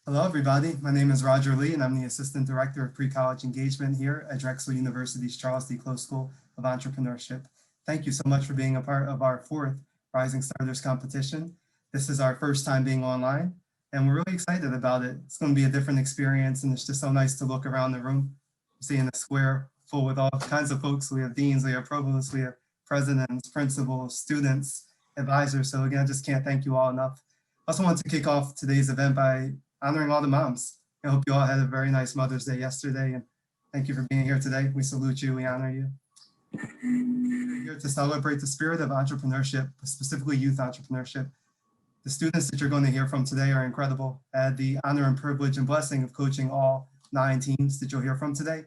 Hello, everybody. My name is Roger Lee, and I'm the Assistant Director of Pre-College Engagement here at Drexel University's Charles D. Close School of Entrepreneurship. Thank you so much for being a part of our fourth Rising Starters competition. This is our first time being online, and we're really excited about it. It's going to be a different experience, and it's just so nice to look around the room, seeing a square full with all kinds of folks. We have deans, we have provosts, we have presidents, principals, students, advisors. So again, I just can't thank you all enough. I also want to kick off today's event by honoring all the moms. I hope you all had a very nice Mother's Day yesterday, and thank you for being here today. We salute you, we honor you. We're here to celebrate the spirit of entrepreneurship, specifically youth entrepreneurship. The students that you're going to hear from today are incredible. I had the honor and privilege and blessing of coaching all 9 teams that you'll hear from today.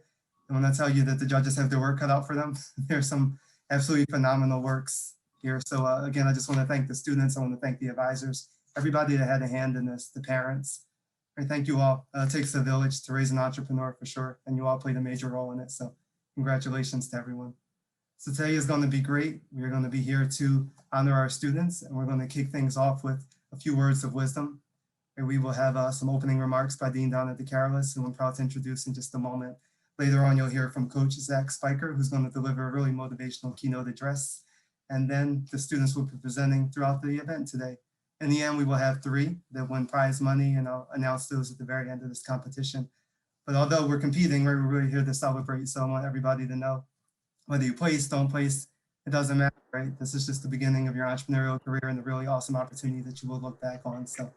And when I tell you that the judges have their work cut out for them, there's some absolutely phenomenal works here. So again, I just want to thank the students. I want to thank the advisors, everybody that had a hand in this, the parents. And thank you all. It takes a village to raise an entrepreneur for sure, and you all played a major role in it. So congratulations to everyone. So today is going to be great. We're going to be here to honor our students, and we're going to kick things off with a few words of wisdom. And we will have some opening remarks by Dean Donna DeCarolis, who I'm proud to introduce in just a moment. Later on, you'll hear from Coach Zach Spiker, who's going to deliver a really motivational keynote address. And then the students will be presenting throughout the event today. In the end, we will have 3 that win prize money, and I'll announce those at the very end of this competition. But although we're competing, we're really here to celebrate. So I want everybody to know, whether you place, don't place, it doesn't matter, right? This is just the beginning of your entrepreneurial career and a really awesome opportunity that you will look back on. So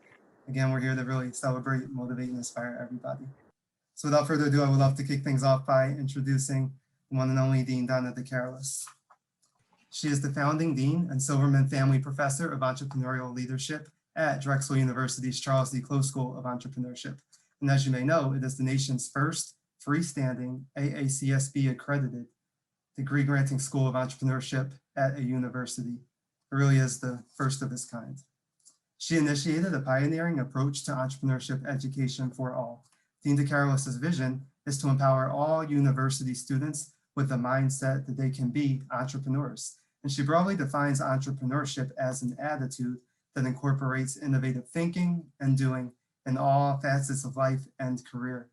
again, we're here to really celebrate, motivate, and inspire everybody. So without further ado, I would love to kick things off by introducing the one and only Dean Donna DeCarolis. She is the founding dean and Silverman Family Professor of Entrepreneurial Leadership at Drexel University's Charles D. Close School of Entrepreneurship. And as you may know, it is the nation's first freestanding AACSB accredited degree-granting school of entrepreneurship at a university. It really is the first of its kind. She initiated a pioneering approach to entrepreneurship education for all. Dean DeCarolis' vision is to empower all university students with the mindset that they can be entrepreneurs. And she broadly defines entrepreneurship as an attitude that incorporates innovative thinking and doing in all facets of life and career.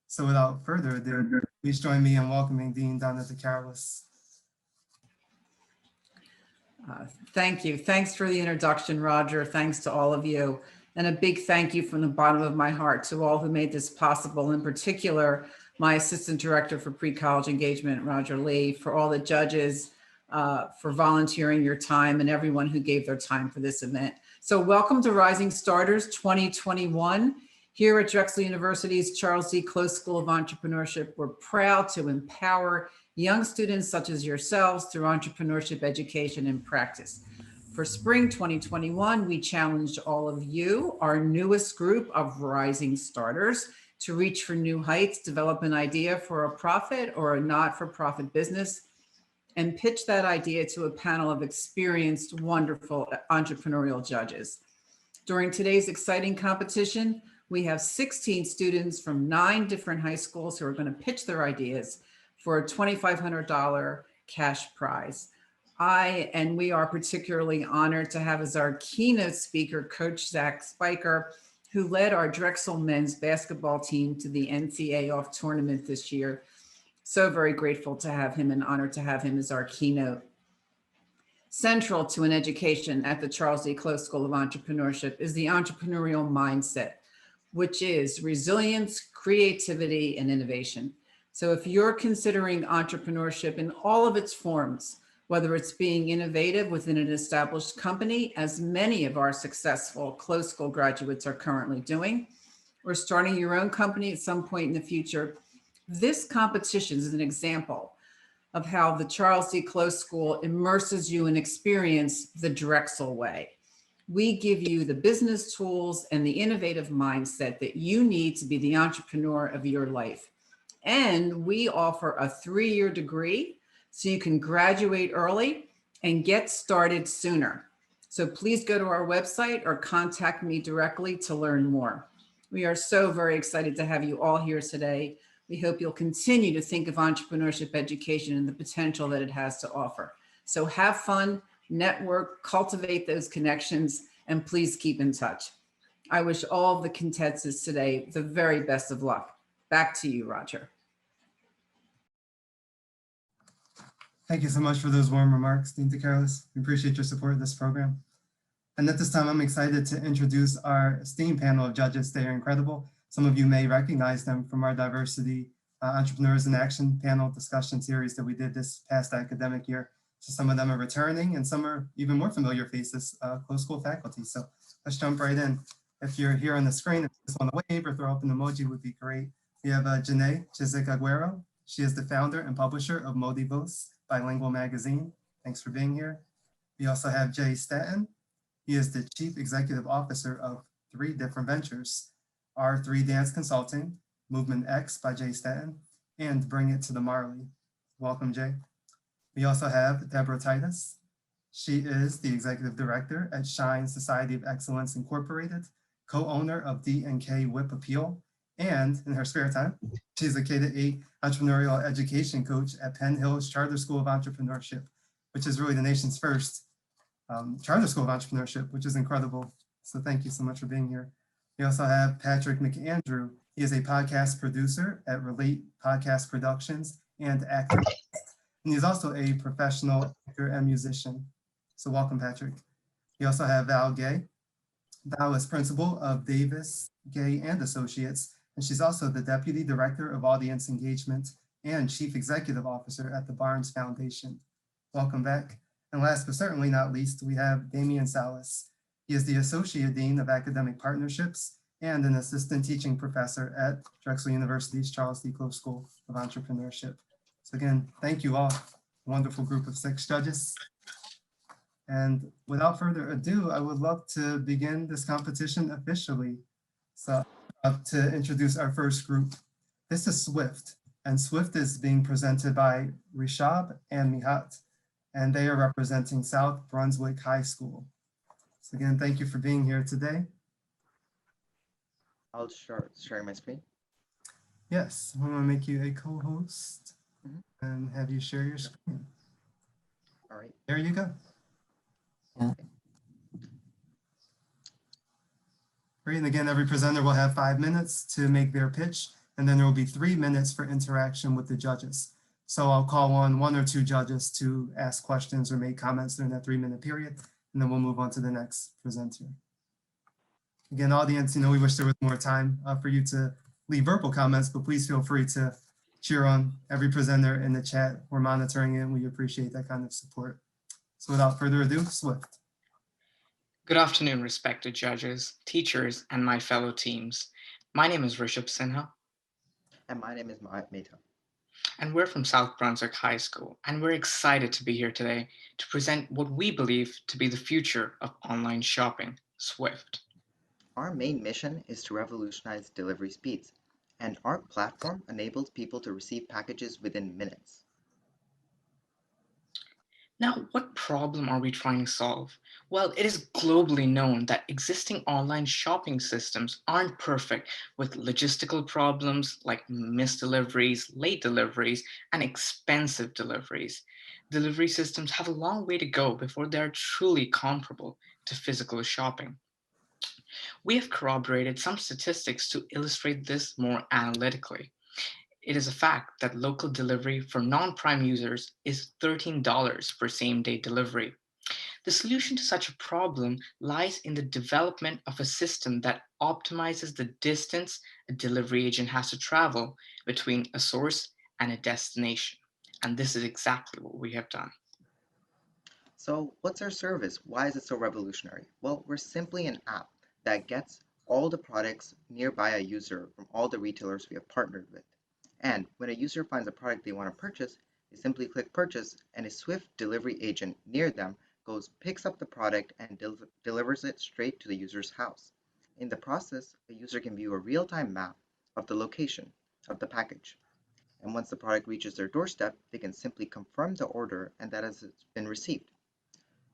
So without further ado, please join me in welcoming Dean Donna DeCarolis. Thank you. Thanks for the introduction, Roger. Thanks to all of you. And a big thank you from the bottom of my heart to all who made this possible, in particular, my Assistant Director for Pre-College Engagement, Roger Lee, for all the judges, for volunteering your time, and everyone who gave their time for this event. So welcome to Rising Starters 2021. Here at Drexel University's Charles D. Close School of Entrepreneurship, we're proud to empower young students such as yourselves through entrepreneurship education and practice. For spring 2021, we challenged all of you, our newest group of Rising Starters, to reach for new heights, develop an idea for a profit or a not-for-profit business, and pitch that idea to a panel of experienced, wonderful entrepreneurial judges. During today's exciting competition, we have 16 students from 9 different high schools who are going to pitch their ideas for a $2,500 cash prize. We are particularly honored to have as our keynote speaker, Coach Zach Spiker, who led our Drexel men's basketball team to the NCAA tournament this year. So very grateful to have him and honored to have him as our keynote. Central to an education at the Charles D. Close School of Entrepreneurship is the entrepreneurial mindset, which is resilience, creativity, and innovation. So if you're considering entrepreneurship in all of its forms, whether it's being innovative within an established company, as many of our successful close school graduates are currently doing, or starting your own company at some point in the future, this competition is an example of how the Charles D. Close School immerses you in experience the Drexel way. We give you the business tools and the innovative mindset that you need to be the entrepreneur of your life. And we offer a 3-year degree so you can graduate early and get started sooner. So please go to our website or contact me directly to learn more. We are so very excited to have you all here today. We hope you'll continue to think of entrepreneurship education and the potential that it has to offer. So have fun, network, cultivate those connections, and please keep in touch. I wish all of the contestants today the very best of luck. Back to you, Roger. Thank you so much for those warm remarks, Dean DeCarolis. We appreciate your support of this program. And at this time, I'm excited to introduce our esteemed panel of judges. They are incredible. Some of you may recognize them from our Diversity Entrepreneurs in Action panel discussion series that we did this past academic year. So some of them are returning and some are even more familiar faces, close school faculty. So let's jump right in. If you're here on the screen, if you just want to wave or throw up an emoji would be great. We have Janae Chizik Aguero. She is the founder and publisher of Modivos, bilingual magazine. Thanks for being here. We also have Jay Staton. He is the Chief Executive Officer of 3 different ventures, R3 Dance Consulting, Movement X by Jay Staton, and Bring It to the Marley. Welcome, Jay. We also have Deborah Titus. She is the Executive Director at Shine Society of Excellence Incorporated, co-owner of D&K Whip Appeal, and in her spare time, she's a K-8 entrepreneurial education coach at Penn Hills Charter School of Entrepreneurship, which is really the nation's first Charter School of Entrepreneurship, which is incredible. So thank you so much for being here. We also have Patrick McAndrew. He is a podcast producer at Relate Podcast Productions and actor. And he's also a professional actor and musician. So welcome, Patrick. We also have Val Gay. Val is principal of Davis, Gay and Associates, and she's also the Deputy Director of Audience Engagement and Chief Executive Officer at the Barnes Foundation. Welcome back. And last but certainly not least, we have Damian Salas. He is the Associate Dean of Academic Partnerships and an Assistant Teaching Professor at Drexel University's Charles D. Close School of Entrepreneurship. So again, thank you all, a wonderful group of 6 judges. And without further ado, I would love to begin this competition officially. So to introduce our first group. This is Swift, and Swift is being presented by Rishab and Mihat, and they are representing South Brunswick High School. So again, thank you for being here today. I'll start sharing my screen. Yes, I'm gonna make you a co-host and have you share your screen. All right. There you go. Great, and again, every presenter will have 5 minutes to make their pitch, and then there will be 3 minutes for interaction with the judges. So I'll call on 1 or 2 judges to ask questions or make comments during that 3-minute period, and then we'll move on to the next presenter. Again, audience, we wish there was more time for you to leave verbal comments, but please feel free to cheer on every presenter in the chat. We're monitoring it and we appreciate that kind of support. So without further ado, Swift. Good afternoon, respected judges, teachers, and my fellow teams. My name is Rishabh Sinha. And my name is Mahat Mehta. And we're from South Brunswick High School, and we're excited to be here today to present what we believe to be the future of online shopping, Swift. Our main mission is to revolutionize delivery speeds, and our platform enables people to receive packages within minutes. Now, what problem are we trying to solve? Well, it is globally known that existing online shopping systems aren't perfect, with logistical problems like missed deliveries, late deliveries, and expensive deliveries. Delivery systems have a long way to go before they are truly comparable to physical shopping. We have corroborated some statistics to illustrate this more analytically. It is a fact that local delivery for non-prime users is $13 for same-day delivery. The solution to such a problem lies in the development of a system that optimizes the distance a delivery agent has to travel between a source and a destination. And this is exactly what we have done. So what's our service? Why is it so revolutionary? Well, we're simply an app that gets all the products nearby a user from all the retailers we have partnered with. And when a user finds a product they want to purchase, they simply click purchase and a Swift delivery agent near them picks up the product and delivers it straight to the user's house. In the process, a user can view a real-time map of the location of the package. And once the product reaches their doorstep, they can simply confirm the order and that it's been received.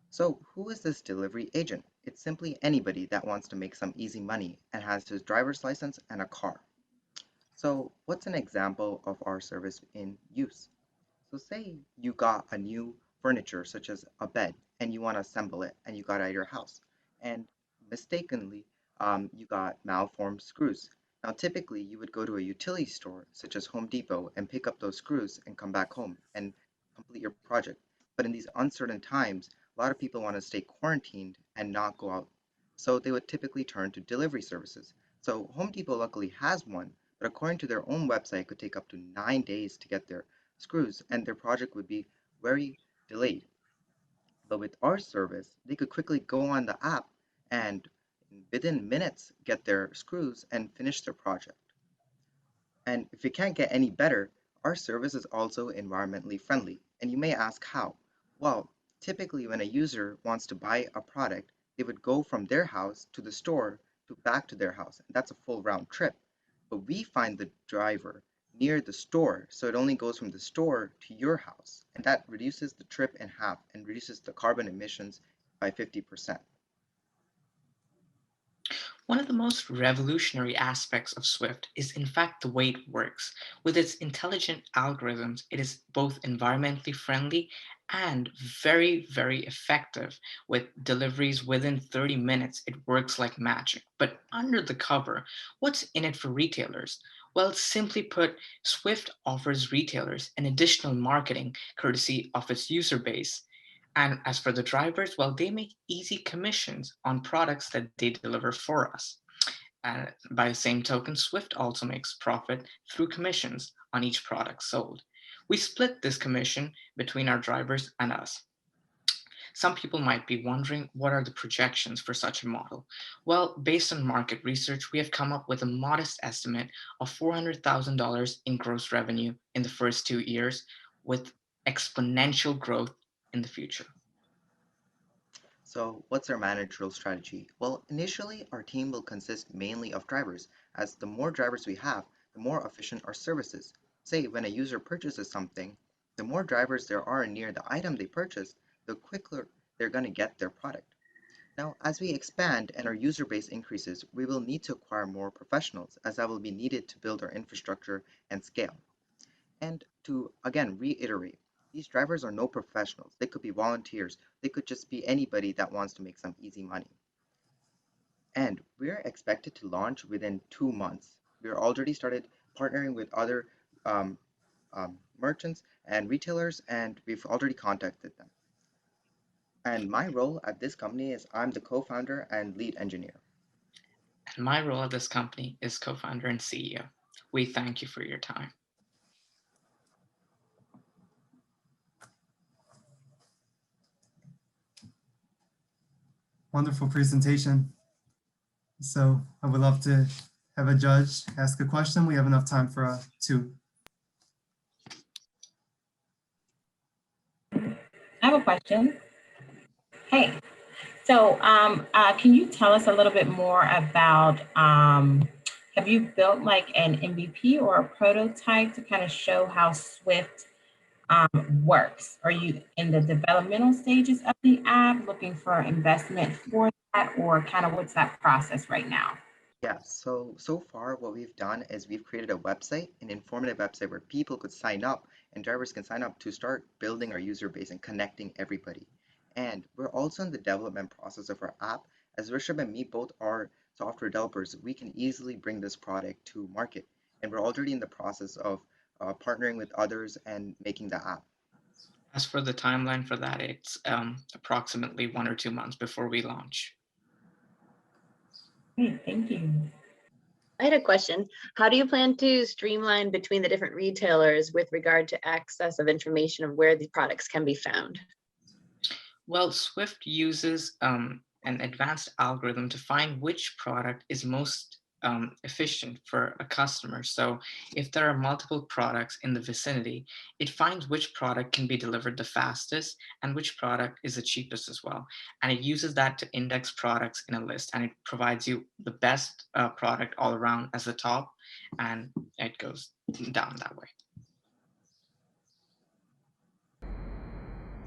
So who is this delivery agent? It's simply anybody that wants to make some easy money and has his driver's license and a car. So what's an example of our service in use? So say you got a new furniture such as a bed and you want to assemble it and you got it at your house and mistakenly You got malformed screws. Now, typically, you would go to a utility store such as Home Depot and pick up those screws and come back home and complete your project. But in these uncertain times, a lot of people want to stay quarantined and not go out. So they would typically turn to delivery services. So Home Depot luckily has one, but according to their own website, it could take up to 9 days to get their screws, and their project would be very delayed. But with our service, they could quickly go on the app and within minutes get their screws and finish their project. And if it can't get any better, our service is also environmentally friendly. And you may ask how? Well, typically when a user wants to buy a product, they would go from their house to the store to back to their house. And that's a full round trip. But we find the driver near the store, so it only goes from the store to your house. And that reduces the trip in half and reduces the carbon emissions by 50%. One of the most revolutionary aspects of Swift is, in fact, the way it works. With its intelligent algorithms, it is both environmentally friendly and very, very effective. With deliveries within 30 minutes, it works like magic. But under the cover, what's in it for retailers? Well, simply put, Swift offers retailers an additional marketing courtesy of its user base. And as for the drivers, well, they make easy commissions on products that they deliver for us. And by the same token, Swift also makes profit through commissions on each product sold. We split this commission between our drivers and us. Some people might be wondering, what are the projections for such a model? Well, based on market research, we have come up with a modest estimate of $400,000 in gross revenue in the first 2 years, with exponential growth in the future. So what's our managerial strategy? Well, initially, our team will consist mainly of drivers, as the more drivers we have, the more efficient our service is. Say, when a user purchases something, the more drivers there are near the item they purchase, the quicker they're going to get their product. Now, as we expand and our user base increases, we will need to acquire more professionals, as that will be needed to build our infrastructure and scale. And to again reiterate, these drivers are no professionals. They could be volunteers. They could just be anybody that wants to make some easy money. And we're expected to launch within 2 months. We're already started partnering with other um, merchants and retailers, and we've already contacted them. And my role at this company is I'm the co-founder and lead engineer. And my role at this company is co-founder and CEO. We thank you for your time. Wonderful presentation. So I would love to have a judge ask a question. We have enough time for two. I have a question. Hey, so can you tell us a little bit more about, have you built like an MVP or a prototype to kind of show how Swift works? Are you in the developmental stages of the app looking for investment for that, or kind of what's that process right now? Yeah, so far what we've done is we've created a website, an informative website where people could sign up and drivers can sign up to start building our user base and connecting everybody. And we're also in the development process of our app. As Rishabh and me both are software developers, we can easily bring this product to market. And we're already in the process of partnering with others and making the app. As for the timeline for that, it's approximately 1 or 2 months before we launch. Great, thank you. I had a question. How do you plan to streamline between the different retailers with regard to access of information of where the products can be found? Well, Swift uses an advanced algorithm to find which product is most efficient for a customer. So if there are multiple products in the vicinity, it finds which product can be delivered the fastest and which product is the cheapest as well. And it uses that to index products in a list, and it provides you the best product all around as the top, and it goes down that way.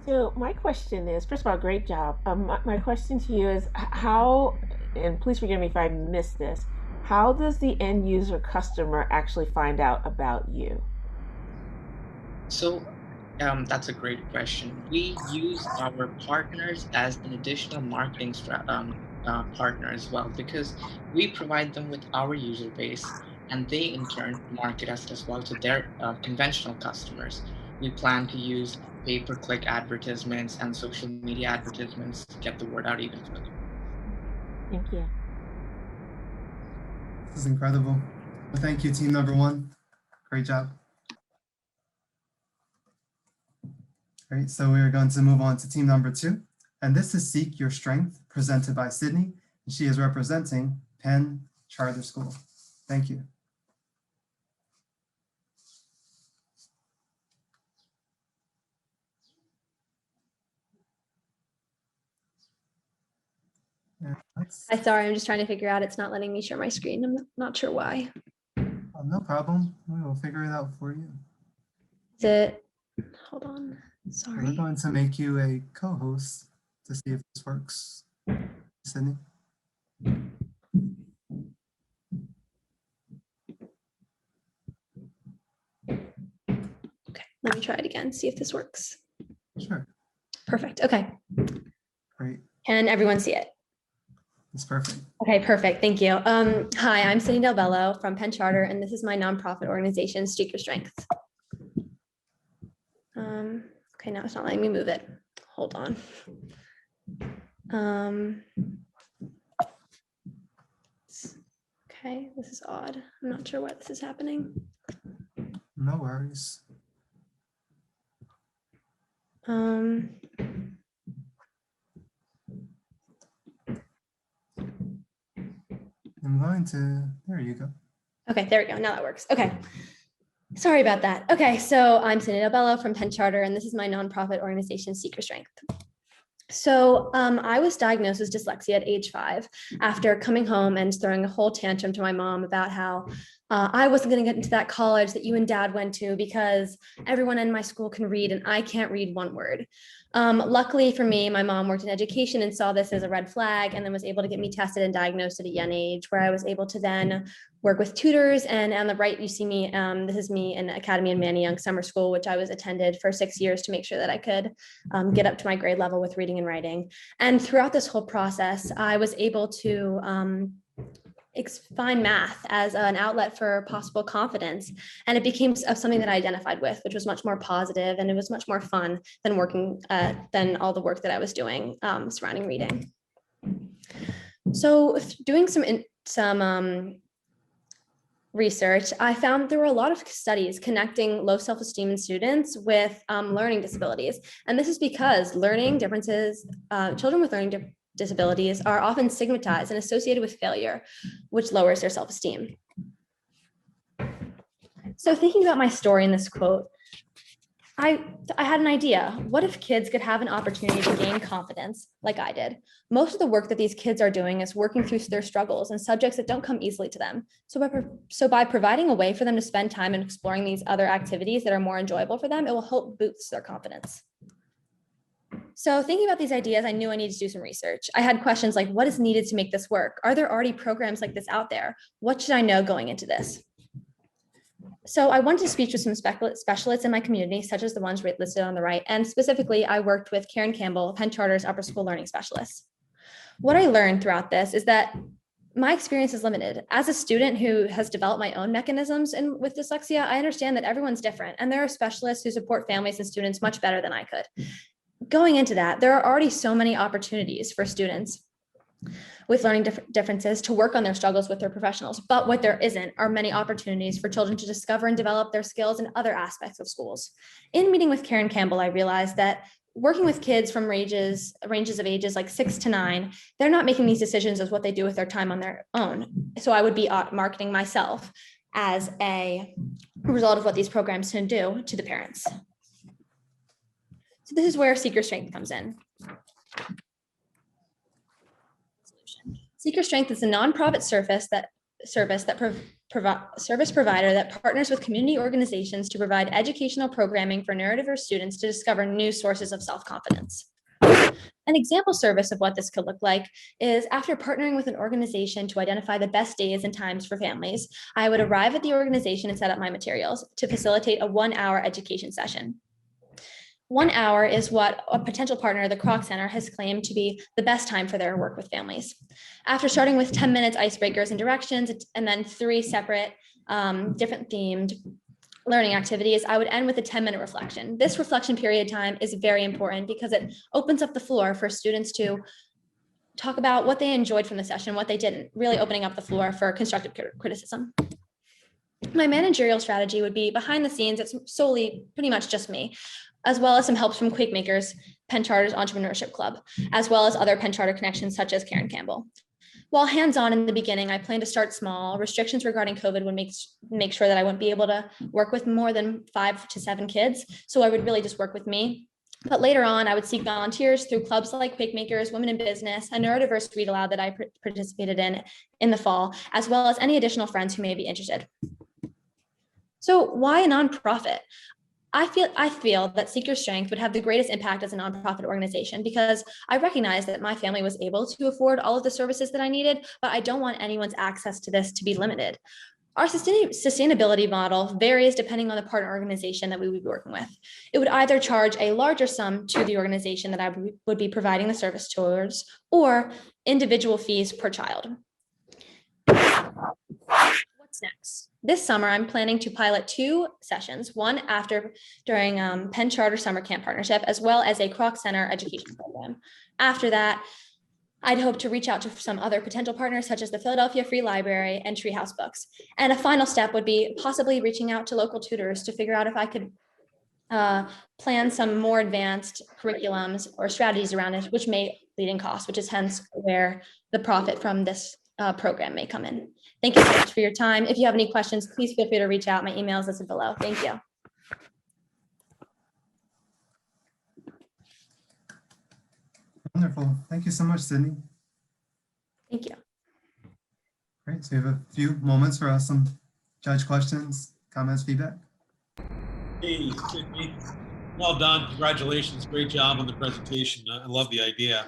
So my question is, first of all, great job. My question to you is how, and please forgive me if I missed this, how does the end user customer actually find out about you? So that's a great question. We use our partners as an additional marketing partner as well, because we provide them with our user base and they in turn market us as well to their conventional customers. We plan to use pay-per-click advertisements and social media advertisements to get the word out even further. Thank you. This is incredible. Well, thank you, team number one. Great job. Great, so we are going to move on to team number two. And this is Seek Your Strength, presented by Sydney. And she is representing Penn Charter School. Thank you. Hi, sorry, I'm just trying to figure out. It's not letting me share my screen. I'm not sure why. No problem. We will figure it out for you. Is it? Hold on. We're Sorry. going to make you a co-host to see if this works. Sydney? Okay, let me try it again. See if this works. Sure. Perfect. Okay. Great. Can everyone see it? That's perfect. Okay, perfect. Thank you. Hi, I'm Sydney Del Bello from Penn Charter, and this is my nonprofit organization, Seek Your Strength. Okay, now it's not letting me move it. Hold on. Okay, this is odd. I'm not sure why this is happening. No worries. I'm going to, there you go. Okay, there we go. Now that works. Okay. Sorry about that. Okay, so I'm Sydney Del Bello from Penn Charter, and this is my nonprofit organization, Seek Your Strength. So I was diagnosed with dyslexia at age 5 after coming home and throwing a whole tantrum to my mom about how I wasn't going to get into that college that you and dad went to because everyone in my school can read and I can't read one word. Luckily for me, my mom worked in education and saw this as a red flag and then was able to get me tested and diagnosed at a young age, where I was able to then work with tutors. And on the right, you see me, this is me in Academy and Manny Young Summer School, which I was attended for 6 years to make sure that I could get up to my grade level with reading and writing. And throughout this whole process, I was able to find math as an outlet for possible confidence. And it became something that I identified with, which was much more positive, and it was much more fun than working, than all the work that I was doing surrounding reading. So doing some research, I found there were a lot of studies connecting low self-esteem in students with learning disabilities. And this is because learning differences, children with learning disabilities are often stigmatized and associated with failure, which lowers their self-esteem. So thinking about my story in this quote, I had an idea. What if kids could have an opportunity to gain confidence like I did? Most of the work that these kids are doing is working through their struggles and subjects that don't come easily to them. So by providing a way for them to spend time in exploring these other activities that are more enjoyable for them, it will help boost their confidence. So thinking about these ideas, I knew I needed to do some research. I had questions like, what is needed to make this work? Are there already programs like this out there? What should I know going into this? So I wanted to speak with some specialists in my community, such as the ones listed on the right. And specifically, I worked with Karen Campbell, Penn Charter's upper school learning specialist. What I learned throughout this is that my experience is limited. As a student who has developed my own mechanisms with dyslexia, I understand that everyone's different, and there are specialists who support families and students much better than I could. Going into that, there are already so many opportunities for students with learning differences to work on their struggles with their professionals. But what there isn't are many opportunities for children to discover and develop their skills in other aspects of schools. In meeting with Karen Campbell, I realized that working with kids from ranges of ages like 6 to 9, they're not making these decisions as what they do with their time on their own. So I would be marketing myself as a result of what these programs can do to the parents. So this is where Seek Your Strength comes in. Seek Your Strength is a nonprofit service provider that partners with community organizations to provide educational programming for neurodiverse students to discover new sources of self-confidence. An example service of what this could look like is, after partnering with an organization to identify the best days and times for families, I would arrive at the organization and set up my materials to facilitate a 1-hour education session. 1 hour is what a potential partner of the Kroc Center has claimed to be the best time for their work with families. After starting with 10 minutes icebreakers and directions, and then 3 separate different themed learning activities, I would end with a 10-minute reflection. This reflection period time is very important because it opens up the floor for students to talk about what they enjoyed from the session, what they didn't, really opening up the floor for constructive criticism. My managerial strategy would be behind the scenes. It's solely pretty much just me, as well as some helps from Quake Makers, Penn Charter's Entrepreneurship Club, as well as other Penn Charter connections such as Karen Campbell. While hands-on in the beginning, I plan to start small. Restrictions regarding COVID would make sure that I wouldn't be able to work with more than 5 to 7 kids. So I would really just work with me. But later on, I would seek volunteers through clubs like Quake Makers, Women in Business, a neurodiverse read aloud that I participated in the fall, as well as any additional friends who may be interested. So why a nonprofit? I feel that Seek Your Strength would have the greatest impact as a nonprofit organization because I recognize that my family was able to afford all of the services that I needed, but I don't want anyone's access to this to be limited. Our sustainability model varies depending on the partner organization that we would be working with. It would either charge a larger sum to the organization that I would be providing the service towards, or individual fees per child. What's next? This summer, I'm planning to pilot 2 sessions, one during Penn Charter Summer Camp Partnership, as well as a Kroc Center education program. After that, I'd hope to reach out to some other potential partners, such as the Philadelphia Free Library and Treehouse Books. And a final step would be possibly reaching out to local tutors to figure out if I could plan some more advanced curriculums or strategies around it, which may lead in cost, which is hence where the profit from this program may come in. Thank you so much for your time. If you have any questions, please feel free to reach out. My email is listed below. Thank you. Wonderful. Thank you so much, Sydney. Thank you. Great. So we have a few moments for some judge questions, comments, feedback. Hey, Sydney. Well done. Congratulations. Great job on the presentation. I love the idea.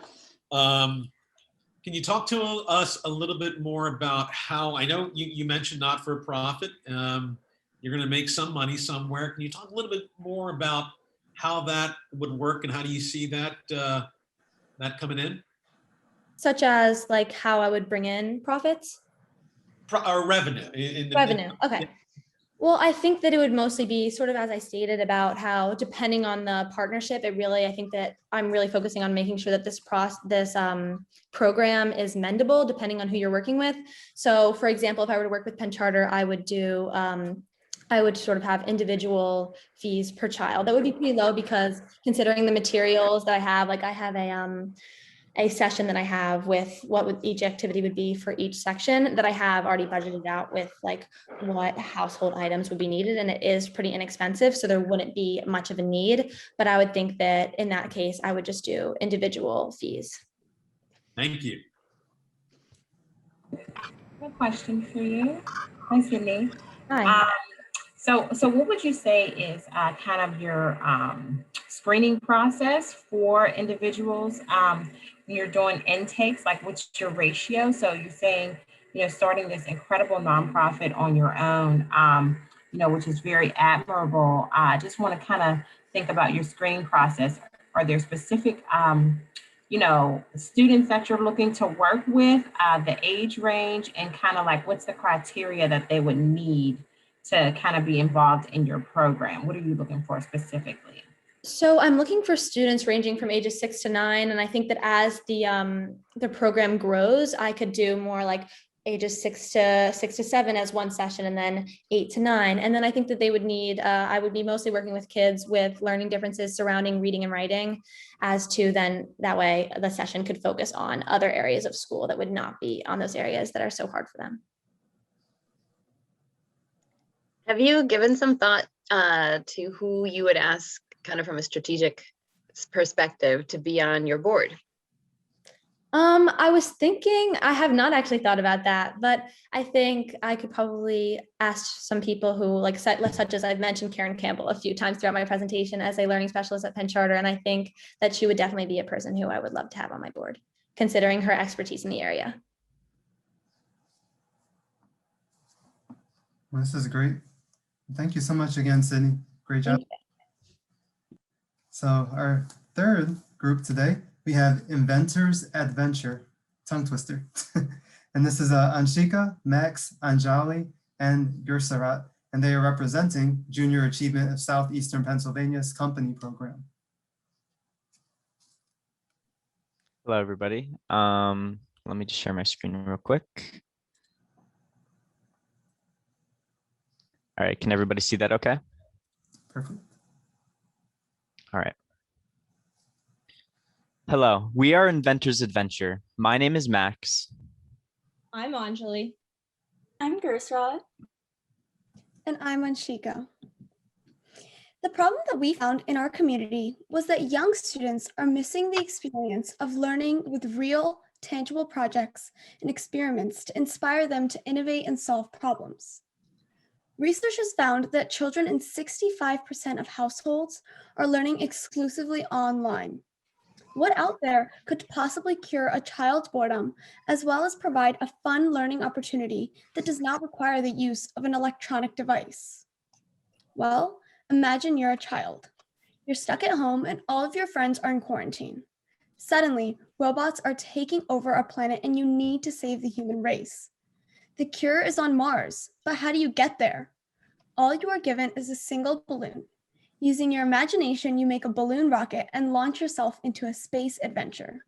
Can you talk to us a little bit more about how, I know you mentioned not-for-profit, you're going to make some money somewhere. Can you talk a little bit more about how that would work and how do you see that that coming in? Such as like how I would bring in profits? Or revenue. Revenue, okay. Well, I think that it would mostly be sort of as I stated about how depending on the partnership, I think that I'm really focusing on making sure that this program is mendable depending on who you're working with. So for example, if I were to work with Penn Charter, I would sort of have individual fees per child. That would be pretty low because considering the materials that I have, like I have a session that I have with what each activity would be for each section that I have already budgeted out with like what household items would be needed. And it is pretty inexpensive. So there wouldn't be much of a need, but I would think that in that case, I would just do individual fees. Thank you. A question for you. Hi, Sydney. Hi. So what would you say is kind of your screening process for individuals when you're doing intakes? Like, what's your ratio? So you're saying, starting this incredible nonprofit on your own, which is very admirable. I just want to kind of think about your screening process. Are there specific, students that you're looking to work with, the age range, and kind of like what's the criteria that they would need to kind of be involved in your program? What are you looking for specifically? So I'm looking for students ranging from ages 6 to 9. And I think that as the program grows, I could do more like ages 6 to 7 as one session, and then 8 to 9. And then I think that they would need, I would be mostly working with kids with learning differences surrounding reading and writing, as to then that way the session could focus on other areas of school that would not be on those areas that are so hard for them. Have you given some thought to who you would ask kind of from a strategic perspective to be on your board? I was thinking, I have not actually thought about that, but I think I could probably ask some people who such as I've mentioned Karen Campbell a few times throughout my presentation as a learning specialist at Penn Charter. And I think that she would definitely be a person who I would love to have on my board, considering her expertise in the area. Well, this is great. Thank you so much again, Sydney. Great job. So our third group today, we have Inventors Adventure, tongue twister. And this is Anshika, Max, Anjali, and Gursarat, and they are representing Junior Achievement of Southeastern Pennsylvania's company program. Hello, everybody. Let me just share my screen real quick. All right, can everybody see that okay? Perfect. All right. Hello, we are Inventors Adventure. My name is Max. I'm Anjali. I'm Gersrod. And I'm Anshika. The problem that we found in our community was that young students are missing the experience of learning with real, tangible projects and experiments to inspire them to innovate and solve problems. Research has found that children in 65% of households are learning exclusively online. What out there could possibly cure a child's boredom, as well as provide a fun learning opportunity that does not require the use of an electronic device? Well, imagine you're a child. You're stuck at home and all of your friends are in quarantine. Suddenly, robots are taking over our planet and you need to save the human race. The cure is on Mars, but how do you get there? All you are given is a single balloon. Using your imagination, you make a balloon rocket and launch yourself into a space adventure.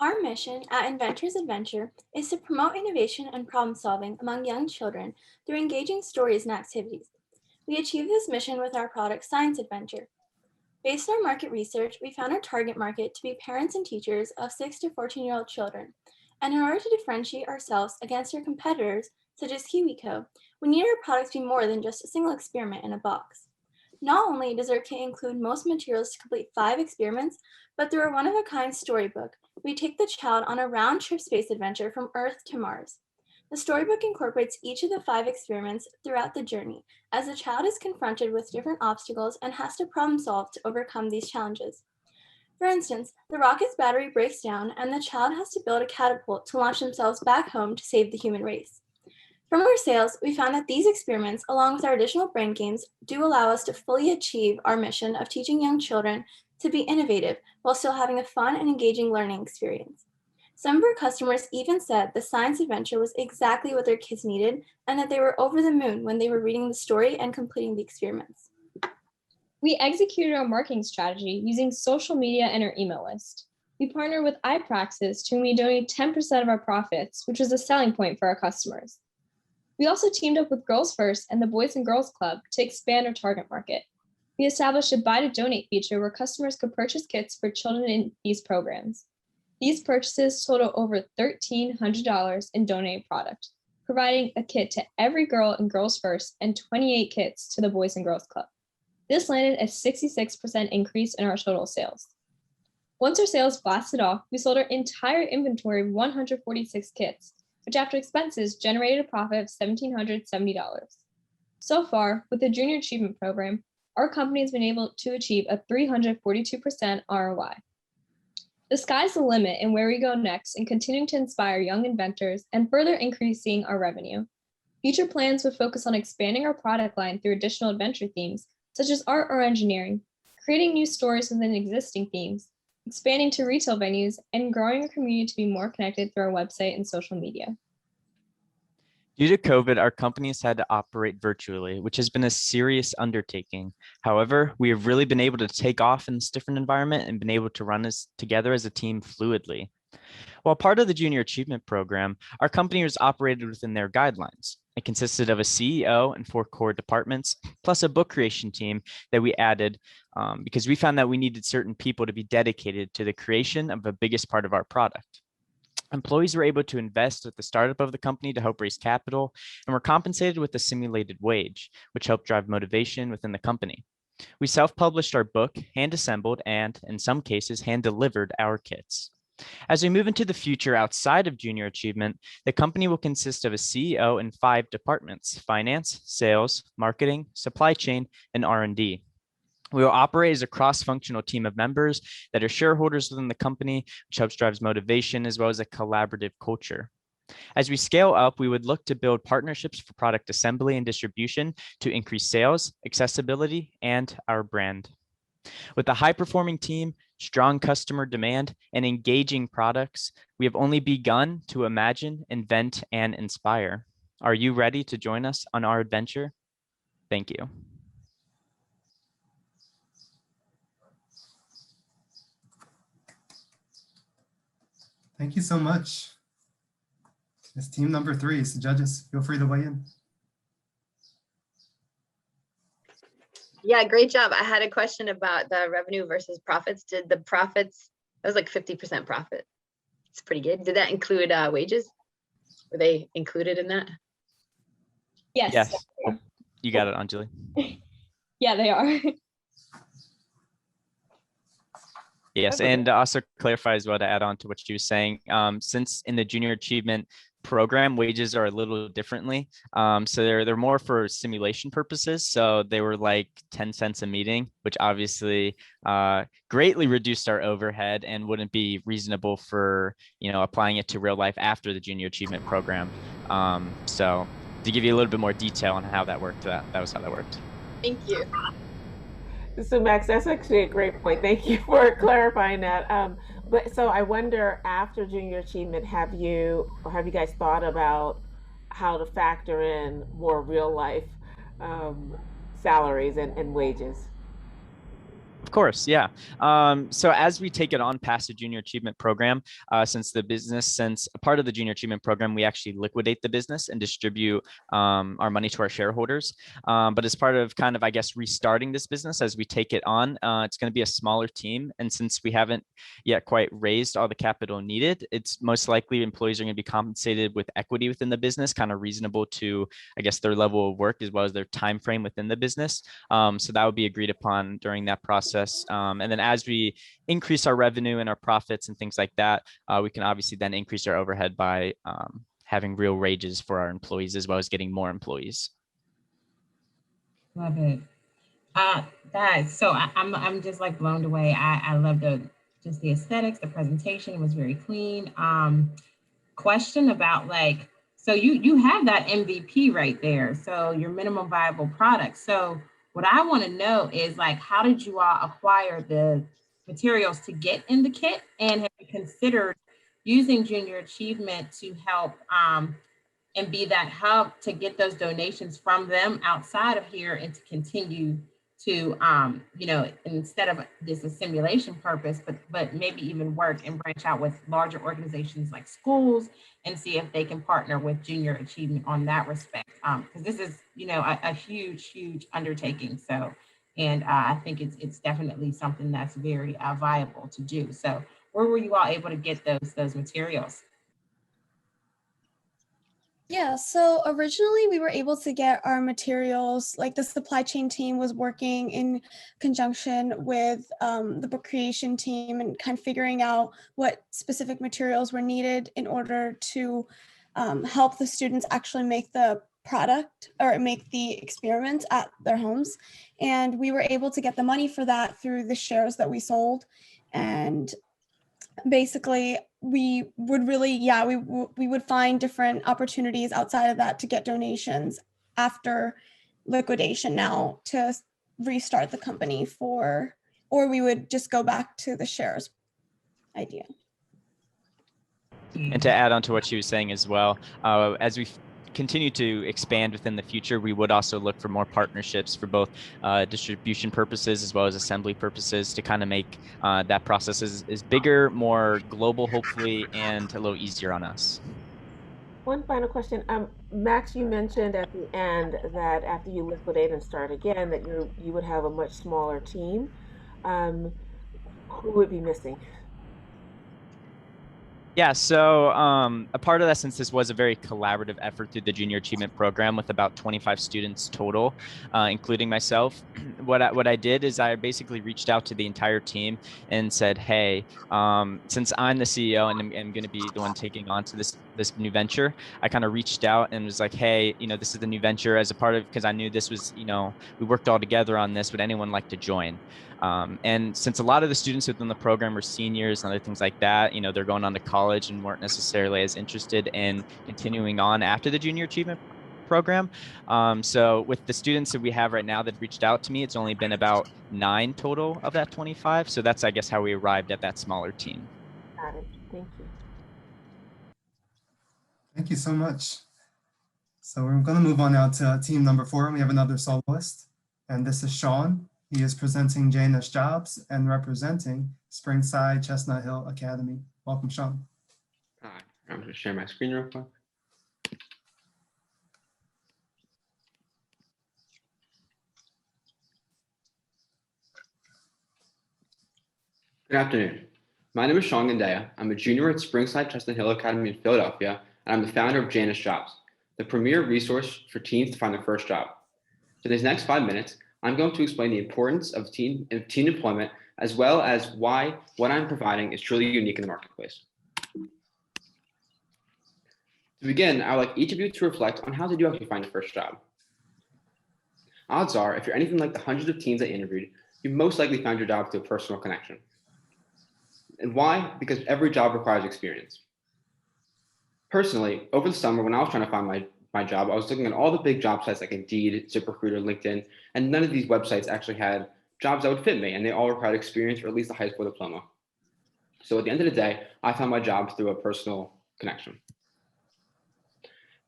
Our mission at Inventors Adventure is to promote innovation and problem solving among young children through engaging stories and activities. We achieve this mission with our product Science Adventure. Based on our market research, we found our target market to be parents and teachers of 6 to 14-year-old children. And in order to differentiate ourselves against our competitors, such as KiwiCo, we need our products to be more than just a single experiment in a box. Not only does our kit include most materials to complete 5 experiments, but through our one-of-a-kind storybook, we take the child on a round-trip space adventure from Earth to Mars. The storybook incorporates each of the 5 experiments throughout the journey, as the child is confronted with different obstacles and has to problem solve to overcome these challenges. For instance, the rocket's battery breaks down and the child has to build a catapult to launch themselves back home to save the human race. From our sales, we found that these experiments, along with our additional brain games, do allow us to fully achieve our mission of teaching young children to be innovative while still having a fun and engaging learning experience. Some of our customers even said the science adventure was exactly what their kids needed and that they were over the moon when they were reading the story and completing the experiments. We executed our marketing strategy using social media and our email list. We partnered with iPraxis to whom we donate 10% of our profits, which was a selling point for our customers. We also teamed up with Girls First and the Boys and Girls Club to expand our target market. We established a buy to donate feature where customers could purchase kits for children in these programs. These purchases total over $1,300 in donated product, providing a kit to every girl in Girls First and 28 kits to the Boys and Girls Club. This landed a 66% increase in our total sales. Once our sales blasted off, we sold our entire inventory of 146 kits, which after expenses generated a profit of $1,770. So far, with the Junior Achievement Program, our company has been able to achieve a 342% ROI. The sky's the limit in where we go next in continuing to inspire young inventors and further increasing our revenue. Future plans would focus on expanding our product line through additional adventure themes, such as art or engineering, creating new stories within existing themes, expanding to retail venues, and growing our community to be more connected through our website and social media. Due to COVID, our company has had to operate virtually, which has been a serious undertaking. However, we have really been able to take off in this different environment and been able to run together as a team fluidly. While part of the Junior Achievement Program, our company was operated within their guidelines. It consisted of a CEO and 4 core departments, plus a book creation team that we added because we found that we needed certain people to be dedicated to the creation of the biggest part of our product. Employees were able to invest at the startup of the company to help raise capital and were compensated with a simulated wage, which helped drive motivation within the company. We self-published our book, hand-assembled, and in some cases, hand-delivered our kits. As we move into the future outside of Junior Achievement, the company will consist of a CEO and 5 departments: finance, sales, marketing, supply chain, and R&D. We will operate as a cross-functional team of members that are shareholders within the company, which helps drive motivation as well as a collaborative culture. As we scale up, we would look to build partnerships for product assembly and distribution to increase sales, accessibility, and our brand. With a high-performing team, strong customer demand, and engaging products, we have only begun to imagine, invent, and inspire. Are you ready to join us on our adventure? Thank you. Thank you so much. It's team number 3, so judges, feel free to weigh in. Yeah, great job. I had a question about the revenue versus profits. Did the profits, that was like 50% profit. It's pretty good. Did that include wages? Were they included in that? Yes. Yes, you got it, Anjali. Yeah, they are. Yes, and also clarify as well to add on to what you were saying, since in the junior achievement program, wages are a little differently. So they're more for simulation purposes. So they were like 10 cents a meeting, which obviously greatly reduced our overhead and wouldn't be reasonable for, applying it to real life after the junior achievement program. So to give you a little bit more detail on how that worked, that was how that worked. Thank you. So Max, that's actually a great point. Thank you for clarifying that. But so I wonder, after junior achievement, have you guys thought about how to factor in more real life salaries and wages? Of course, yeah. So as we take it on past the junior achievement program, since a part of the junior achievement program, we actually liquidate the business and distribute our money to our shareholders. But as part of kind of, I guess, restarting this business as we take it on, it's going to be a smaller team. And since we haven't yet quite raised all the capital needed, it's most likely employees are going to be compensated with equity within the business, kind of reasonable to, I guess, their level of work as well as their time frame within the business. So that would be agreed upon during that process. And then as we increase our revenue and our profits and things like that, we can obviously then increase our overhead by having real wages for our employees as well as getting more employees. Love it. Guys, so I'm just like blown away. I love the aesthetics, the presentation was very clean. Question about so you have that MVP right there. So your minimum viable product. So what I want to know is how did you all acquire the materials to get in the kit, and have you considered using junior achievement to help and be that hub to get those donations from them outside of here and to continue to, instead of this a simulation purpose, but maybe even work and branch out with larger organizations like schools and see if they can partner with junior achievement on that respect. Because this is, a huge undertaking. So, and I think it's definitely something that's very viable to do. So where were you all able to get those materials? Yeah, so originally we were able to get our materials, the supply chain team was working in conjunction with the book creation team and kind of figuring out what specific materials were needed in order to help the students actually make the product or make the experiments at their homes. And we were able to get the money for that through the shares that we sold. And basically we would really, we would find different opportunities outside of that to get donations after liquidation now to restart the company or we would just go back to the shares idea. And to add on to what she was saying as well, as we continue to expand within the future, we would also look for more partnerships for both distribution purposes as well as assembly purposes to kind of make that process is bigger, more global, hopefully, and a little easier on us. One final question. Max, you mentioned at the end that after you liquidate and start again, that you would have a much smaller team. Who would be missing? Yeah, so a part of that, since this was a very collaborative effort through the Junior Achievement Program with about 25 students total, including myself, what I did is I basically reached out to the entire team and said, hey, since I'm the CEO and I'm going to be the one taking on to this new venture, I kind of reached out and was like, hey, this is the new venture as a part of, because I knew this was, we worked all together on this. Would anyone like to join? And since a lot of the students within the program are seniors and other things like that, they're going on to college college and weren't necessarily as interested in continuing on after the junior achievement program. So with the students that we have right now that reached out to me, it's only been about 9 total of that 25. So that's, I guess, how we arrived at that smaller team. Got it. Thank you. Thank you so much. So we're going to move on now to team number 4. We have another soloist, and this is Sean. He is presenting Janus Jobs and representing Springside Chestnut Hill Academy. Welcome, Sean. Hi, I'm going to share my screen real quick. Good afternoon. My name is Sean Gandaya. I'm a junior at Springside Chestnut Hill Academy in Philadelphia, and I'm the founder of Janus Jobs, the premier resource for teens to find their first job. For these next 5 minutes, I'm going to explain the importance of teen employment, as well as why what I'm providing is truly unique in the marketplace. To begin, I would like each of you to reflect on how did you actually find your first job. Odds are, if you're anything like the hundreds of teens I interviewed, you most likely found your job through a personal connection. And why? Because every job requires experience. Personally, over the summer when I was trying to find my job, I was looking at all the big job sites like Indeed, ZipRecruiter, LinkedIn, and none of these websites actually had jobs that would fit me, and they all required experience or at least a high school diploma. So at the end of the day, I found my job through a personal connection.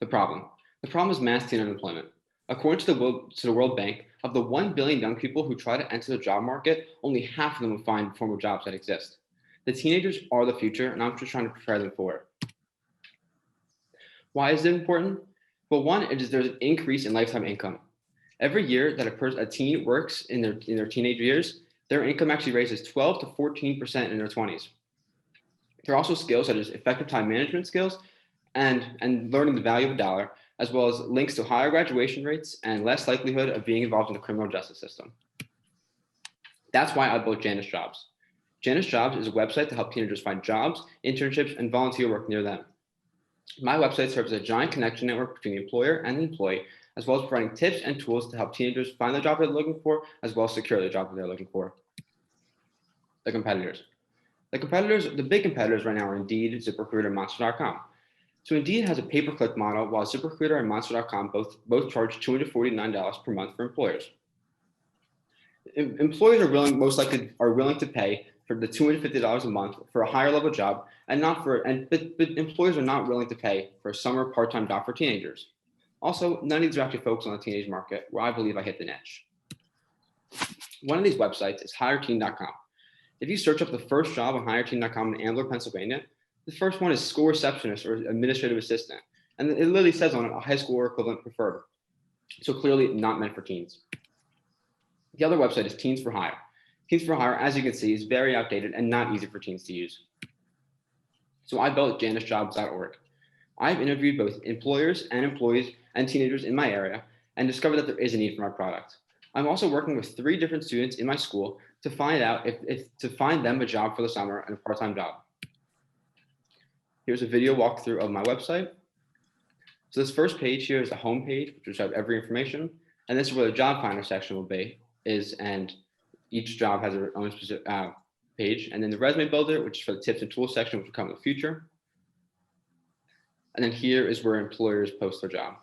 The problem is mass teen unemployment. According to the World Bank, of the 1 billion young people who try to enter the job market, only half of them will find formal jobs that exist. The teenagers are the future, and I'm just trying to prepare them for it. Why is it important? Well, one is there's an increase in lifetime income. Every year that a teen works in their teenage years, their income actually raises 12 to 14% in their 20s. There are also skills such as effective time management skills and learning the value of a dollar, as well as links to higher graduation rates and less likelihood of being involved in the criminal justice system. That's why I built Janus Jobs. Janus Jobs is a website to help teenagers find jobs, internships, and volunteer work near them. My website serves as a giant connection network between the employer and the employee, as well as providing tips and tools to help teenagers find the job they're looking for, as well as secure the job that they're looking for. The competitors. The big competitors right now are Indeed, ZipRecruiter, and Monster.com. So Indeed has a pay-per-click model, while ZipRecruiter and Monster.com both charge $249 per month for employers. Employers are willing to pay for the $250 a month for a higher level job, but employers are not willing to pay for a summer part-time job for teenagers. Also, none of these are actually focused on the teenage market, where I believe I hit the niche. One of these websites is HireTeen.com. If you search up the first job on HireTeen.com in Ambler, Pennsylvania, the first one is school receptionist or administrative assistant, and it literally says on it a high school or equivalent preferred. So clearly not meant for teens. The other website is Teens for Hire. Teens for Hire, as you can see, is very outdated and not easy for teens to use. So I built janusjobs.org. I've interviewed both employers and employees and teenagers in my area and discovered that there is a need for my product. I'm also working with 3 different students in my school to find out to find them a job for the summer and a part-time job. Here's a video walkthrough of my website. So this first page here is the home page, which will have every information, and this is where the job finder section will be, and each job has their own specific page, and then the resume builder, which is for the tips and tools section, which will come in the future. And then here is where employers post their job.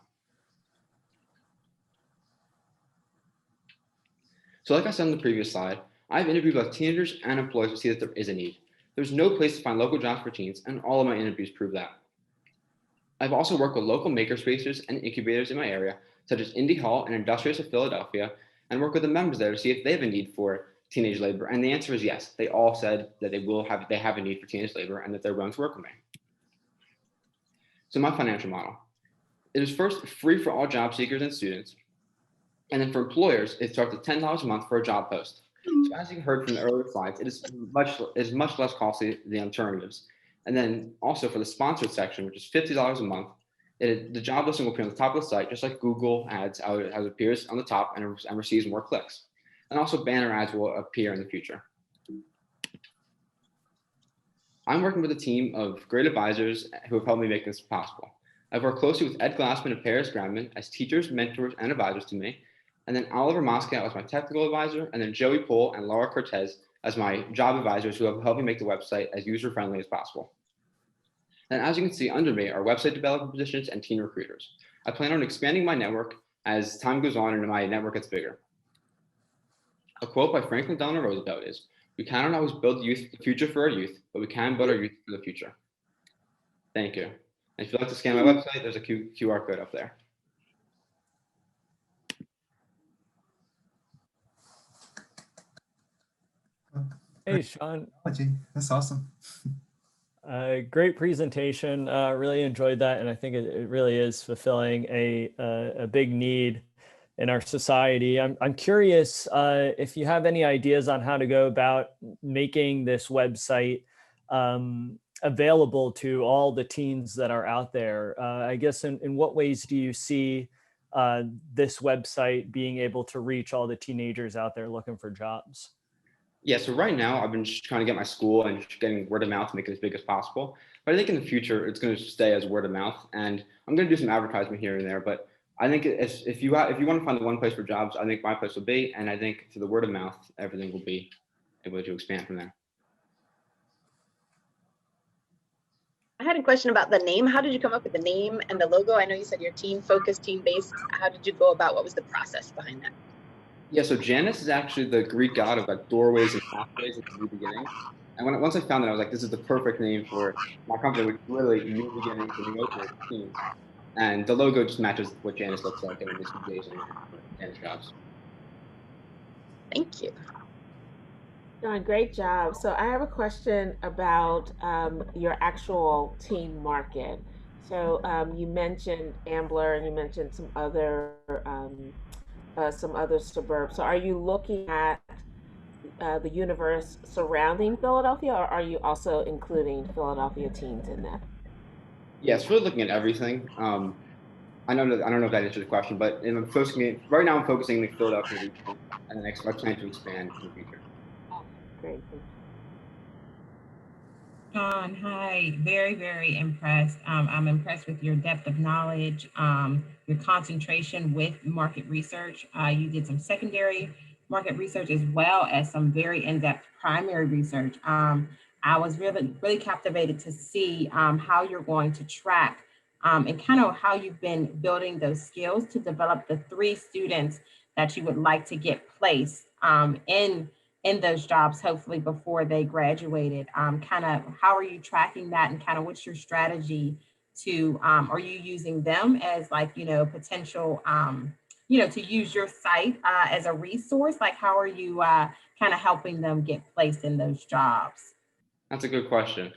So like I said on the previous slide, I've interviewed both teenagers and employers to see that there is a need. There's no place to find local jobs for teens, and all of my interviews prove that. I've also worked with local makerspaces and incubators in my area, such as Indy Hall and Industrious of Philadelphia, and work with the members there to see if they have a need for teenage labor. And the answer is yes. They all said that they have a need for teenage labor and that they're willing to work with me. So my financial model. It is first free for all job seekers and students. And then for employers, it starts at $10 a month for a job post. So as you heard from the earlier slides, it is much less costly than alternatives. And then also for the sponsored section, which is $50 a month, the job listing will appear on the top of the site, just like Google ads, how it appears on the top and receives more clicks. And also banner ads will appear in the future. I'm working with a team of great advisors who have helped me make this possible. I've worked closely with Ed Glassman and Paris Gramman as teachers, mentors, and advisors to me. And then Oliver Moscow as my technical advisor, and then Joey Poole and Laura Cortez as my job advisors who have helped me make the website as user-friendly as possible. Then as you can see under me are website developer positions and teen recruiters. I plan on expanding my network as time goes on and my network gets bigger. A quote by Franklin Delano Roosevelt is, "We cannot always build the future for our youth, but we can build our youth for the future." Thank you. And if you'd like to scan my website, there's a QR code up there. Hey, Sean. That's awesome. Great presentation. Really enjoyed that, and I think it really is fulfilling a big need in our society. I'm curious if you have any ideas on how to go about making this website available to all the teens that are out there. I guess in what ways do you see this website being able to reach all the teenagers out there looking for jobs? Yeah, so right now I've been just trying to get my school and just getting word of mouth to make it as big as possible. But I think in the future it's going to stay as word of mouth, and I'm going to do some advertisement here and there. But I think if you want to find the one place for jobs, I think my place will be, and I think through the word of mouth, everything will be able to expand from there. I had a question about the name. How did you come up with the name and the logo? I know you said you're team focused, team based. How did you go about? What was the process behind that? Yeah, so Janus is actually the Greek god of like doorways and pathways at the new beginning. And once I found that, I was like, this is the perfect name for my company, which is literally new beginnings and new openings for teams. And the logo just matches what Janus looks like, and it's Jason Janus jobs. Thank you. John, great job. So I have a question about your actual teen market. So you mentioned Ambler and you mentioned some other suburbs. So are you looking at the universe surrounding Philadelphia, or are you also including Philadelphia teens in that? Yeah, it's really looking at everything. I don't know if that answers the question, but right now I'm focusing on the Philadelphia region, and then I plan to expand in the future. Great. John, hi. Very, very impressed. I'm impressed with your depth of knowledge, your concentration with market research. You did some secondary market research as well as some very in-depth primary research. I was really captivated to see how you're going to track and kind of how you've been building those skills to develop the 3 students that you would like to get placed in those jobs, hopefully before they graduated. Kind of how are you tracking that, and kind of what's your strategy to, are you using them as like, potential, to use your site as a resource? Like, how are you kind of helping them get placed in those jobs? That's a good question.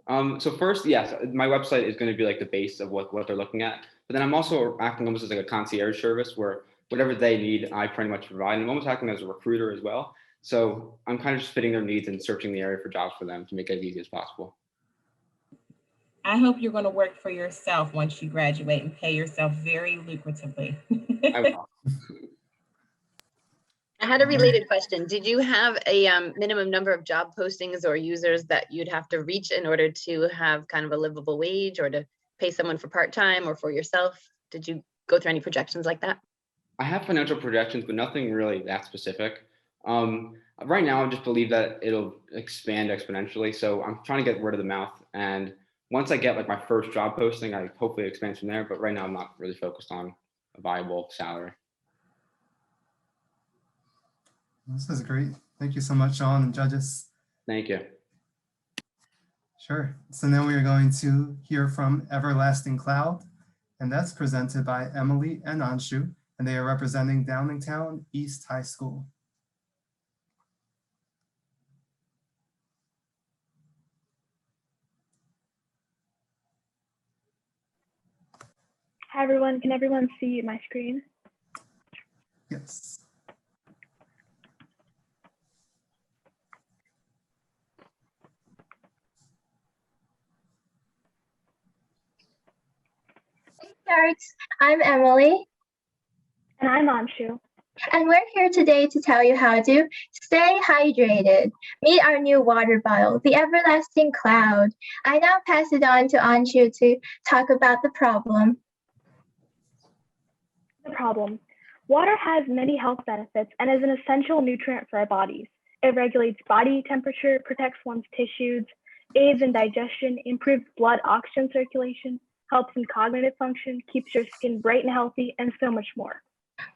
So first, yes, my website is going to be like the base of what they're looking at. But then I'm also acting almost as like a concierge service where whatever they need, I pretty much provide. And I'm almost acting as a recruiter as well. So I'm kind of just fitting their needs and searching the area for jobs for them to make it as easy as possible. I hope you're going to work for yourself once you graduate and pay yourself very lucratively. I will. I had a related question. Did you have a minimum number of job postings or users that you'd have to reach in order to have kind of a livable wage, or to pay someone for part-time or for yourself? Did you go through any projections like that? I have financial projections, but nothing really that specific. Right now, I just believe that it'll expand exponentially. So I'm trying to get word of the mouth. And once I get like my first job posting, I hopefully expand from there. But right now, I'm not really focused on a viable salary. This is great. Thank you so much, Sean and judges. Thank you. Sure. So now we are going to hear from Everlasting Cloud, and that's presented by Emily and Anshu, and they are representing Downingtown East High School. Hi everyone, can everyone see my screen? Yes. Starts. I'm Emily. And I'm Anshu. And we're here today to tell you how to stay hydrated. Meet our new water bottle, the Everlasting Cloud. I now pass it on to Anshu to talk about the problem. The problem. Water has many health benefits and is an essential nutrient for our bodies. It regulates body temperature, protects one's tissues, aids in digestion, improves blood oxygen circulation, helps in cognitive function, keeps your skin bright and healthy, and so much more.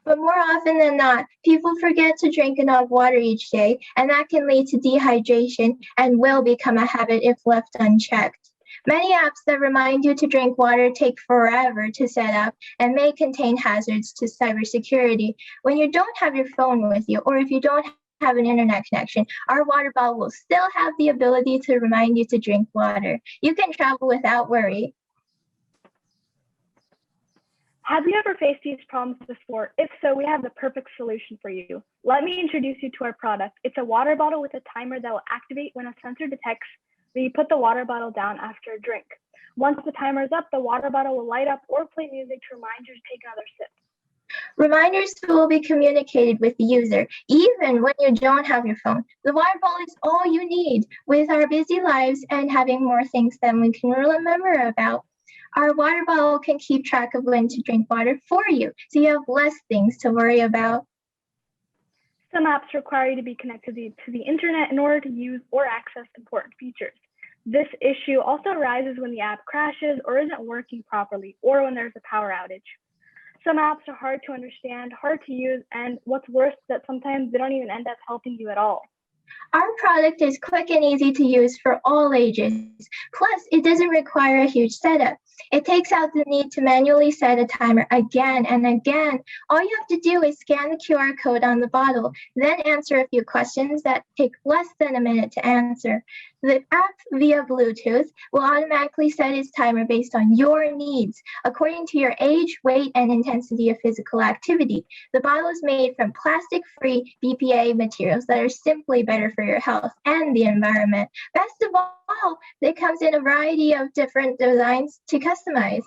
But more often than not, people forget to drink enough water each day, and that can lead to dehydration and will become a habit if left unchecked. Many apps that remind you to drink water take forever to set up and may contain hazards to cybersecurity. When you don't have your phone with you, or if you don't have an internet connection, our water bottle will still have the ability to remind you to drink water. You can travel without worry. Have you ever faced these problems before? If so, we have the perfect solution for you. Let me introduce you to our product. It's a water bottle with a timer that will activate when a sensor detects that you put the water bottle down after a drink. Once the timer is up, the water bottle will light up or play music to remind you to take another sip. Reminders will be communicated with the user, even when you don't have your phone. The water bottle is all you need. With our busy lives and having more things than we can remember about, our water bottle can keep track of when to drink water for you, so you have less things to worry about. Some apps require you to be connected to the internet in order to use or access important features. This issue also arises when the app crashes or isn't working properly, or when there's a power outage. Some apps are hard to understand, hard to use, and what's worse is that sometimes they don't even end up helping you at all. Our product is quick and easy to use for all ages. Plus, it doesn't require a huge setup. It takes out the need to manually set a timer again and again. All you have to do is scan the QR code on the bottle, then answer a few questions that take less than a minute to answer. The app via Bluetooth will automatically set its timer based on your needs, according to your age, weight, and intensity of physical activity. The bottle is made from plastic-free BPA materials that are simply better for your health and the environment. Best of all, it comes in a variety of different designs to customize.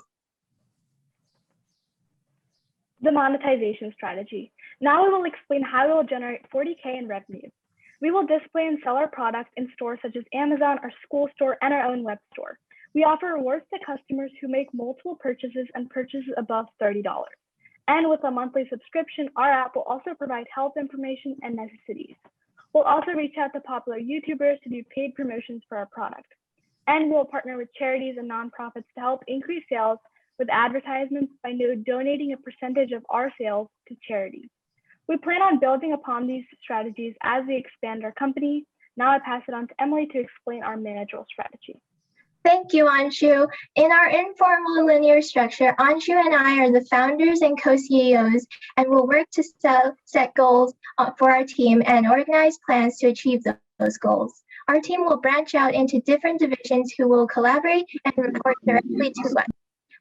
The monetization strategy. Now we will explain how we will generate $40K in revenue. We will display and sell our products in stores such as Amazon, our school store, and our own web store. We offer rewards to customers who make multiple purchases and purchases above $30. And with a monthly subscription, our app will also provide health information and necessities. We'll also reach out to popular YouTubers to do paid promotions for our product. And we'll partner with charities and nonprofits to help increase sales with advertisements by donating a percentage of our sales to charity. We plan on building upon these strategies as we expand our company. Now I pass it on to Emily to explain our managerial strategy. Thank you, Anshu. In our informal linear structure, Anshu and I are the founders and co-CEOs, and will work to set goals for our team and organize plans to achieve those goals. Our team will branch out into different divisions who will collaborate and report directly to us.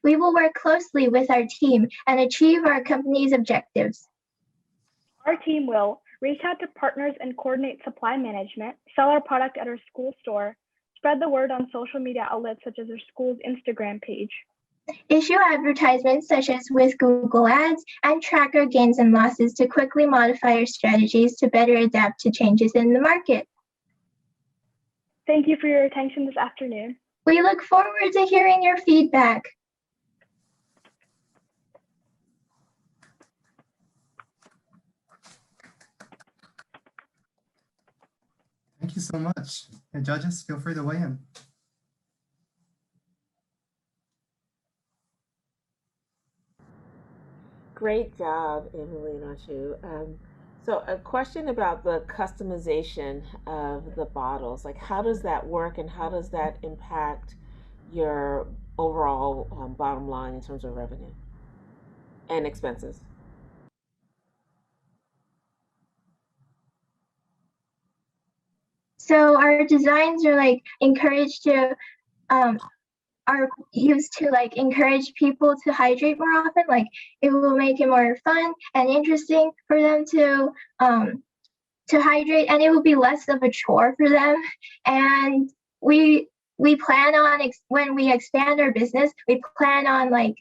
We will work closely with our team and achieve our company's objectives. Our team will reach out to partners and coordinate supply management, sell our product at our school store, spread the word on social media outlets such as our school's Instagram page, issue advertisements such as with Google Ads, and track our gains and losses to quickly modify our strategies to better adapt to changes in the market. Thank you for your attention this afternoon. We look forward to hearing your feedback. Thank you so much. And judges, feel free to weigh in. Great job, Emily and Anshu. So a question about the customization of the bottles. Like, how does that work and how does that impact your overall bottom line in terms of revenue and expenses? So our designs are like encouraged to, are used to like encourage people to hydrate more often. Like it will make it more fun and interesting for them to hydrate, and it will be less of a chore for them. And we plan on when we expand our business, we plan on like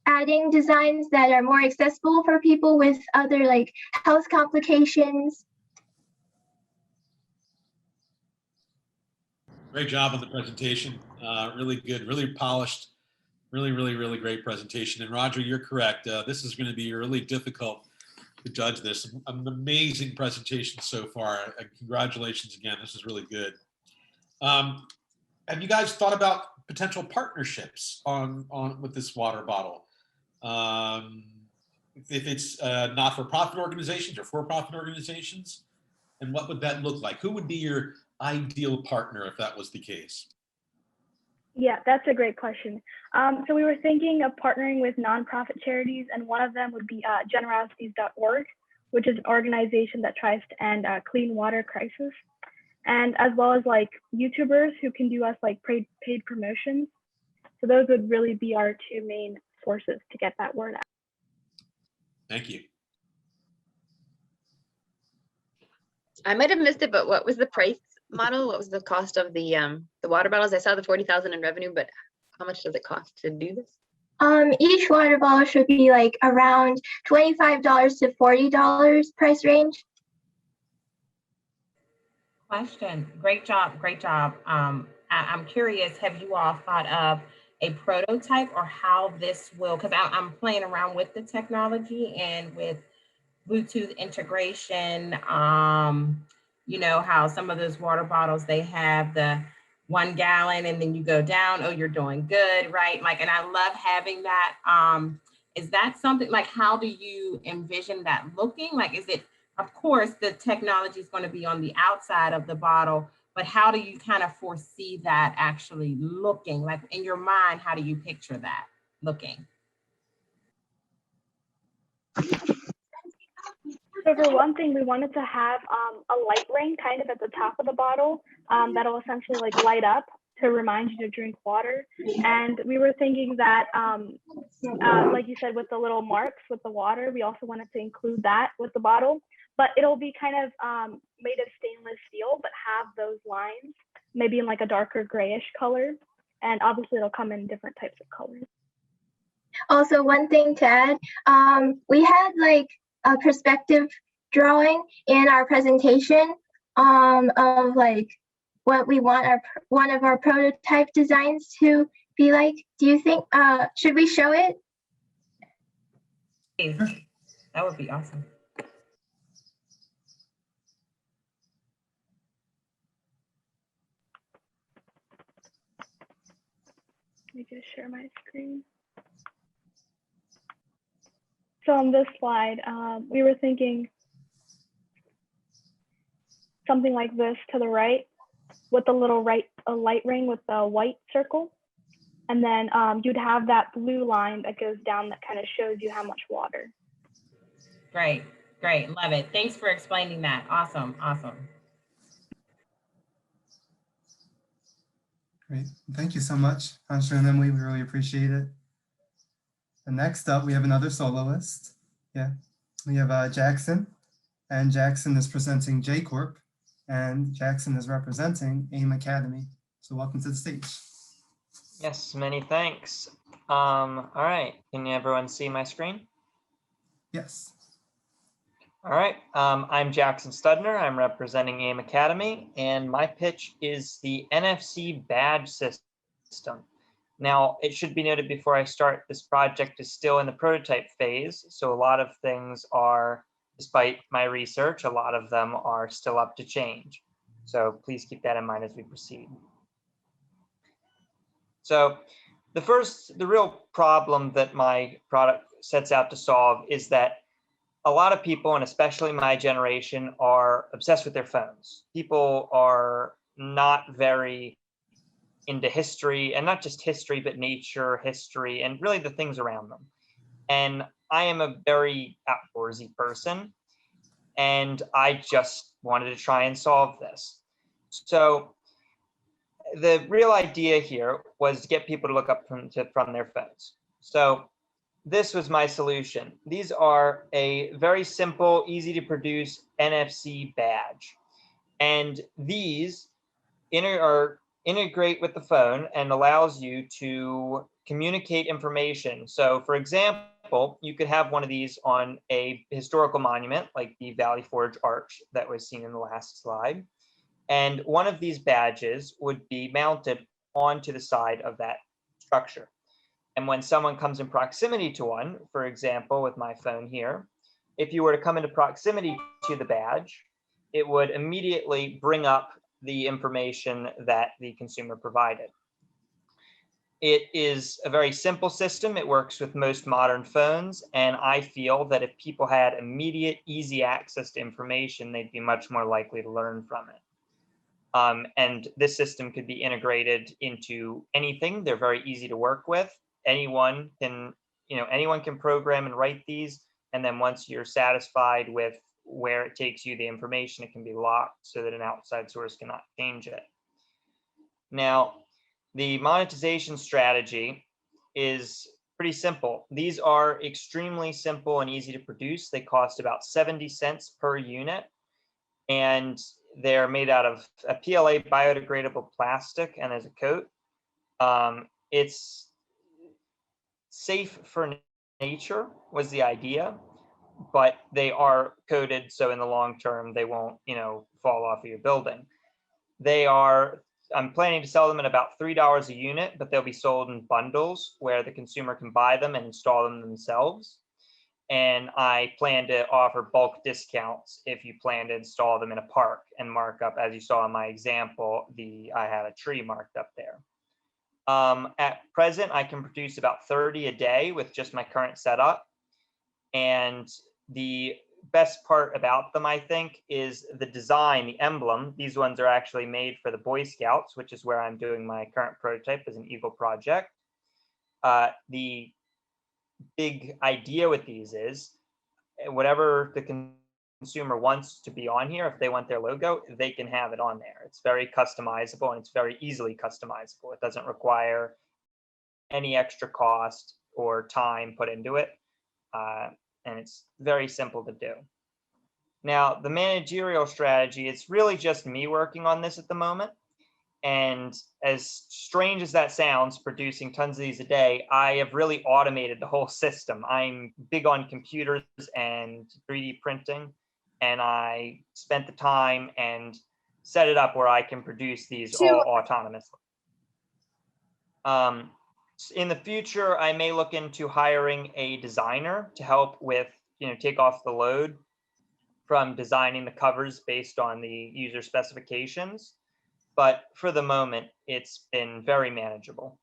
adding designs that are more accessible for people with other like health complications. Great job on the presentation. Really good, really polished, really great presentation. And Roger, you're correct. This is going to be really difficult to judge this. An amazing presentation so far. Congratulations again. This is really good. Have you guys thought about potential partnerships on with this water bottle? If it's not-for-profit organizations or for-profit organizations, and what would that look like? Who would be your ideal partner if that was the case? Yeah, that's a great question. So we were thinking of partnering with nonprofit charities, and one of them would be generosities.org, which is an organization that tries to end clean water crisis, and as well as like YouTubers who can do us like paid promotions. So those would really be our two main sources to get that word out. Thank you. I might have missed it, but what was the price model? What was the cost of the water bottles? I saw the 40,000 in revenue, but how much does it cost to do this? Each water bottle should be like around $25 to $40 price range. Question. Great job. Great job. I'm curious, have you all thought of a prototype or how this will, because I'm playing around with the technology and with Bluetooth integration, you know, how some of those water bottles, they have the 1 gallon and then you go down, oh, you're doing good, right? Like, and I love having that. Is that something like, how do you envision that looking? Like, is it, of course, the technology is going to be on the outside of the bottle, but how do you kind of foresee that actually looking? Like in your mind, how do you picture that looking? So for one thing, we wanted to have a light ring kind of at the top of the bottle that'll essentially like light up to remind you to drink water. And we were thinking that, like you said, with the little marks with the water, we also wanted to include that with the bottle, but it'll be kind of made of stainless steel, but have those lines, maybe in like a darker grayish color. And obviously it'll come in different types of colors. Also, one thing to add, we had like a perspective drawing in our presentation of like what we want one of our prototype designs to be like. Do you think, should we show it? That would be awesome. Let me just share my screen. So on this slide, we were thinking something like this to the right with a little light ring with a white circle. And then you'd have that blue line that goes down that kind of shows you how much water. Great, great, love it. Thanks for explaining that. Awesome, awesome. Great. Thank you so much, Ansha and Emily. We really appreciate it. And next up, we have another soloist. Yeah, we have Jackson, and Jackson is presenting J Corp, and Jackson is representing AIM Academy. So welcome to the stage. Yes, many thanks. All right, can everyone see my screen? Yes. All right, I'm Jackson Studner. I'm representing AIM Academy, and my pitch is the NFC badge system. Now, it should be noted before I start, this project is still in the prototype phase, so a lot of things are, despite my research, a lot of them are still up to change. So please keep that in mind as we proceed. So the real problem that my product sets out to solve is that a lot of people, and especially my generation, are obsessed with their phones. People are not very into history, and not just history, but nature, history, and really the things around them. And I am a very outdoorsy person, and I just wanted to try and solve this. So the real idea here was to get people to look up from their phones. So this was my solution. These are a very simple, easy to produce NFC badge. And these integrate with the phone and allows you to communicate information. So for example, you could have one of these on a historical monument like the Valley Forge Arch that was seen in the last slide. And one of these badges would be mounted onto the side of that structure. And when someone comes in proximity to one, for example, with my phone here, if you were to come into proximity to the badge, it would immediately bring up the information that the consumer provided. It is a very simple system. It works with most modern phones. And I feel that if people had immediate, easy access to information, they'd be much more likely to learn from it. And this system could be integrated into anything. They're very easy to work with. Anyone can program and write these. And then once you're satisfied with where it takes you, the information, it can be locked so that an outside source cannot change it. Now, the monetization strategy is pretty simple. These are extremely simple and easy to produce. They cost about 70 cents per unit, and they're made out of a PLA biodegradable plastic, and there's a coat. It's safe for nature was the idea, but they are coated so in the long term they won't, fall off of your building. I'm planning to sell them at about $3 a unit, but they'll be sold in bundles where the consumer can buy them and install them themselves. And I plan to offer bulk discounts if you plan to install them in a park and mark up, as you saw in my example, I had a tree marked up there. At present, I can produce about 30 a day with just my current setup. And the best part about them, I think, is the design, the emblem. These ones are actually made for the Boy Scouts, which is where I'm doing my current prototype as an Eagle project. The big idea with these is whatever the consumer wants to be on here, if they want their logo, they can have it on there. It's very customizable and it's very easily customizable. It doesn't require any extra cost or time put into it. And it's very simple to do. Now, the managerial strategy, it's really just me working on this at the moment. And as strange as that sounds, producing tons of these a day, I have really automated the whole system. I'm big on computers and 3D printing, and I spent the time and set it up where I can produce these all autonomously. In the future, I may look into hiring a designer to help with, take off the load from designing the covers based on the user specifications. But for the moment, it's been very manageable.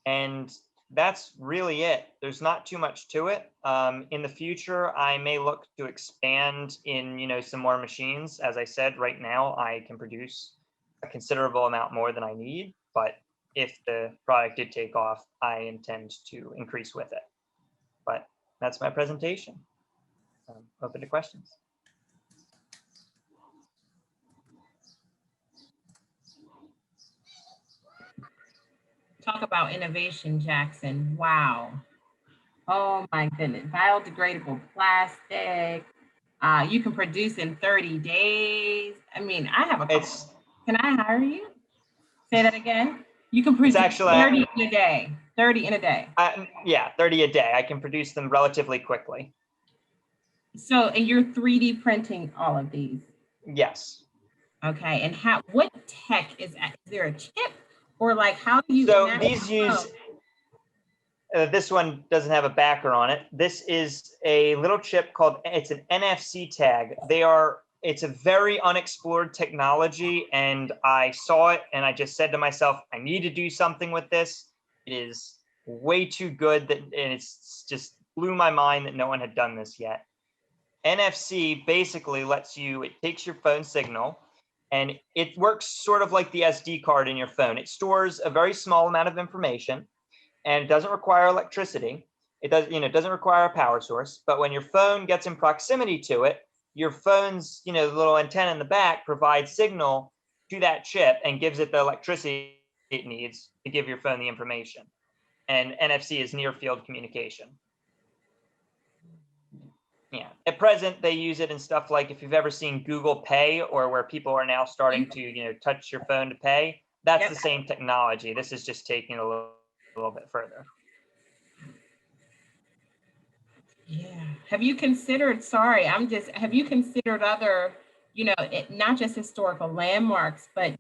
And that's really it. There's not too much to it. In the future, I may look to expand in, some more machines. As I said, right now, I can produce a considerable amount more than I need, but if the product did take off, I intend to increase with it. But that's my presentation. Open to questions. Talk about innovation, Jackson. Wow. Oh my goodness. Biodegradable plastic. You can produce in 30 days. I mean, I have a couple. Can I hire you? Say that again. You can produce 30 in a day. 30 in a day. Yeah, 30 a day. I can produce them relatively quickly. So, and you're 3D printing all of these? Yes. Okay. And what tech is there a chip or like how do you? So these use, this one doesn't have a backer on it. This is a little chip called, it's an NFC tag. It's a very unexplored technology, and I saw it and I just said to myself, I need to do something with this. It is way too good and it's just blew my mind that no one had done this yet. NFC basically it takes your phone signal and it works sort of like the SD card in your phone. It stores a very small amount of information and it doesn't require electricity. It doesn't require a power source, but when your phone gets in proximity to it, your phone's, the little antenna in the back provides signal to that chip and gives it the electricity it needs to give your phone the information. And NFC is near field communication. Yeah, at present, they use it in stuff like if you've ever seen Google Pay or where people are now starting to, touch your phone to pay, that's the same technology. This is just taking it a little bit further. Yeah. Have you considered other, not just historical landmarks, but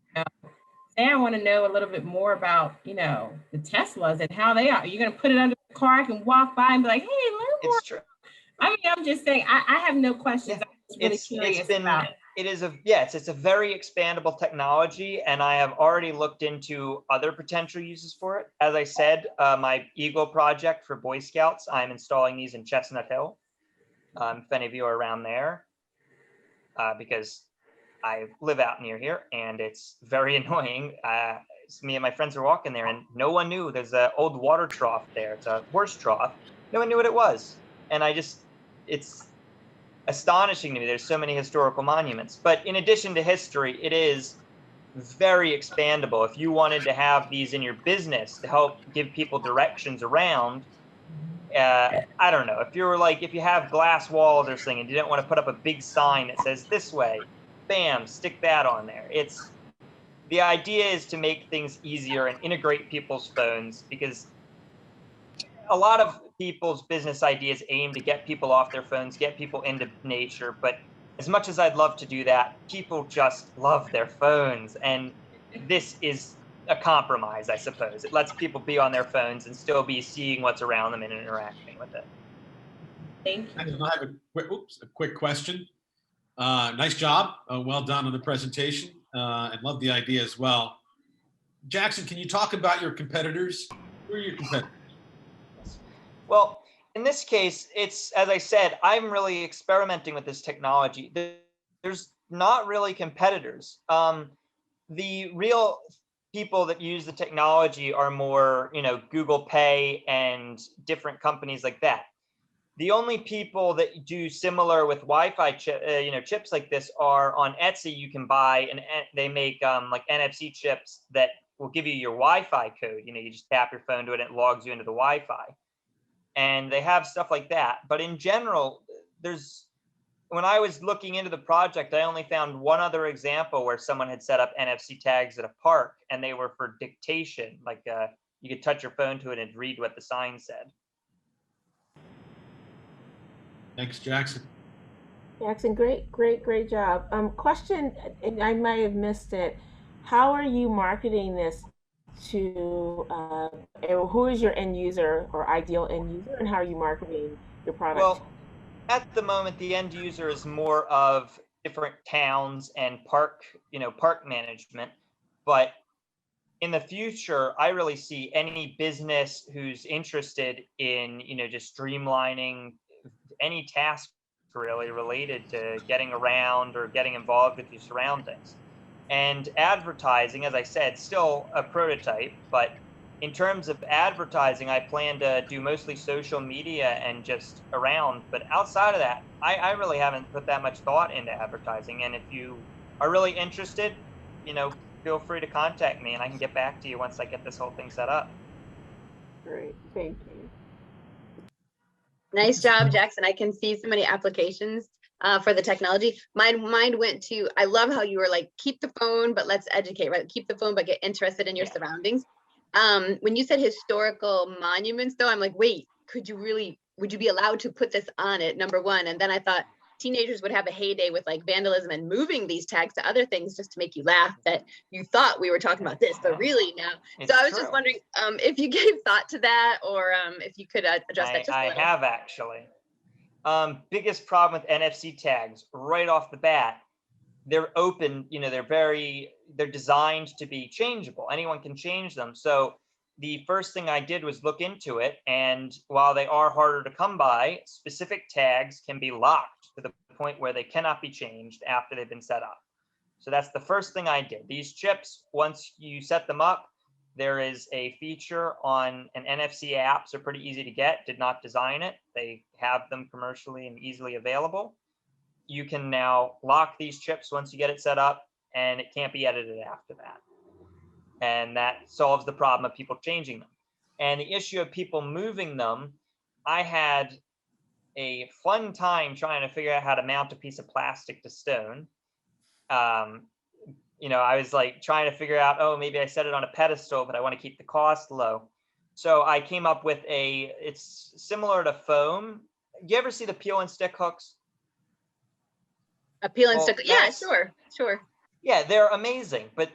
say I want to know a little bit more about, the Teslas and how they are. You're going to put it under the car, I can walk by and be like, hey, learn more. It's true. I mean, I'm just saying, I have no questions. I'm just really curious about It is yes, it's a very expandable technology, and I have already looked into other potential uses for it. As I said, my Eagle project for Boy Scouts, I'm installing these in Chestnut Hill. If any of you are around there, because I live out near here, and it's very annoying. Me and my friends are walking there, and no one knew there's an old water trough there. It's a horse trough. No one knew what it was, and it's astonishing to me. There's so many historical monuments, but in addition to history, it is very expandable. If you wanted to have these in your business to help give people directions around, I don't know, if you have glass walls or something and you don't want to put up a big sign that says this way, bam, stick that on there. The idea is to make things easier and integrate people's phones, because a lot of people's business ideas aim to get people off their phones, get people into nature. But as much as I'd love to do that, people just love their phones. And this is a compromise, I suppose. It lets people be on their phones and still be seeing what's around them and interacting with it. Thank you. I have a quick question. Nice job. Well done on the presentation. And love the idea as well. Jackson, can you talk about your competitors? Who are your competitors? Well, in this case, it's, as I said, I'm really experimenting with this technology. There's not really competitors. The real people that use the technology are more, Google Pay and different companies like that. The only people that do similar with Wi-Fi chips like this are on Etsy. You can buy, and they make like NFC chips that will give you your Wi-Fi code. You just tap your phone to it and it logs you into the Wi-Fi. And they have stuff like that. But in general, when I was looking into the project, I only found one other example where someone had set up NFC tags at a park, and they were for dictation. Like you could touch your phone to it and read what the sign said. Thanks, Jackson. Jackson, great job. Question, and I might have missed it. How are you marketing this to, who is your end user or ideal end user, and how are you marketing your product? Well, at the moment, the end user is more of different towns and park management. But in the future, I really see any business who's interested in, just streamlining any task really related to getting around or getting involved with your surroundings. And advertising, as I said, still a prototype, but in terms of advertising, I plan to do mostly social media and just around. But outside of that, I really haven't put that much thought into advertising. And if you are really interested, feel free to contact me and I can get back to you once I get this whole thing set up. Great, thank you. Nice job, Jackson. I can see so many applications for the technology. My mind went to, I love how you were like, keep the phone, but let's educate, right? Keep the phone, but get interested in your surroundings. When you said historical monuments though, I'm like, wait, would you be allowed to put this on it? Number one. And then I thought teenagers would have a heyday with like vandalism and moving these tags to other things just to make you laugh that you thought we were talking about this, but really now. So I was just wondering if you gave thought to that, or if you could address that just a little. I have actually. Biggest problem with NFC tags right off the bat, they're open, they're designed to be changeable. Anyone can change them. So the first thing I did was look into it. And while they are harder to come by, specific tags can be locked to the point where they cannot be changed after they've been set up. So that's the first thing I did. These chips, once you set them up, there is a feature on an NFC app, so pretty easy to get, did not design it. They have them commercially and easily available. You can now lock these chips once you get it set up, and it can't be edited after that. And that solves the problem of people changing them. And the issue of people moving them, I had a fun time trying to figure out how to mount a piece of plastic to stone. I was like trying to figure out, maybe I set it on a pedestal, but I want to keep the cost low. So I came up with it's similar to foam. You ever see the peel and stick hooks? A peel and stick, yeah, sure. Yeah, they're amazing, but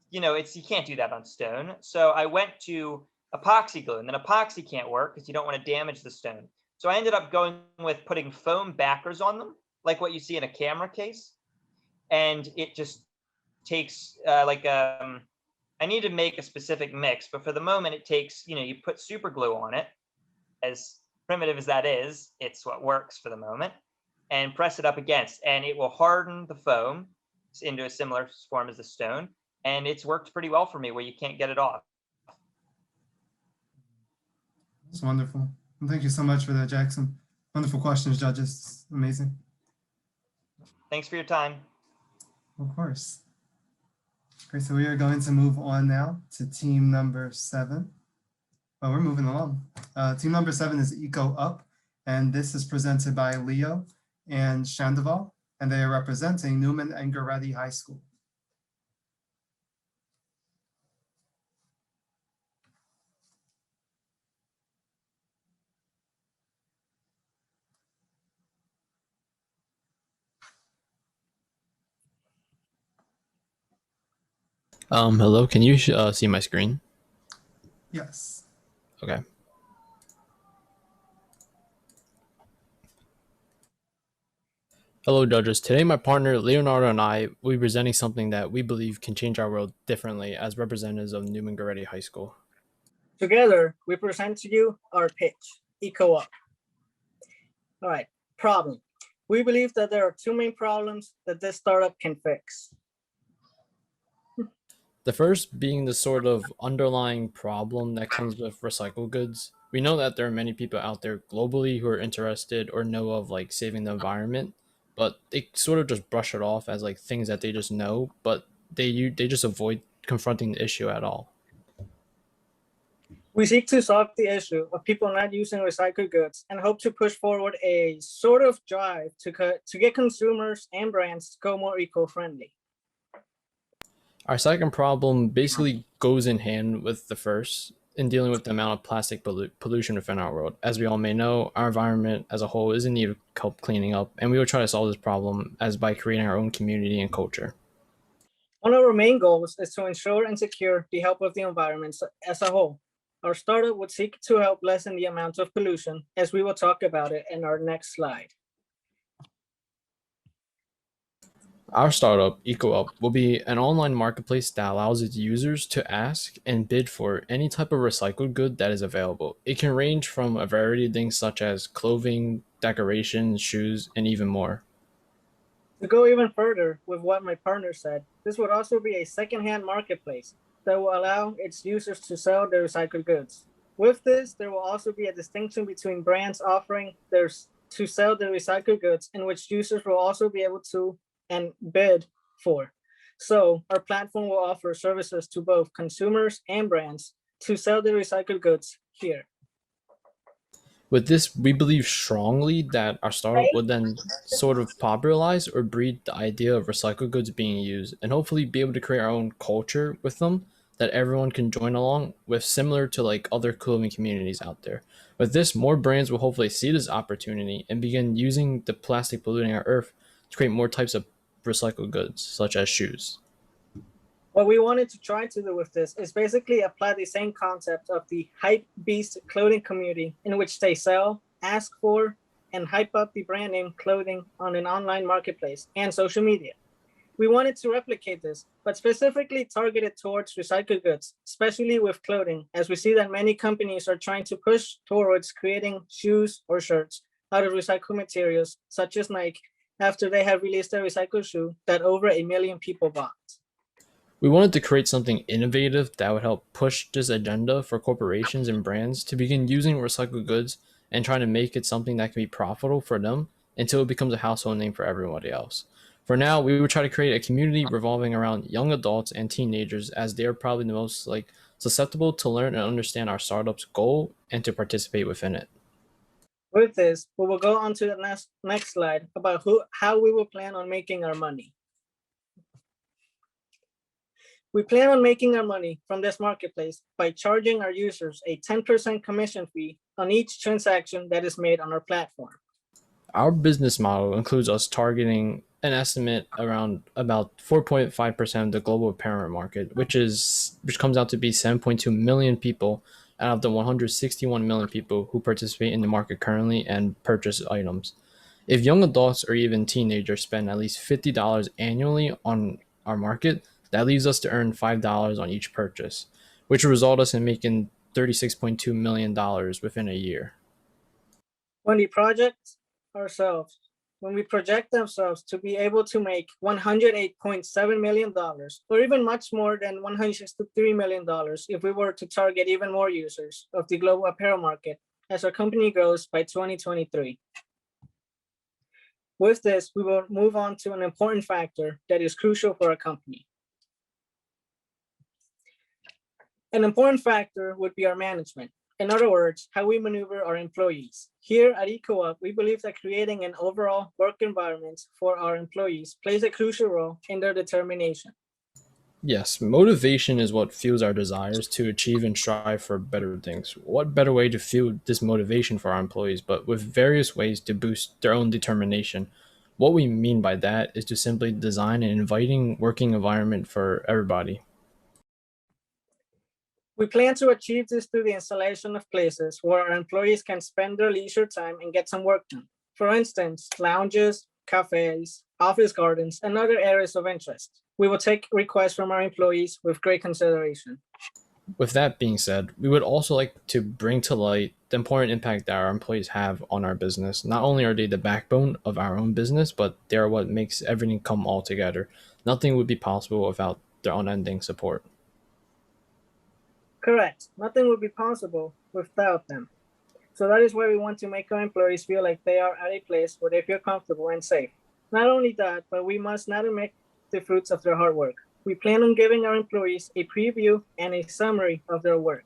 you can't do that on stone. So I went to epoxy glue, and then epoxy can't work because you don't want to damage the stone. So I ended up going with putting foam backers on them, like what you see in a camera case. and it just takes I need to make a specific mix, but for the moment it takes, you put super glue on it. As primitive as that is, it's what works for the moment, and press it up against, and it will harden the foam into a similar form as the stone. And it's worked pretty well for me where you can't get it off. It's wonderful. And thank you so much for that, Jackson. Wonderful questions, judges. Amazing. Thanks for your time. Of course. Great, so we are going to move on now to team number 7. Oh, we're moving along. Team number 7 is Eco Up, and this is presented by Leo and Shandoval, and they are representing Newman and Goretti High School. Hello, can you see my screen? Yes. Okay. Hello, judges. Today, my partner Leonardo and I will be presenting something that we believe can change our world differently as representatives of Newman Goretti High School. Together, we present to you our pitch, Eco Up. All right, problem. We believe that there are 2 main problems that this startup can fix. The first being the sort of underlying problem that comes with recycled goods. We know that there are many people out there globally who are interested or know of like saving the environment, but they sort of just brush it off as like things that they just know, but they just avoid confronting the issue at all. We seek to solve the issue of people not using recycled goods and hope to push forward a sort of drive to get consumers and brands to go more eco-friendly. Our second problem basically goes in hand with the first in dealing with the amount of plastic pollution within our world. As we all may know, our environment as a whole is in need of help cleaning up, and we will try to solve this problem as by creating our own community and culture. One of our main goals is to ensure and secure the health of the environment as a whole. Our startup would seek to help lessen the amount of pollution, as we will talk about it in our next slide. Our startup, EcoUp, will be an online marketplace that allows its users to ask and bid for any type of recycled good that is available. It can range from a variety of things such as clothing, decorations, shoes, and even more. To go even further with what my partner said, this would also be a secondhand marketplace that will allow its users to sell their recycled goods. With this, there will also be a distinction between brands offering to sell their recycled goods, in which users will also be able to and bid for. So our platform will offer services to both consumers and brands to sell their recycled goods here. With this, we believe strongly that our startup would then sort of popularize or breed the idea of recycled goods being used, and hopefully be able to create our own culture with them that everyone can join along with, similar to like other clothing communities out there. With this, more brands will hopefully see this opportunity and begin using the plastic polluting our earth to create more types of recycled goods, such as shoes. What we wanted to try to do with this is basically apply the same concept of the hype beast clothing community, in which they sell, ask for, and hype up the brand name clothing on an online marketplace and social media. We wanted to replicate this, but specifically targeted towards recycled goods, especially with clothing, as we see that many companies are trying to push towards creating shoes or shirts out of recycled materials, such as Nike, after they have released a recycled shoe that over 1 million people bought. We wanted to create something innovative that would help push this agenda for corporations and brands to begin using recycled goods and trying to make it something that can be profitable for them until it becomes a household name for everybody else. For now, we would try to create a community revolving around young adults and teenagers, as they are probably the most susceptible to learn and understand our startup's goal and to participate within it. With this, we will go on to the next slide about how we will plan on making our money. We plan on making our money from this marketplace by charging our users a 10% commission fee on each transaction that is made on our platform. Our business model includes us targeting an estimate around about 4.5% of the global apparel market, which comes out to be 7.2 million people out of the 161 million people who participate in the market currently and purchase items. If young adults or even teenagers spend at least $50 annually on our market, that leaves us to earn $5 on each purchase, which will result us in making $36.2 million within a year. When we project ourselves to be able to make $108.7 million, or even much more than $163 million if we were to target even more users of the global apparel market as our company grows by 2023. With this, we will move on to an important factor that is crucial for our company. An important factor would be our management. In other words, how we maneuver our employees. Here at EcoUp, we believe that creating an overall work environment for our employees plays a crucial role in their determination. Yes, motivation is what fuels our desires to achieve and strive for better things. What better way to fuel this motivation for our employees, but with various ways to boost their own determination. What we mean by that is to simply design an inviting working environment for everybody. We plan to achieve this through the installation of places where our employees can spend their leisure time and get some work done. For instance, lounges, cafes, office gardens, and other areas of interest. We will take requests from our employees with great consideration. With that being said, we would also like to bring to light the important impact that our employees have on our business. Not only are they the backbone of our own business, but they are what makes everything come all together. Nothing would be possible without their unending support. Correct. Nothing would be possible without them. So that is why we want to make our employees feel like they are at a place where they feel comfortable and safe. Not only that, but we must not omit the fruits of their hard work. We plan on giving our employees a preview and a summary of their work.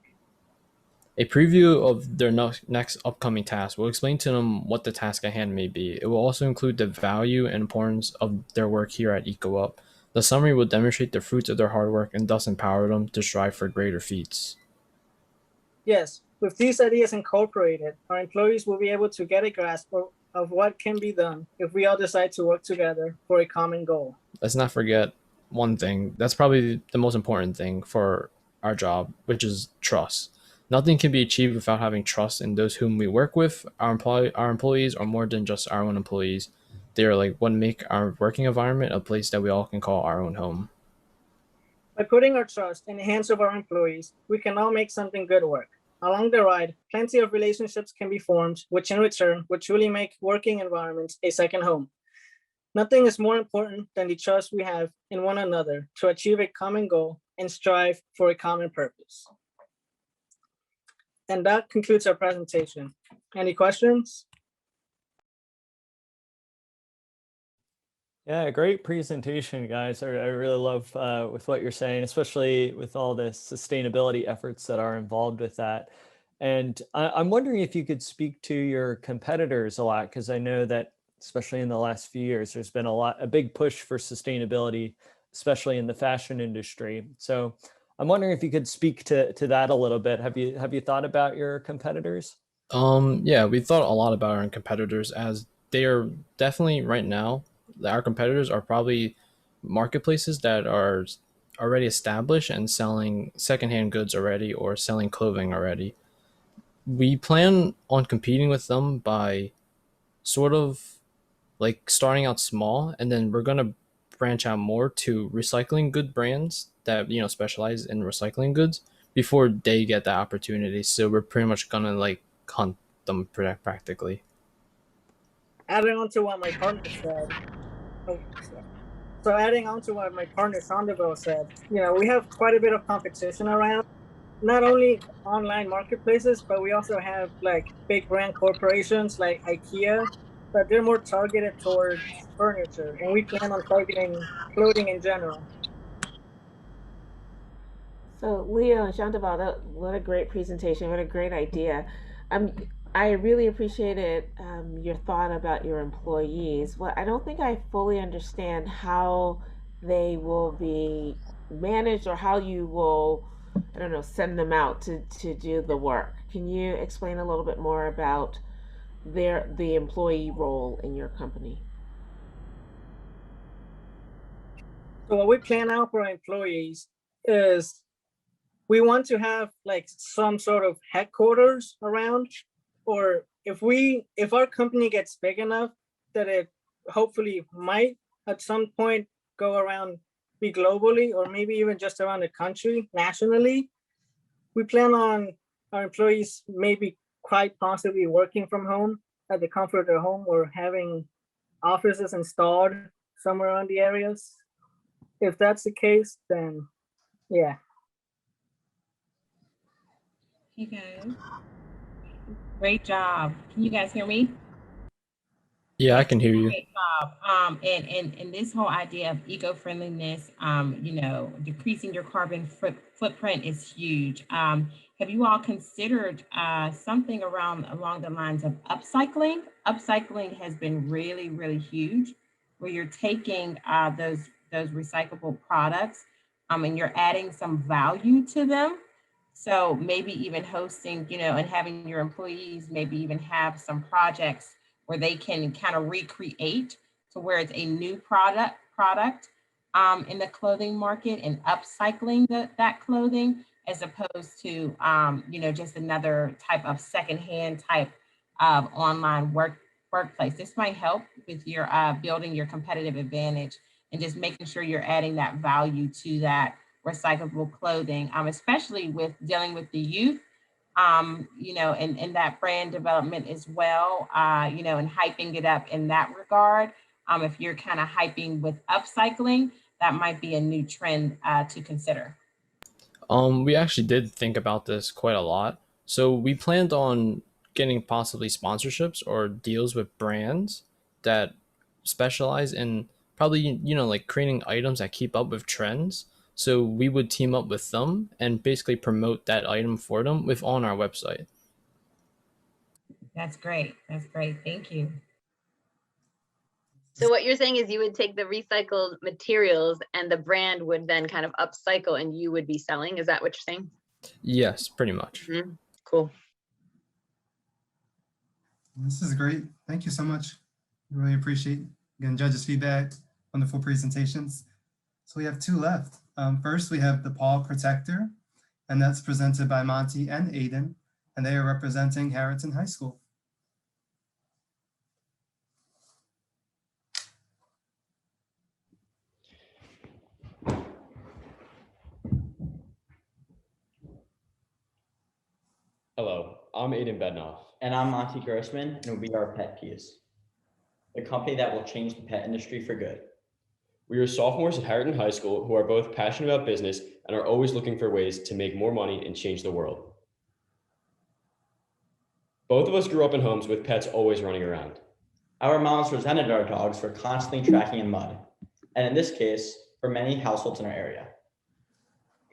A preview of their next upcoming task will explain to them what the task at hand may be. It will also include the value and importance of their work here at EcoUp. The summary will demonstrate the fruits of their hard work and thus empower them to strive for greater feats. Yes, with these ideas incorporated, our employees will be able to get a grasp of what can be done if we all decide to work together for a common goal. Let's not forget one thing. That's probably the most important thing for our job, which is trust. Nothing can be achieved without having trust in those whom we work with. Our employees are more than just our own employees. They are like what make our working environment a place that we all can call our own home. By putting our trust in the hands of our employees, we can all make something good work. Along the ride, plenty of relationships can be formed, which in return would truly make working environments a second home. Nothing is more important than the trust we have in one another to achieve a common goal and strive for a common purpose. And that concludes our presentation. Any questions? Yeah, great presentation, guys. I really love with what you're saying, especially with all the sustainability efforts that are involved with that. And I'm wondering if you could speak to your competitors a lot, because I know that especially in the last few years, there's been a big push for sustainability, especially in the fashion industry. So I'm wondering if you could speak to that a little bit. Have you thought about your competitors? Yeah, we thought a lot about our competitors, as they are definitely right now, our competitors are probably marketplaces that are already established and selling secondhand goods already or selling clothing already. We plan on competing with them by sort of like starting out small, and then we're going to branch out more to recycling good brands that, you know, specialize in recycling goods before they get that opportunity. So we're pretty much going to like hunt them practically. Adding on to what my partner said, so adding on to what my partner Sandoval said, we have quite a bit of competition around, not only online marketplaces, but we also have like big brand corporations like IKEA, but they're more targeted towards furniture, and we plan on targeting clothing in general. So Leo and Shantaval, what a great presentation! What a great idea! I really appreciated your thought about your employees. Well, I don't think I fully understand how they will be managed or how you will, I don't know, send them out to do the work. Can you explain a little bit more about the employee role in your company? So what we plan out for our employees is we want to have like some sort of headquarters around, or if our company gets big enough, that it hopefully might at some point go around, be globally, or maybe even just around the country, nationally. We plan on our employees maybe quite possibly working from home at the comfort of their home, or having offices installed somewhere around the areas. If that's the case, then yeah. Hey guys, great job. Can you guys hear me? Yeah, I can hear you. Great job. And this whole idea of eco-friendliness, you know, decreasing your carbon footprint is huge. Have you all considered something along the lines of upcycling? Upcycling has been really, really huge, where you're taking those recyclable products and you're adding some value to them. So maybe even hosting, you know, and having your employees maybe even have some projects where they can kind of recreate to where it's a new product in the clothing market, and upcycling that clothing, as opposed to you know, just another type of secondhand type of online workplace. This might help with your building your competitive advantage and just making sure you're adding that value to that recyclable clothing, especially with dealing with the youth, you know, and that brand development as well, you know, and hyping it up in that regard. If you're kind of hyping with upcycling, that might be a new trend to consider. We actually did think about this quite a lot. So we planned on getting possibly sponsorships or deals with brands that specialize in probably, you know, like creating items that keep up with trends. So we would team up with them and basically promote that item for them on our website. That's great. That's great. Thank you. So what you're saying is you would take the recycled materials and the brand would then kind of upcycle and you would be selling. Is that what you're saying? Yes, pretty much. Mm-hmm. Cool. This is great. Thank you so much. Really appreciate, again, judges' feedback, wonderful presentations. So we have two left. First, we have the Paw Protector, and that's presented by Monty and Aiden, and they are representing Harrington High School. Hello, I'm Aiden Bednoff. And I'm Monty Grossman, and we are Pet Peas, the company that will change the pet industry for good. We are sophomores at Harrington High School who are both passionate about business and are always looking for ways to make more money and change the world. Both of us grew up in homes with pets always running around. Our moms resented our dogs for constantly tracking in mud, and in this case, for many households in our area.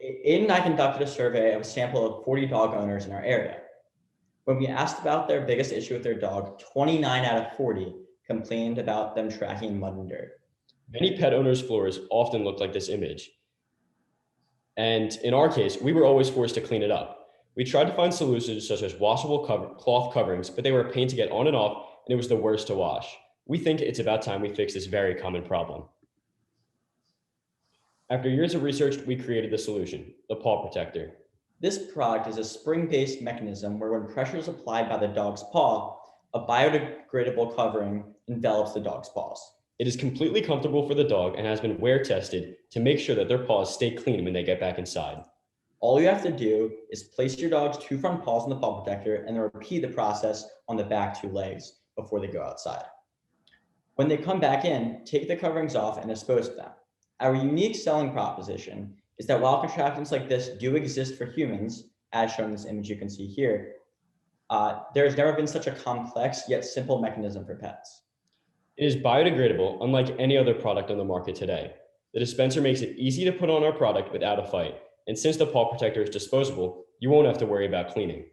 Aiden and I conducted a survey of a sample of 40 dog owners in our area. When we asked about their biggest issue with their dog, 29 out of 40 complained about them tracking in mud and dirt. Many pet owners' floors often look like this image. And in our case, we were always forced to clean it up. We tried to find solutions such as washable cloth coverings, but they were a pain to get on and off, and it was the worst to wash. We think it's about time we fix this very common problem. After years of research, we created the solution, the Paw Protector. This product is a spring-based mechanism where when pressure is applied by the dog's paw, a biodegradable covering envelops the dog's paws. It is completely comfortable for the dog and has been wear tested to make sure that their paws stay clean when they get back inside. All you have to do is place your dog's two front paws on the Paw Protector and then repeat the process on the back two legs before they go outside. When they come back in, take the coverings off and dispose of them. Our unique selling proposition is that while contraptions like this do exist for humans, as shown in this image you can see here, there has never been such a complex yet simple mechanism for pets. It is biodegradable, unlike any other product on the market today. The dispenser makes it easy to put on our product without a fight. And since the Paw Protector is disposable, you won't have to worry about cleaning.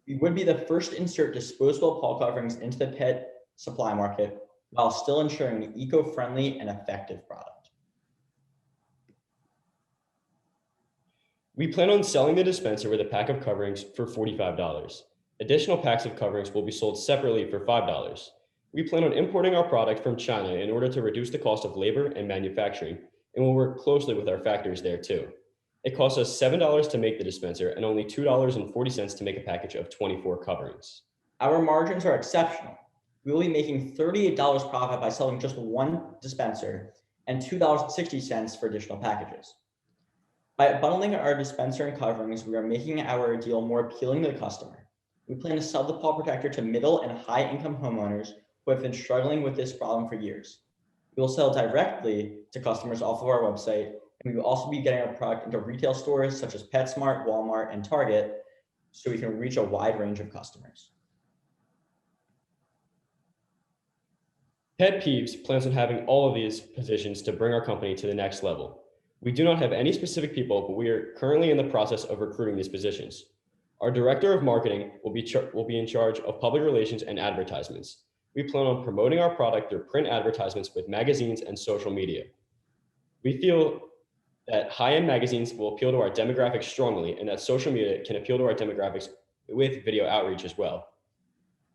We would be the first to insert disposable paw coverings into the pet supply market while still ensuring an eco-friendly and effective product. We plan on selling the dispenser with a pack of coverings for $45. Additional packs of coverings will be sold separately for $5. We plan on importing our product from China in order to reduce the cost of labor and manufacturing, and we'll work closely with our factories there too. It costs us $7 to make the dispenser and only $2.40 to make a package of 24 coverings. Our margins are exceptional. We will be making $38 profit by selling just one dispenser and $2.60 for additional packages. By bundling our dispenser and coverings, we are making our deal more appealing to the customer. We plan to sell the paw protector to middle and high income homeowners who have been struggling with this problem for years. We will sell directly to customers off of our website, and we will also be getting our product into retail stores such as PetSmart, Walmart, and Target, so we can reach a wide range of customers. Pet Peeves plans on having all of these positions to bring our company to the next level. We do not have any specific people, but we are currently in the process of recruiting these positions. Our director of marketing will be in charge of public relations and advertisements. We plan on promoting our product through print advertisements with magazines and social media. We feel that high-end magazines will appeal to our demographics strongly, and that social media can appeal to our demographics with video outreach as well.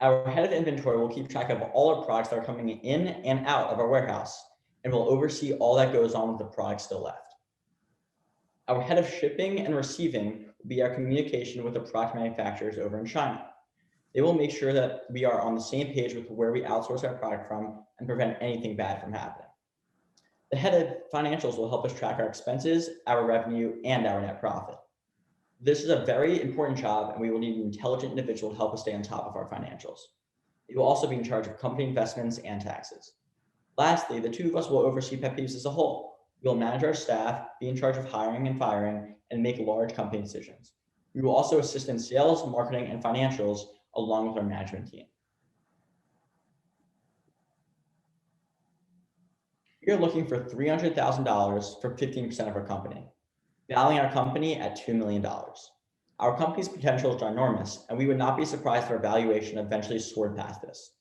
Our head of inventory will keep track of all our products that are coming in and out of our warehouse, and will oversee all that goes on with the products still left. Our head of shipping and receiving will be our communication with the product manufacturers over in China. They will make sure that we are on the same page with where we outsource our product from and prevent anything bad from happening. The head of financials will help us track our expenses, our revenue, and our net profit. This is a very important job, and we will need an intelligent individual to help us stay on top of our financials. He will also be in charge of company investments and taxes. Lastly, the two of us will oversee Pet Peeves as a whole. We will manage our staff, be in charge of hiring and firing, and make large company decisions. We will also assist in sales, marketing, and financials, along with our management team. We are looking for $300,000 for 15% of our company, valuing our company at $2 million. Our company's potential is ginormous, and we would not be surprised if our valuation eventually soared past this.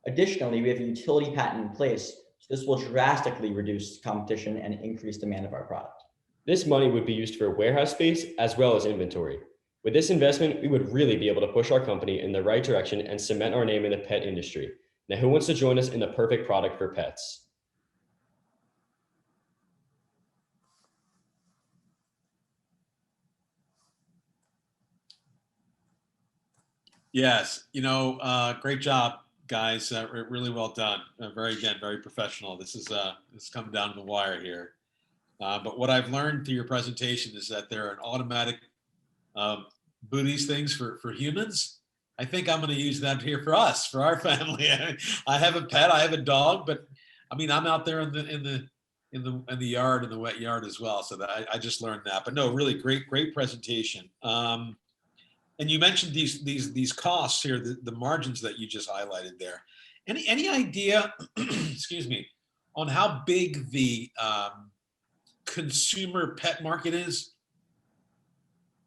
Additionally, we have a utility patent in place, so this will drastically reduce competition and increase demand of our product. This money would be used for warehouse space as well as inventory. With this investment, we would really be able to push our company in the right direction and cement our name in the pet industry. Now, who wants to join us in the perfect product for pets? Yes, great job, guys. Really well done. Very professional. This is coming down to the wire here. But what I've learned through your presentation is that there are an automatic booties things for humans. I think I'm going to use that here for us, for our family. I have a pet, I have a dog, but I mean, I'm out there in the yard, in the wet yard as well. So that I just learned that. But no, really great presentation. And you mentioned these costs here, the margins that you just highlighted there. Any idea, excuse me, on how big the consumer pet market is?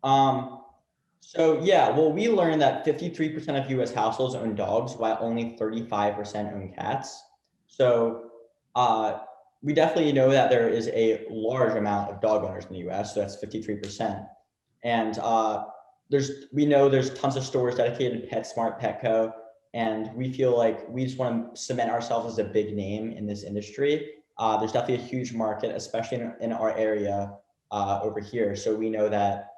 So yeah, well, we learned that 53% of US households own dogs, while only 35% own cats. So we definitely know that there is a large amount of dog owners in the US, so that's 53%. And we know there's tons of stores dedicated to PetSmart, Petco, and we feel like we just want to cement ourselves as a big name in this industry. There's definitely a huge market, especially in our area over here. So we know that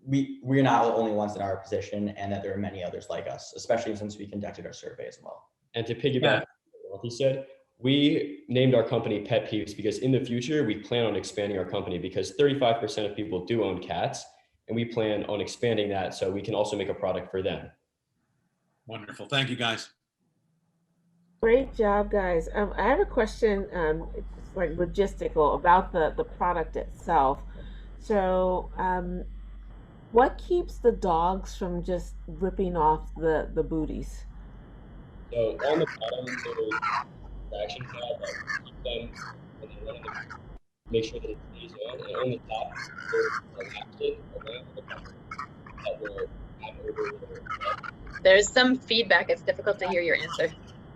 we're not the only ones in our position, and that there are many others like us, especially since we conducted our survey as well. And to piggyback on what he said, we named our company Pet Peeves because in the future, we plan on expanding our company because 35% of people do own cats, and we plan on expanding that so we can also make a product for them. Wonderful. Thank you, guys. Great job, guys. I have a question, it's like logistical about the product itself. So what keeps the dogs from just ripping off the booties? So on the bottom, there's traction pad that keeps them when they run in the make sure that it stays on. And on the top, there's elastic around the bottom that will add over the There's some feedback. It's difficult to hear your answer.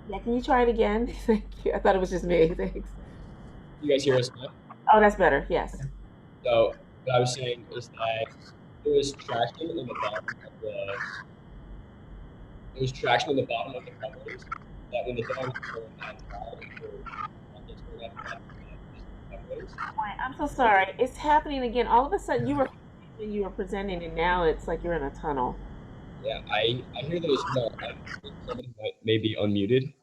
Yeah, can you try it again? Thank you. I thought it was just me. Thanks. You guys hear us now? Oh, that's better. Yes. So what I was saying is that there was traction in the bottom of the covers that when the dogs go outside Wait, I'm so sorry. It's happening again. All of a sudden, you were presenting, and now it's like you're in a tunnel. Yeah, I hear those. No, I think somebody may be unmuted.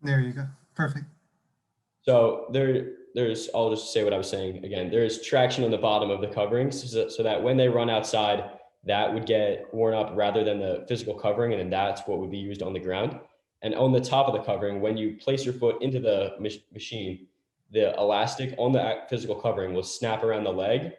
There you go. Perfect. So there's, I'll just say what I was saying again. There's traction on the bottom of the coverings so that when they run outside, that would get worn up rather than the physical covering, and then that's what would be used on the ground. And on the top of the covering, when you place your foot into the machine, the elastic on the physical covering will snap around the leg,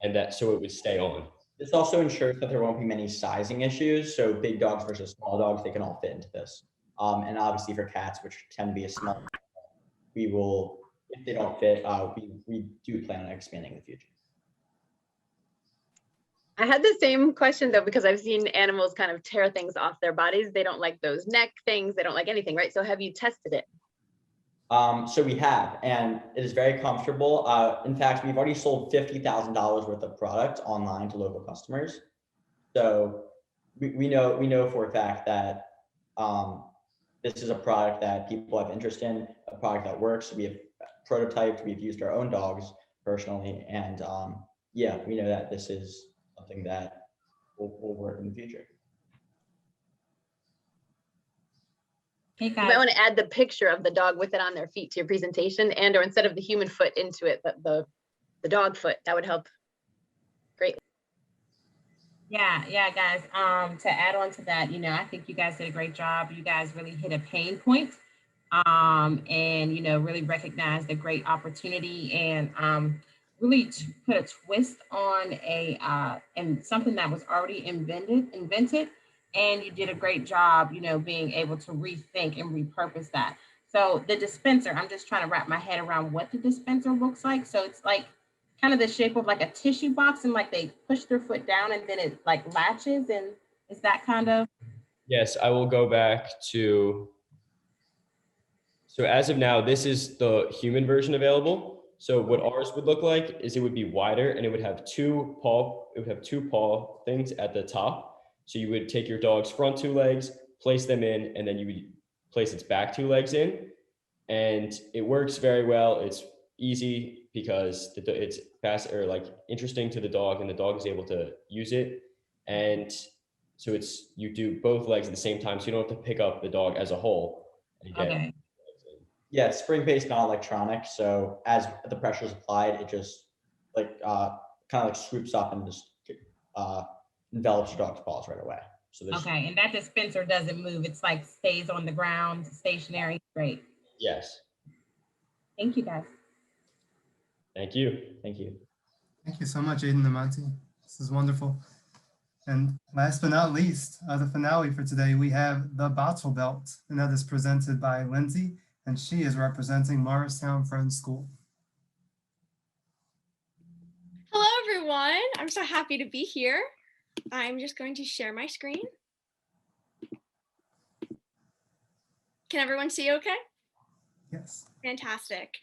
and that so it would stay on. This also ensures that there won't be many sizing issues. So big dogs versus small dogs, they can all fit into this. And obviously for cats, which tend to be a small, we will, if they don't fit, we do plan on expanding in the future. I had the same question though, because I've seen animals kind of tear things off their bodies. They don't like those neck things. They don't like anything, right? So have you tested it? So we have, and it is very comfortable. In fact, we've already sold $50,000 worth of product online to local customers. So we know for a fact that this is a product that people have interest in, a product that works. We have prototyped, we've used our own dogs personally, and yeah, we know that this is something that will work in the future. Hey You might guys, want to add the picture of the dog with it on their feet to your presentation, and or instead of the human foot into it, the dog foot. That would help greatly. yeah, guys. To add on to that, I think you guys did a great job. You guys really hit a pain point, and really recognized a great opportunity, and really put a twist on and something that was already invented, and you did a great job, being able to rethink and repurpose that. So the dispenser, I'm just trying to wrap my head around what the dispenser looks like. So it's like kind of the shape of like a tissue box, and like they push their foot down and then it like latches, and is that kind of? Yes, I will go back to, so as of now, this is the human version available. So what ours would look like is it would be wider, and it would have two paw things at the top. So you would take your dog's front two legs, place them in, and then you would place its back two legs in. And it works very well. It's easy because it's fast or like interesting to the dog, and the dog is able to use it. And so you do both legs at the same time, so you don't have to pick up the dog as a whole. Okay. Yeah, it's spring-based, not electronic. So as the pressure is applied, it just like kind of like swoops up and just envelops your dog's paws right away. So Okay, and that dispenser doesn't move. It's like stays on the ground, stationary. Great. Yes. Thank you, guys. Thank you. Thank you. Thank you so much, Aiden and Monty. This is wonderful. And last but not least, the finale for today, we have the Bottle Belt, and that is presented by Lindsay, and she is representing Morristown Friends School. Hello, everyone. I'm so happy to be here. I'm just going to share my screen. Can everyone see okay? Yes. Fantastic.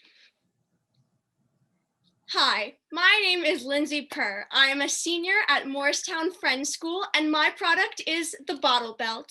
Hi, my name is Lindsay Purr. I am a senior at Morristown Friends School, and my product is the Bottle Belt.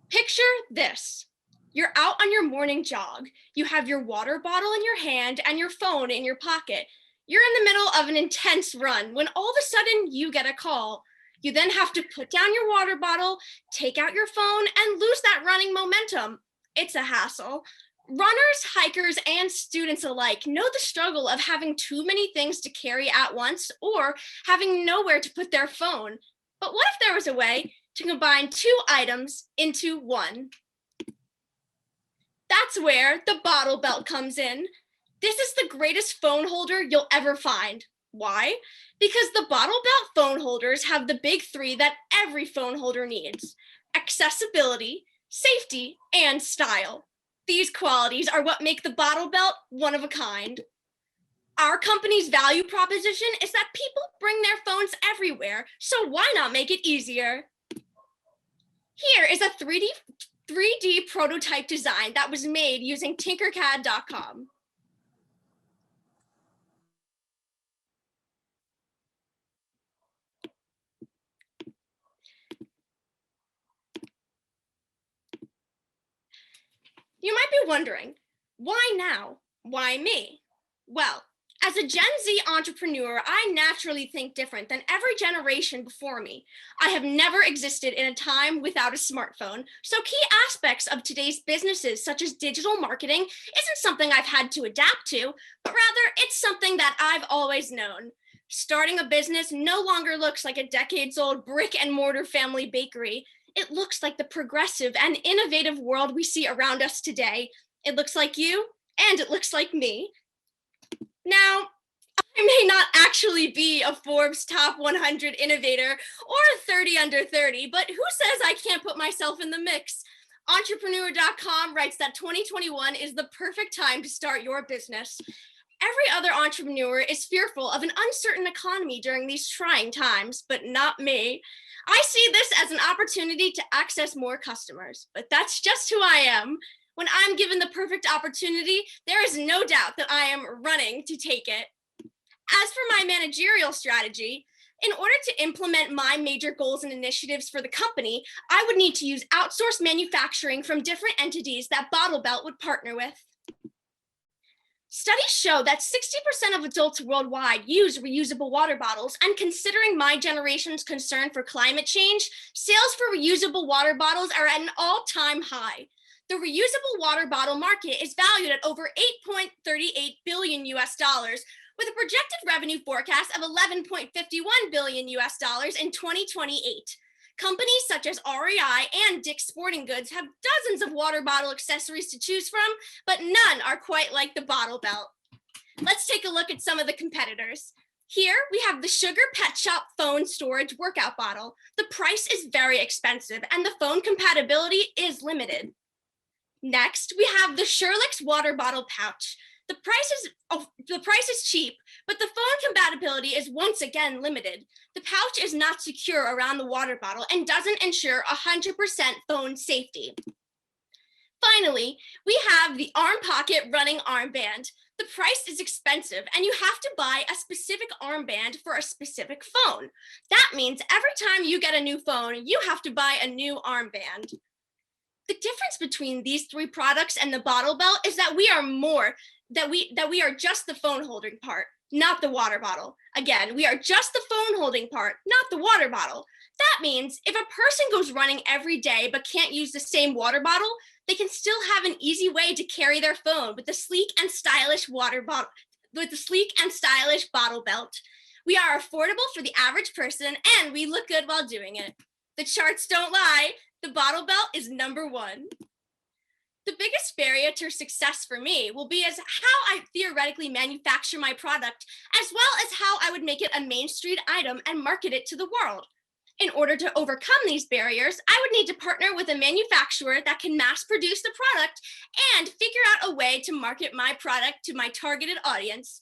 Picture this. You're out on your morning jog. You have your water bottle in your hand and your phone in your pocket. You're in the middle of an intense run when all of a sudden you get a call. You then have to put down your water bottle, take out your phone, and lose that running momentum. It's a hassle. Runners, hikers, and students alike know the struggle of having too many things to carry at once or having nowhere to put their phone. But what if there was a way to combine two items into one? That's where the Bottle Belt comes in. This is the greatest phone holder you'll ever find. Why? Because the Bottle Belt phone holders have the big three that every phone holder needs: accessibility, safety, and style. These qualities are what make the Bottle Belt one of a kind. Our company's value proposition is that people bring their phones everywhere, so why not make it easier? Here is a 3D prototype design that was made using tinkercad.com. You might be wondering, why now? Why me? Well, As a Gen Z entrepreneur, I naturally think different than every generation before me. I have never existed in a time without a smartphone, so key aspects of today's businesses, such as digital marketing, isn't something I've had to adapt to, but rather it's something that I've always known. Starting a business no longer looks like a decades-old brick and mortar family bakery. It looks like the progressive and innovative world we see around us today. It looks like you, and it looks like me. Now, I may not actually be a Forbes top 100 innovator or a 30 under 30, but who says I can't put myself in the mix? Entrepreneur.com writes that 2021 is the perfect time to start your business. Every other entrepreneur is fearful of an uncertain economy during these trying times, but not me. I see this as an opportunity to access more customers, but that's just who I am. When I'm given the perfect opportunity, there is no doubt that I am running to take it. As for my managerial strategy, in order to implement my major goals and initiatives for the company, I would need to use outsourced manufacturing from different entities that Bottle Belt would partner with. Studies show that 60% of adults worldwide use reusable water bottles, and considering my generation's concern for climate change, sales for reusable water bottles are at an all-time high. The reusable water bottle market is valued at over $8.38 billion US, with a projected revenue forecast of $11.51 billion US in 2028. Companies such as REI and Dick's Sporting Goods have dozens of water bottle accessories to choose from, but none are quite like the Bottle Belt. Let's take a look at some of the competitors. Here we have the Sugar Pet Shop phone storage workout bottle. The price is very expensive and the phone compatibility is limited. Next, we have the Sherlick's water bottle pouch. The price is cheap, but the phone compatibility is once again limited. The pouch is not secure around the water bottle and doesn't ensure 100% phone safety. Finally, we have the Arm Pocket running armband. The price is expensive and you have to buy a specific armband for a specific phone. That means every time you get a new phone, you have to buy a new armband. The difference between these three products and the Bottle Belt is that we are just the phone holding part, not the water bottle. Again, we are just the phone holding part, not the water bottle. That means if a person goes running every day but can't use the same water bottle, they can still have an easy way to carry their phone with the sleek and stylish Bottle Belt. We are affordable for the average person and we look good while doing it. The charts don't lie. The Bottle Belt is number one. The biggest barrier to success for me will be as how I theoretically manufacture my product, as well as how I would make it a Main Street item and market it to the world. In order to overcome these barriers, I would need to partner with a manufacturer that can mass produce the product and figure out a way to market my product to my targeted audience.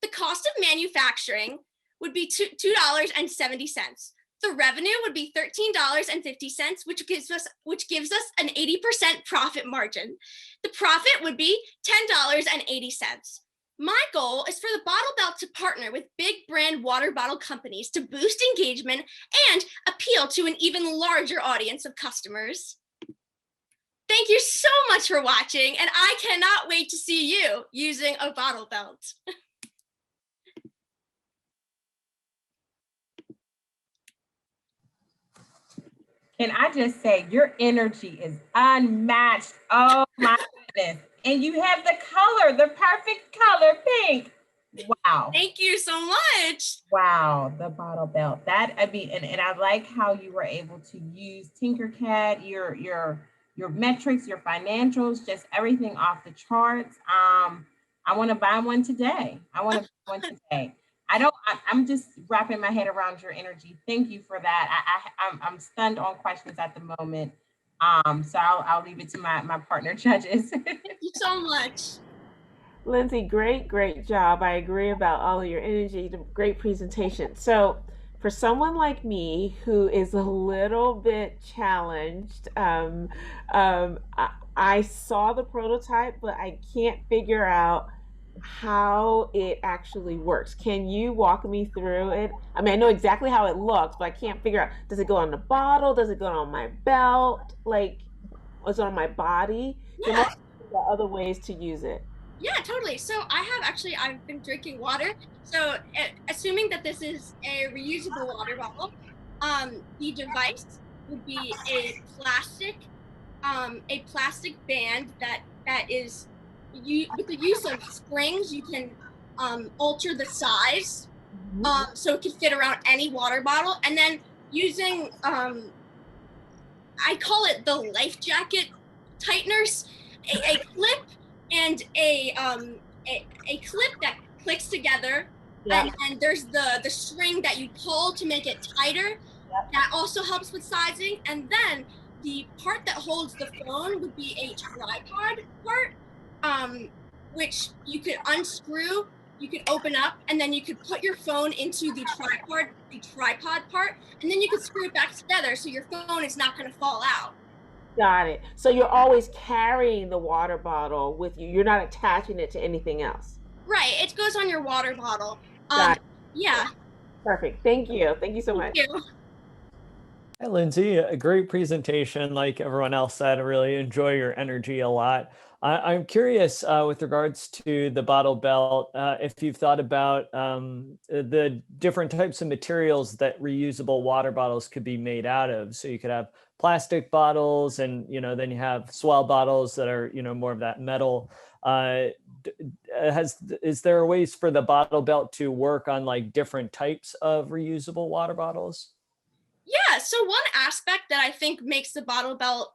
The cost of manufacturing would be $2.70. The revenue would be $13.50, which gives us an 80% profit margin. The profit would be $10.80. My goal is for the Bottle Belt to partner with big brand water bottle companies to boost engagement and appeal to an even larger audience of customers. Thank you so much for watching, and I cannot wait to see you using a Bottle Belt. Can I just say, your energy is unmatched. Oh my goodness. And you have the color, the perfect color, pink. Wow. Thank you so much. Wow, the Bottle Belt. That, I mean, and I like how you were able to use Tinkercad, your metrics, your financials, just everything off the charts. I want to buy one today. I'm just wrapping my head around your energy. Thank you for that. I'm stunned on questions at the moment. So I'll leave it to my partner judges. Thank you so much. Lindsay, great job. I agree about all of your energy, great presentation. So for someone like me who is a little bit challenged, I saw the prototype, but I can't figure out how it actually works. Can you walk me through it? I mean, I know exactly how it looks, but I can't figure out, does it go on the bottle? Does it go on my belt? Like, is it on my body? Yeah. There are other ways to use it. Yeah, totally. So I've been drinking water. So assuming that this is a reusable water bottle, the device would be a plastic band that is with the use of springs, you can alter the size, so it can fit around any water bottle. And then using I call it the life jacket tighteners, a clip and a clip that clicks together, and then there's the string that you pull to make it tighter. That also helps with sizing. And then the part that holds the phone would be a tripod part, which you could unscrew, you could open up, and then you could put your phone into the tripod part, and then you could screw it back together so your phone is not going to fall out. Got it. So you're always carrying the water bottle with you. You're not attaching it to anything else. Right. It goes on your water bottle. Got it. Yeah. Perfect. Thank you. Thank you so much. Thank you. Hi, Lindsay. A great presentation. Like everyone else said, I really enjoy your energy a lot. I'm curious with regards to the bottle belt, if you've thought about the different types of materials that reusable water bottles could be made out of. So you could have plastic bottles, and then you have swell bottles that are more of that metal. Is there ways for the bottle belt to work on like different types of reusable water bottles? Yeah, so one aspect that I think makes the bottle belt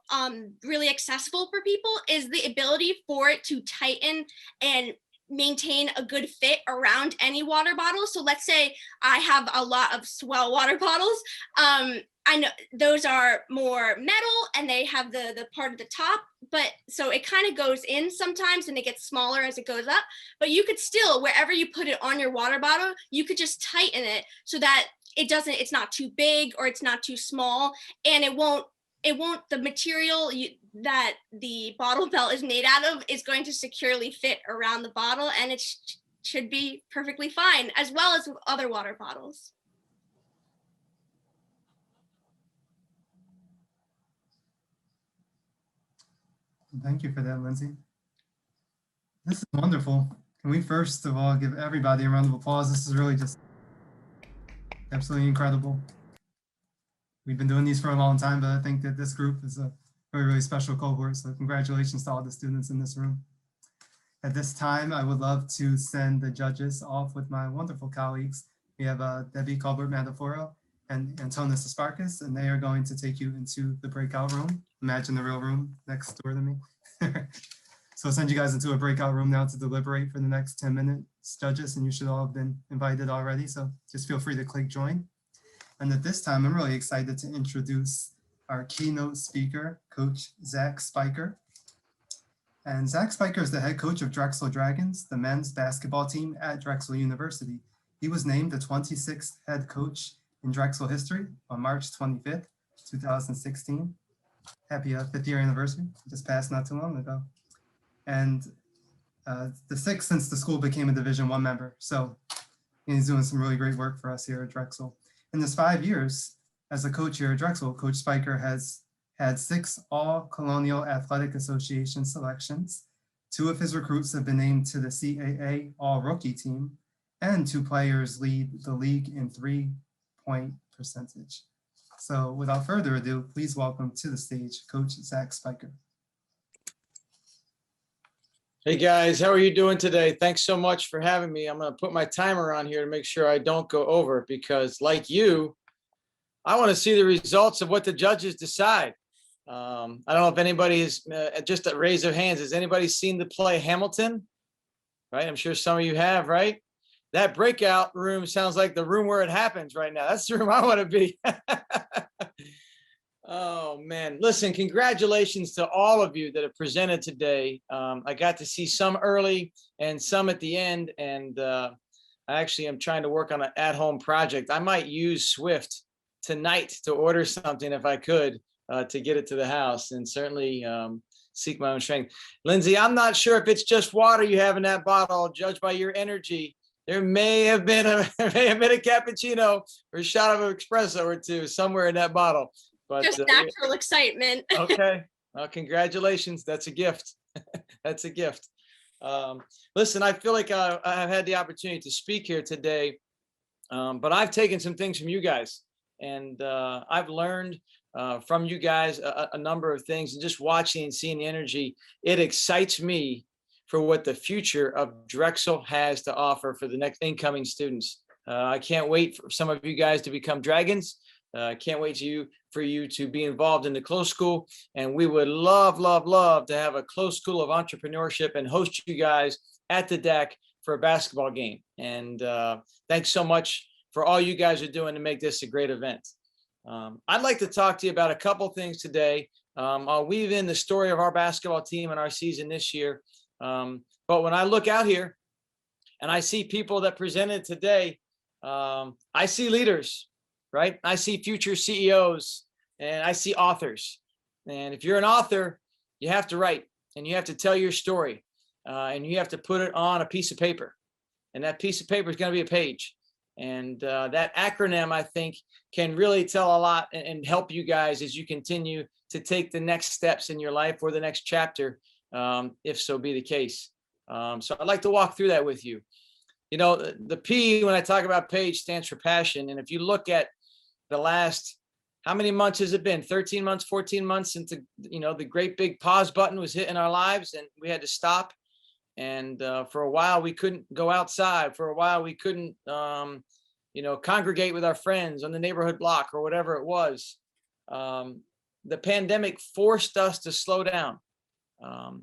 really accessible for people is the ability for it to tighten and maintain a good fit around any water bottle. So let's say I have a lot of swell water bottles. I know those are more metal and they have the part at the top, but so it kind of goes in sometimes and it gets smaller as it goes up. But you could still, wherever you put it on your water bottle, you could just tighten it so that it's not too big or it's not too small, and the material that the bottle belt is made out of is going to securely fit around the bottle, and it should be perfectly fine, as well as with other water bottles. Thank you for that, Lindsay. This is wonderful. Can we first of all give everybody a round of applause? This is really just absolutely incredible. We've been doing these for a long time, but I think that this group is a very, really special cohort. So congratulations to all the students in this room. At this time, I would love to send the judges off with my wonderful colleagues. We have Debbie Colbert-Mandaforo and Antonis Asparkas, and they are going to take you into the breakout room. Imagine the real room next door to me. So I'll send you guys into a breakout room now to deliberate for the next 10 minutes, judges, and you should all have been invited already. So just feel free to click join. And at this time, I'm really excited to introduce our keynote speaker, Coach Zach Spiker. And Zach Spiker is the head coach of Drexel Dragons, the men's basketball team at Drexel University. He was named the 26th head coach in Drexel history on March 25th, 2016. Happy 5th year anniversary, just passed not too long ago. And the 6th since the school became a Division I member. So he's doing some really great work for us here at Drexel. In his 5 years as a coach here at Drexel, Coach Spiker has had 6 All-Colonial Athletic Association selections. 2 of his recruits have been named to the CAA All-Rookie team, and 2 players lead the league in 3-point percentage. So without further ado, please welcome to the stage, Coach Zach Spiker. Hey guys, how are you doing today? Thanks so much for having me. I'm going to put my timer on here to make sure I don't go over, because like you, I want to see the results of what the judges decide. I don't know if anybody is, just a raise of hands, has anybody seen the play Hamilton? Right, I'm sure some of you have, right? That breakout room sounds like the room where it happens right now. That's the room I want to be. Oh man, listen, congratulations to all of you that have presented today. I got to see some early and some at the end, and I actually am trying to work on an at-home project. I might use Swift tonight to order something if I could to get it to the house, and certainly seek my own strength. Lindsay, I'm not sure if it's just water you have in that bottle, judged by your energy. There may have been a cappuccino or a shot of espresso or 2 somewhere in that bottle. But, just natural excitement. Okay. Well, congratulations. That's a gift. That's a gift. Listen, I feel like I've had the opportunity to speak here today, but I've taken some things from you guys, and I've learned from you guys a number of things, and just watching and seeing the energy, it excites me for what the future of Drexel has to offer for the next incoming students. I can't wait for some of you guys to become dragons. I can't wait for you to be involved in the close school. And we would love, love, love to have a close school of entrepreneurship and host you guys at the deck for a basketball game. And thanks so much for all you guys are doing to make this a great event. I'd like to talk to you about a couple things today. I'll weave in the story of our basketball team and our season this year. But when I look out here and I see people that presented today, I see leaders, right? I see future CEOs and I see authors. And if you're an author, you have to write and you have to tell your story and you have to put it on a piece of paper. And that piece of paper is going to be a page. And that acronym, I think, can really tell a lot and help you guys as you continue to take the next steps in your life or the next chapter, if so be the case. So I'd like to walk through that with you. You know, the P, when I talk about page, stands for passion. And if you look at the last, how many months has it been? 13 months, 14 months since the great big pause button was hit in our lives and we had to stop. And for a while, we couldn't go outside. For a while, we couldn't, congregate with our friends on the neighborhood block or whatever it was. The pandemic forced us to slow down.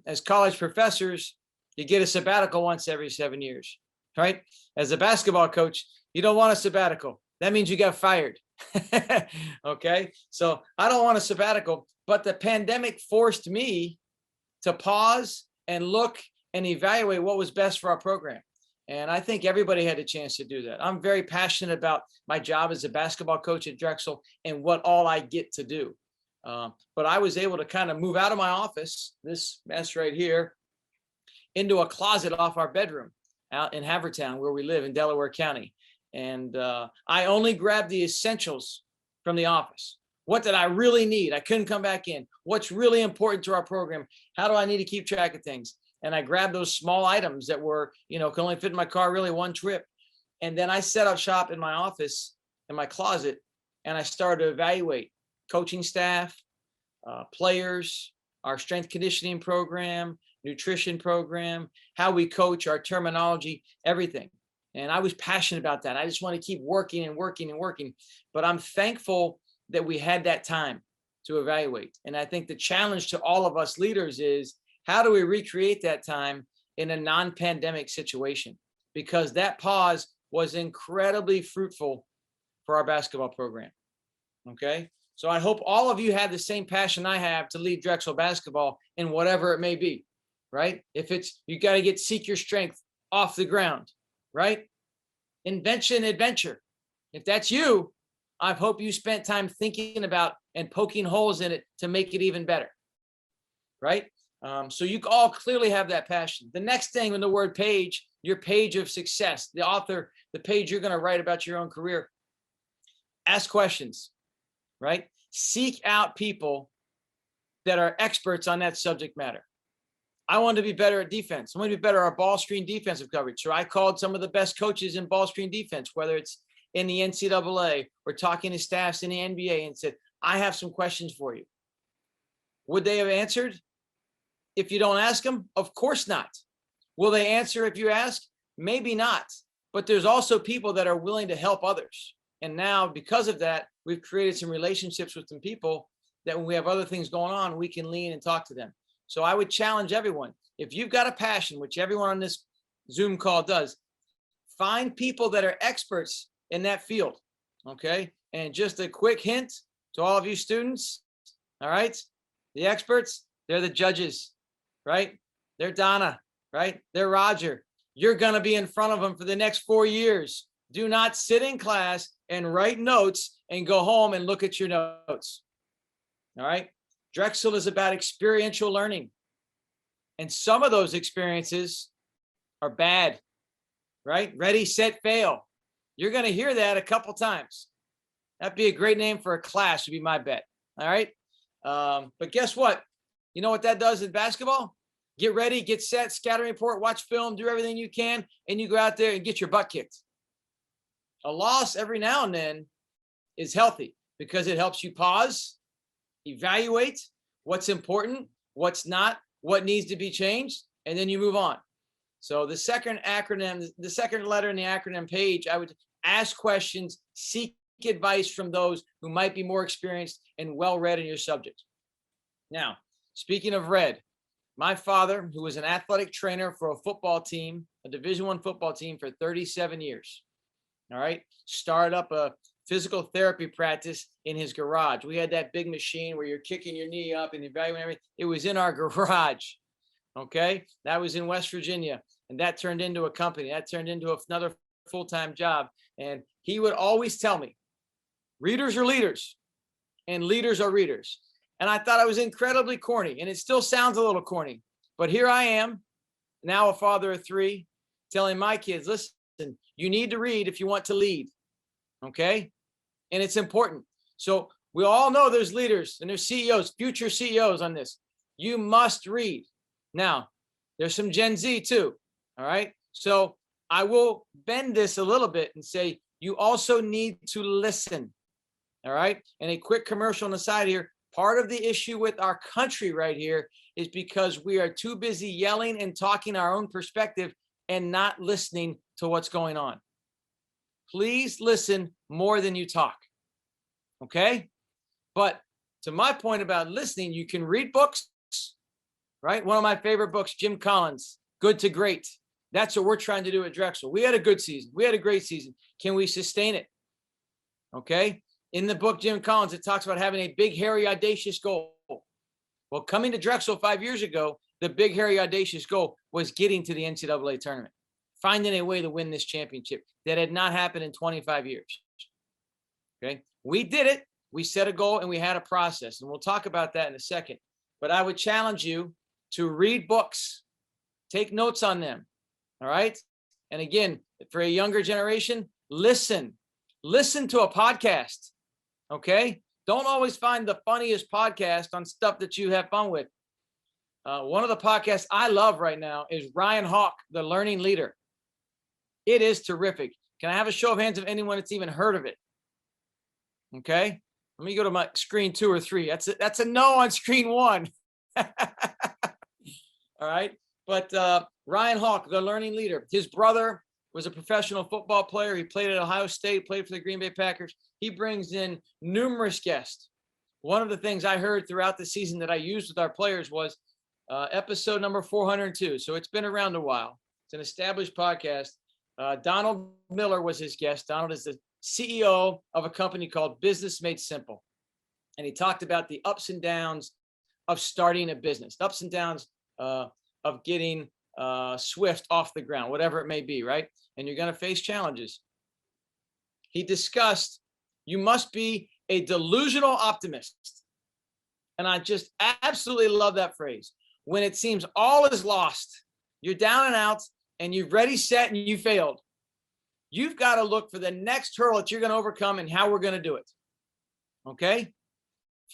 As college professors, you get a sabbatical once every 7 years, right? As a basketball coach, you don't want a sabbatical. That means you got fired. Okay, so I don't want a sabbatical, but the pandemic forced me to pause and look and evaluate what was best for our program. And I think everybody had a chance to do that. I'm very passionate about my job as a basketball coach at Drexel and what all I get to do. But I was able to kind of move out of my office, this mess right here, into a closet off our bedroom out in Havertown, where we live in Delaware County. And I only grabbed the essentials from the office. What did I really need? I couldn't come back in. What's really important to our program? How do I need to keep track of things? And I grabbed those small items that were, could only fit in my car really one trip. And then I set up shop in my office, in my closet, and I started to evaluate coaching staff, players, our strength conditioning program, nutrition program, how we coach, our terminology, everything. And I was passionate about that. I just want to keep working and working and working. But I'm thankful that we had that time to evaluate. And I think the challenge to all of us leaders is, how do we recreate that time in a non-pandemic situation? Because that pause was incredibly fruitful for our basketball program. Okay. So I hope all of you have the same passion I have to lead Drexel basketball in whatever it may be, right? If it's, you got to seek your strength off the ground, right? Invention, adventure. If that's you, I hope you spent time thinking about and poking holes in it to make it even better, right? So you all clearly have that passion. The next thing in the word page, your page of success, the author, the page you're going to write about your own career. Ask questions, right? Seek out people that are experts on that subject matter. I want to be better at defense. I want to be better at our ball screen defensive coverage. So I called some of the best coaches in ball screen defense, whether it's in the NCAA or talking to staffs in the NBA, and said, I have some questions for you. Would they have answered if you don't ask them? Of course not. Will they answer if you ask? Maybe not. But there's also people that are willing to help others. And now, because of that, we've created some relationships with some people that when we have other things going on, we can lean and talk to them. So I would challenge everyone, if you've got a passion, which everyone on this Zoom call does, find people that are experts in that field, okay? And just a quick hint to all of you students, all right? The experts, they're the judges, right? They're Donna, right? They're Roger. You're gonna be in front of them for the next 4 years. Do not sit in class and write notes and go home and look at your notes, all right? Drexel is about experiential learning. And some of those experiences are bad, right? Ready, set, fail. You're going to hear that a couple times. That'd be a great name for a class, would be my bet. All right. But guess what? You know what that does in basketball? Get ready, get set, scatter report, watch film, do everything you can, and you go out there and get your butt kicked. A loss every now and then is healthy because it helps you pause, evaluate what's important, what's not, what needs to be changed, and then you move on. So the second acronym, the second letter in the acronym page, I would ask questions, seek advice from those who might be more experienced and well-read in your subject. Now, speaking of read, my father, who was an athletic trainer for a football team, a Division I football team for 37 years, all right, started up a physical therapy practice in his garage. We had that big machine where you're kicking your knee up and evaluating everything. It was in our garage, okay? That was in West Virginia, and that turned into a company. That turned into another full-time job, and he would always tell me, readers are leaders, and leaders are readers. And I thought I was incredibly corny, and it still sounds a little corny, but here I am, now a father of 3, telling my kids, listen, you need to read if you want to lead, okay? And it's important. So we all know there's leaders and there's CEOs, future CEOs on this. You must read. Now, there's some Gen Z too, all right? So I will bend this a little bit and say, you also need to listen, all right? And a quick commercial on the side here, part of the issue with our country right here is because we are too busy yelling and talking our own perspective and not listening to what's going on. Please listen more than you talk, okay? But to my point about listening, you can read books, right? One of my favorite books, Jim Collins, Good to Great. That's what we're trying to do at Drexel. We had a good season. We had a great season. Can we sustain it? Okay? In the book, Jim Collins, it talks about having a big, hairy, audacious goal. Well, coming to Drexel 5 years ago, the big, hairy, audacious goal was getting to the NCAA tournament, finding a way to win this championship that had not happened in 25 years. Okay? We did it. We set a goal and we had a process, and we'll talk about that in a second. But I would challenge you to read books, take notes on them. All right? And again, for a younger generation, listen to a podcast. Okay? Don't always find the funniest podcast on stuff that you have fun with. One of the podcasts I love right now is Ryan Hawk, The Learning Leader. It is terrific. Can I have a show of hands of anyone that's even heard of it? Okay? Let me go to my screen 2 or 3. That's a no on screen 1. All right? But Ryan Hawk, The Learning Leader. His brother was a professional football player. He played at Ohio State, played for the Green Bay Packers. He brings in numerous guests. One of the things I heard throughout the season that I used with our players was episode number 402. So it's been around a while. It's an established podcast. Donald Miller was his guest. Donald is the CEO of a company called Business Made Simple. And he talked about the ups and downs of starting a business, the ups and downs of getting Swift off the ground, whatever it may be, right? And you're going to face challenges. He discussed, you must be a delusional optimist. And I just absolutely love that phrase. When it seems all is lost, you're down and out, and you've ready, set, and you failed. You've got to look for the next hurdle that you're going to overcome and how we're going to do it. Okay?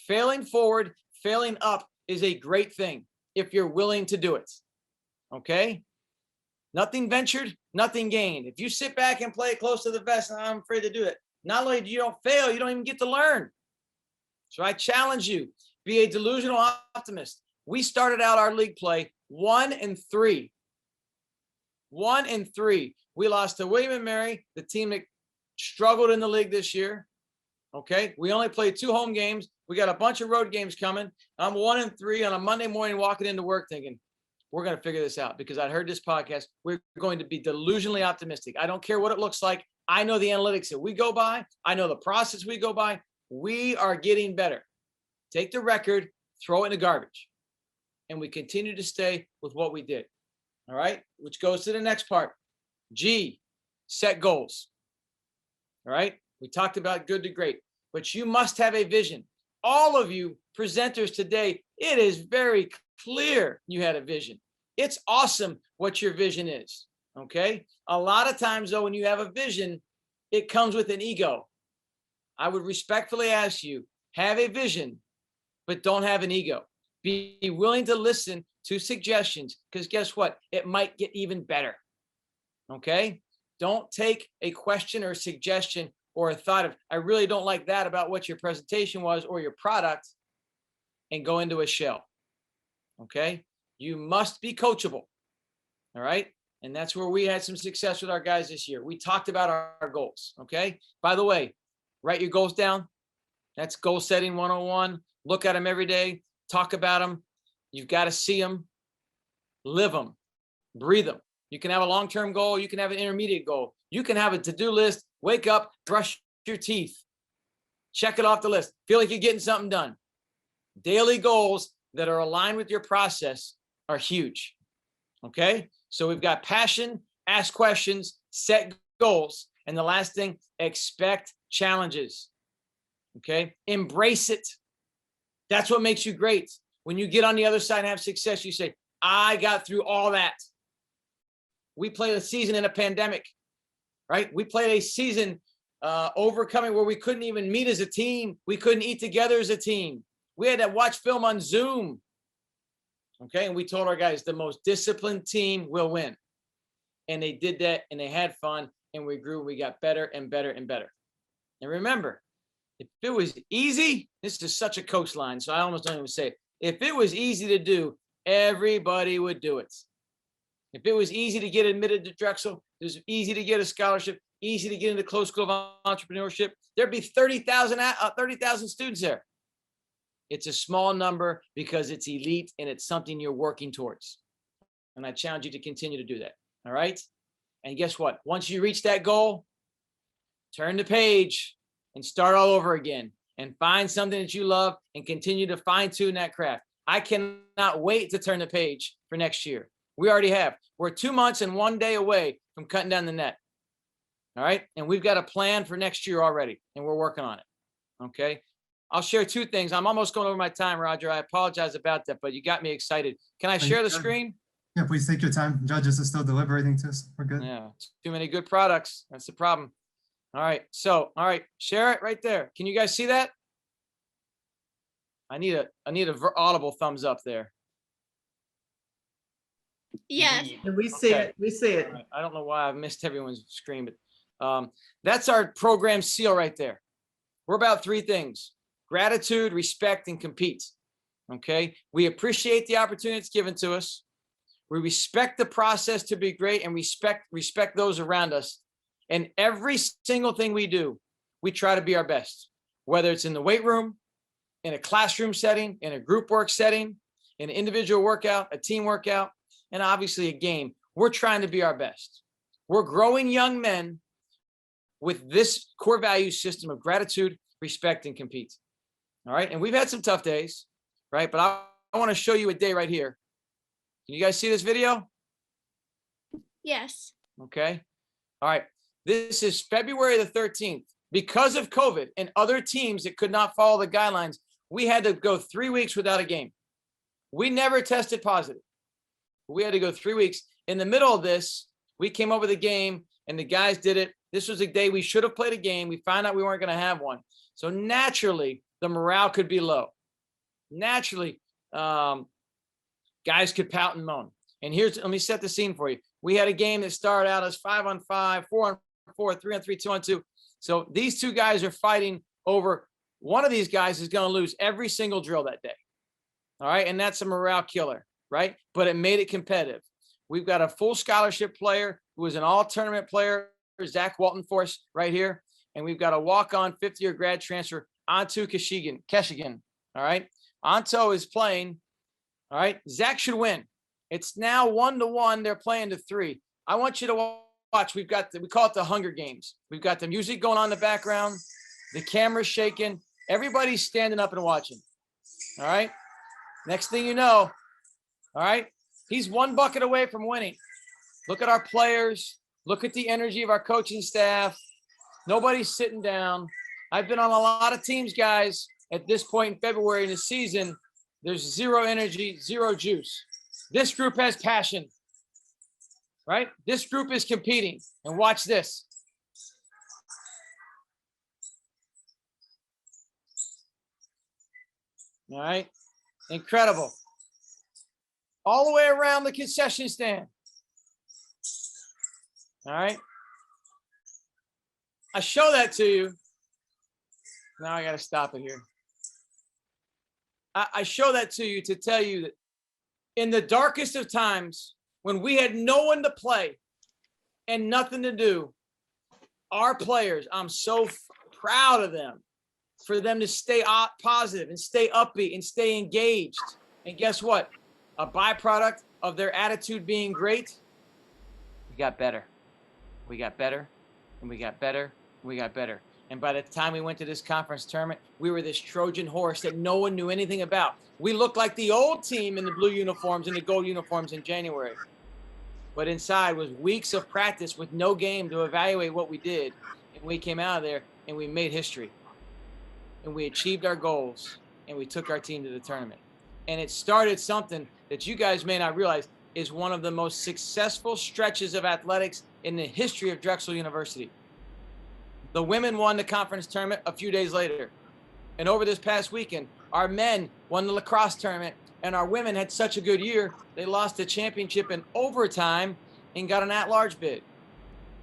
Failing forward, failing up is a great thing if you're willing to do it. Okay? Nothing ventured, nothing gained. If you sit back and play it close to the vest, and I'm afraid to do it, not only do you don't fail, you don't even get to learn. So I challenge you, be a delusional optimist. We started out our league play 1-3. 1-3. We lost to William & Mary, the team that struggled in the league this year. Okay. We only played 2 home games. We got a bunch of road games coming. I'm 1-3 on a Monday morning walking into work thinking, we're going to figure this out because I heard this podcast. We're going to be delusionally optimistic. I don't care what it looks like. I know the analytics that we go by. I know the process we go by. We are getting better. Take the record, throw it in the garbage. And we continue to stay with what we did. All right. Which goes to the next part. G, set goals. All right. We talked about good to great, but you must have a vision. All of you presenters today, it is very clear you had a vision. It's awesome what your vision is. Okay. A lot of times though, when you have a vision, it comes with an ego. I would respectfully ask you, have a vision, but don't have an ego. Be willing to listen to suggestions, because guess what? It might get even better. Okay? Don't take a question or suggestion or a thought of, I really don't like that about what your presentation was or your product, and go into a shell. Okay? You must be coachable. All right? And that's where we had some success with our guys this year. We talked about our goals. Okay? By the way, write your goals down. That's goal setting 101. Look at them every day. Talk about them. You've got to see them, live them, breathe them. You can have a long-term goal. You can have an intermediate goal. You can have a to-do list. Wake up, brush your teeth, check it off the list. Feel like you're getting something done. Daily goals that are aligned with your process are huge. Okay? So we've got passion, ask questions, set goals. And the last thing, expect challenges. Okay? Embrace it. That's what makes you great. When you get on the other side and have success, you say, I got through all that. We played a season in a pandemic, right? We played a season overcoming where we couldn't even meet as a team. We couldn't eat together as a team. We had to watch film on Zoom. Okay, and we told our guys the most disciplined team will win. And they did that, and they had fun, and we grew, and we got better and better and better. And remember, if it was easy, this is such a coastline, so I almost don't even say it. If it was easy to do, everybody would do it. If it was easy to get admitted to Drexel, it was easy to get a scholarship, easy to get into close school of entrepreneurship, there'd be 30,000 students there. It's a small number because it's elite and it's something you're working towards. And I challenge you to continue to do that. All right. And guess what? Once you reach that goal, turn the page and start all over again and find something that you love and continue to fine tune that craft. I cannot wait to turn the page for next year. We already have. We're 2 months and 1 day away from cutting down the net. All right. And we've got a plan for next year already, and we're working on it. Okay. I'll share two things. I'm almost going over my time, Roger. I apologize about that, but you got me excited. Can I share the screen? Yeah, please take your time. Judges are still deliberating to us. We're good. Yeah, too many good products. That's the problem. All right. So, all right, share it right there. Can you guys see that? I need a audible thumbs up there. Yes. We see it. We see it. I don't know why I missed everyone's screen, but that's our program seal right there. We're about three things: gratitude, respect, and compete. Okay. We appreciate the opportunity it's given to us. We respect the process to be great and respect those around us. And every single thing we do, we try to be our best, whether it's in the weight room, in a classroom setting, in a group work setting, in an individual workout, a team workout, and obviously a game. We're trying to be our best. We're growing young men with this core value system of gratitude, respect, and compete. All right. And we've had some tough days, right? But I want to show you a day right here. Can you guys see this video? Yes. Okay. All right. This is February the 13th. Because of COVID and other teams that could not follow the guidelines, we had to go 3 weeks without a game. We never tested positive. We had to go 3 weeks. In the middle of this, we came up with a game and the guys did it. This was a day we should have played a game. We found out we weren't going to have one. So naturally, the morale could be low. Naturally, guys could pout and moan. And let me set the scene for you. We had a game that started out as 5-on-5, 4-on-4, 3-on-3, 2-on-2. So these two guys are fighting over, one of these guys is going to lose every single drill that day. All right. And that's a morale killer, right? But it made it competitive. We've got a full scholarship player who is an all tournament player, Zach Walton for us right here. And we've got a walk-on 5th-year grad transfer, Anto Keshigan. All right. Anto is playing. All right. Zach should win. It's now 1-1. They're playing to 3. I want you to watch. We call it the Hunger Games. We've got the music going on in the background. The camera's shaking. Everybody's standing up and watching. All right. Next thing you know, all right, he's 1 bucket away from winning. Look at our players. Look at the energy of our coaching staff. Nobody's sitting down. I've been on a lot of teams, guys, at this point in February in the season. There's zero energy, zero juice. This group has passion, right? This group is competing. And watch this. All right. Incredible. All the way around the concession stand. All right. I show that to you. Now I got to stop it here. I show that to you to tell you that in the darkest of times, when we had no one to play and nothing to do, our players, I'm so proud of them, for them to stay positive and stay upbeat and stay engaged. And guess what? A byproduct of their attitude being great, we got better. We got better, and we got better, and we got better. And by the time we went to this conference tournament, we were this Trojan horse that no one knew anything about. We looked like the old team in the blue uniforms and the gold uniforms in January. But inside was weeks of practice with no game to evaluate what we did. And we came out of there and we made history. And we achieved our goals and we took our team to the tournament. And it started something that you guys may not realize is one of the most successful stretches of athletics in the history of Drexel University. The women won the conference tournament a few days later. And over this past weekend, our men won the lacrosse tournament, and our women had such a good year, they lost the championship in overtime and got an at-large bid.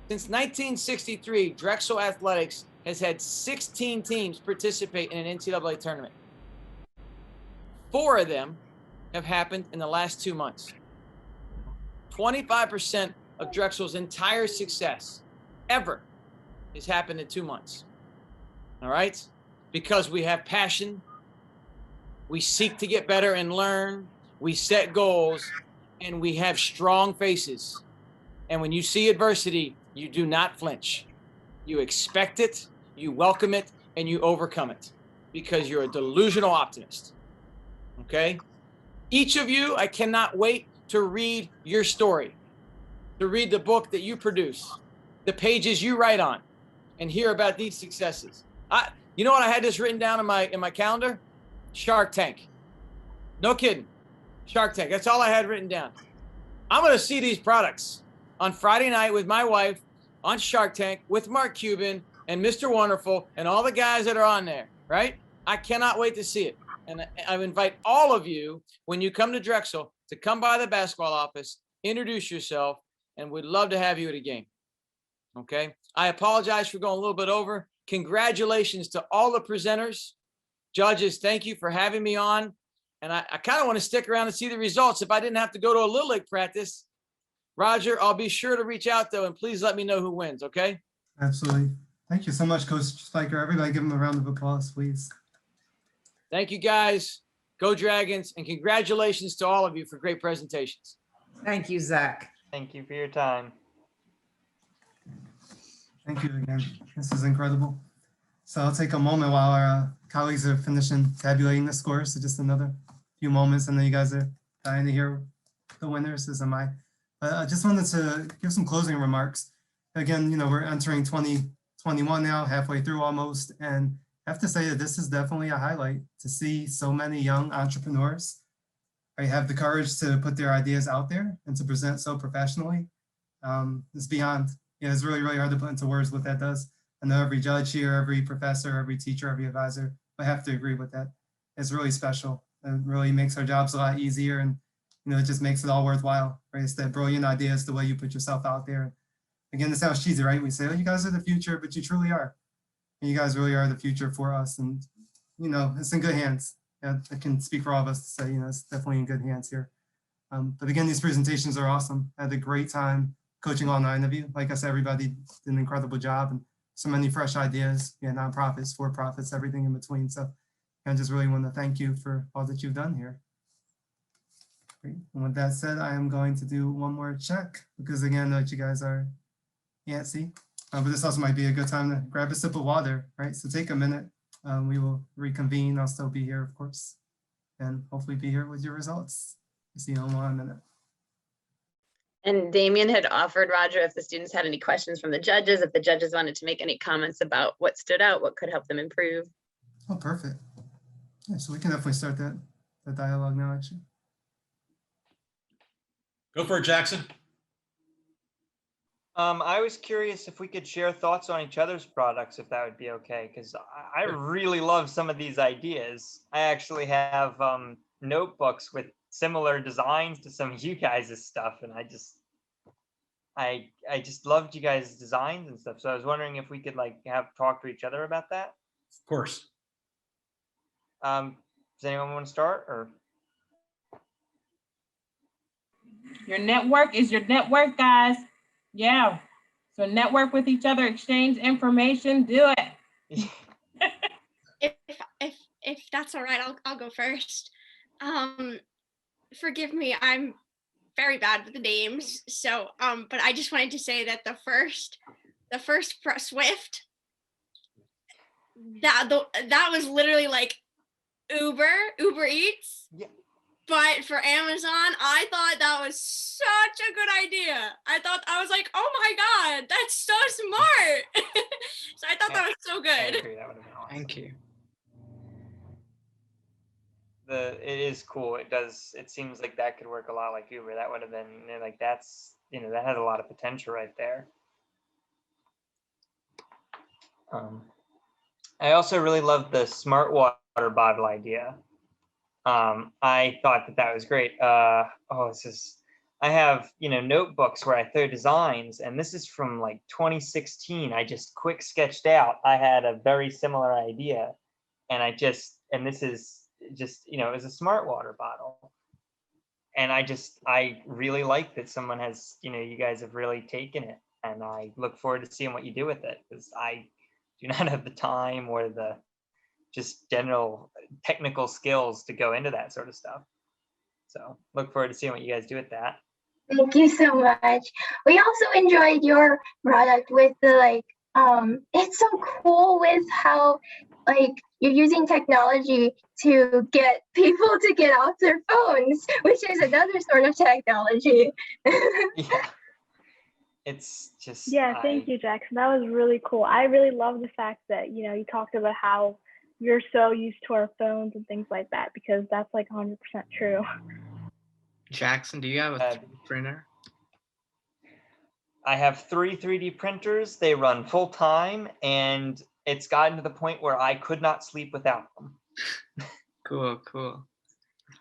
Since 1963, Drexel Athletics has had 16 teams participate in an NCAA tournament. 4 of them have happened in the last 2 months. 25% of Drexel's entire success ever has happened in 2 months. All right? Because we have passion, we seek to get better and learn, we set goals, and we have strong faces. And when you see adversity, you do not flinch. You expect it, you welcome it, and you overcome it because you're a delusional optimist. Okay? Each of you, I cannot wait to read your story, to read the book that you produce, the pages you write on, and hear about these successes. You know what? I had this written down in my calendar? Shark Tank. No kidding. Shark Tank. That's all I had written down. I'm going to see these products on Friday night with my wife on Shark Tank with Mark Cuban and Mr. Wonderful and all the guys that are on there, right? I cannot wait to see it. And I invite all of you, when you come to Drexel, to come by the basketball office, introduce yourself, and we'd love to have you at a game. Okay? I apologize for going a little bit over. Congratulations to all the presenters. Judges, thank you for having me on. And I kind of want to stick around and see the results if I didn't have to go to a Little League practice. Roger, I'll be sure to reach out, though, and please let me know who wins, okay? Absolutely. Thank you so much, Coach Spiker. Everybody give him a round of applause, please. Thank you, guys. Go Dragons, and congratulations to all of you for great presentations. Thank you, Zach. Thank you for your time. Thank you again. This is incredible. So I'll take a moment while our colleagues are finishing tabulating the scores. So just another few moments, and then you guys are dying to hear the winners, as am I. But I just wanted to give some closing remarks. Again, you know, we're entering 2021 now, halfway through almost, and I have to say that this is definitely a highlight to see so many young entrepreneurs, right, have the courage to put their ideas out there and to present so professionally. It's beyond, you know, it's really, really hard to put into words what that does. I know every judge here, every professor, every teacher, every advisor, I have to agree with that. It's really special. It really makes our jobs a lot easier, and you know, it just makes it all worthwhile, right? It's that brilliant idea, it's the way you put yourself out there. Again, this sounds cheesy, right? We say, oh, you guys are the future, but you truly are. And you guys really are the future for us, and you know, it's in good hands. Yeah, I can speak for all of us to say, you know, it's definitely in good hands here. But again, these presentations are awesome. I had a great time coaching all 9 of you. Like I said, everybody did an incredible job, and so many fresh ideas, yeah, nonprofits, for-profits, everything in between. So I just really want to thank you for all that you've done here. Great. And with that said, I am going to do one more check because again, I know that you guys are antsy, but this also might be a good time to grab a sip of water, right? So take a minute. We will reconvene. I'll still be here, of course, and hopefully be here with your results. See you in 1 minute. And Damien had offered Roger if the students had any questions from the judges, if the judges wanted to make any comments about what stood out, what could help them improve. Oh, perfect. Yeah, so we can definitely start that dialogue now, actually. Go for it, Jackson. I was curious if we could share thoughts on each other's products, if that would be okay, because I really love some of these ideas. I actually have notebooks with similar designs to some of you guys' stuff, and I just loved you guys' designs and stuff. So I was wondering if we could like have talk to each other about that. Of course. Does anyone want to start, or? Your network is your network, guys. Yeah. So network with each other, exchange information, do it. If that's all right, I'll go first. Forgive me, I'm very bad with the names. So, but I just wanted to say that the first Swift, that was literally like Uber Eats. Yeah. But for Amazon, I thought that was such a good idea. I was like, oh my God, that's so smart. So I thought that was so good. I agree, that would have been awesome. Thank you. It is cool. It seems like that could work a lot like Uber. That would have been like, that's, that has a lot of potential right there. I also really love the smart water bottle idea. I thought that was great. I have, notebooks where I throw designs, and this is from like 2016. I just quick sketched out. I had a very similar idea, and this is just, it was a smart water bottle. And I really like that someone has, you guys have really taken it, and I look forward to seeing what you do with it, because I do not have the time or the just general technical skills to go into that sort of stuff. So look forward to seeing what you guys do with that. Thank you so much. We also enjoyed your product with the it's so cool with how you're using technology to get people to get off their phones, which is another sort of technology. Yeah. It's just Thank you, Jackson. That was really cool. I really love the fact that you talked about how you're so used to our phones and things like that, because that's like 100% true. Jackson, do you have a 3D printer? I have 3 3D printers. They run full time, and it's gotten to the point where I could not sleep without them. Cool.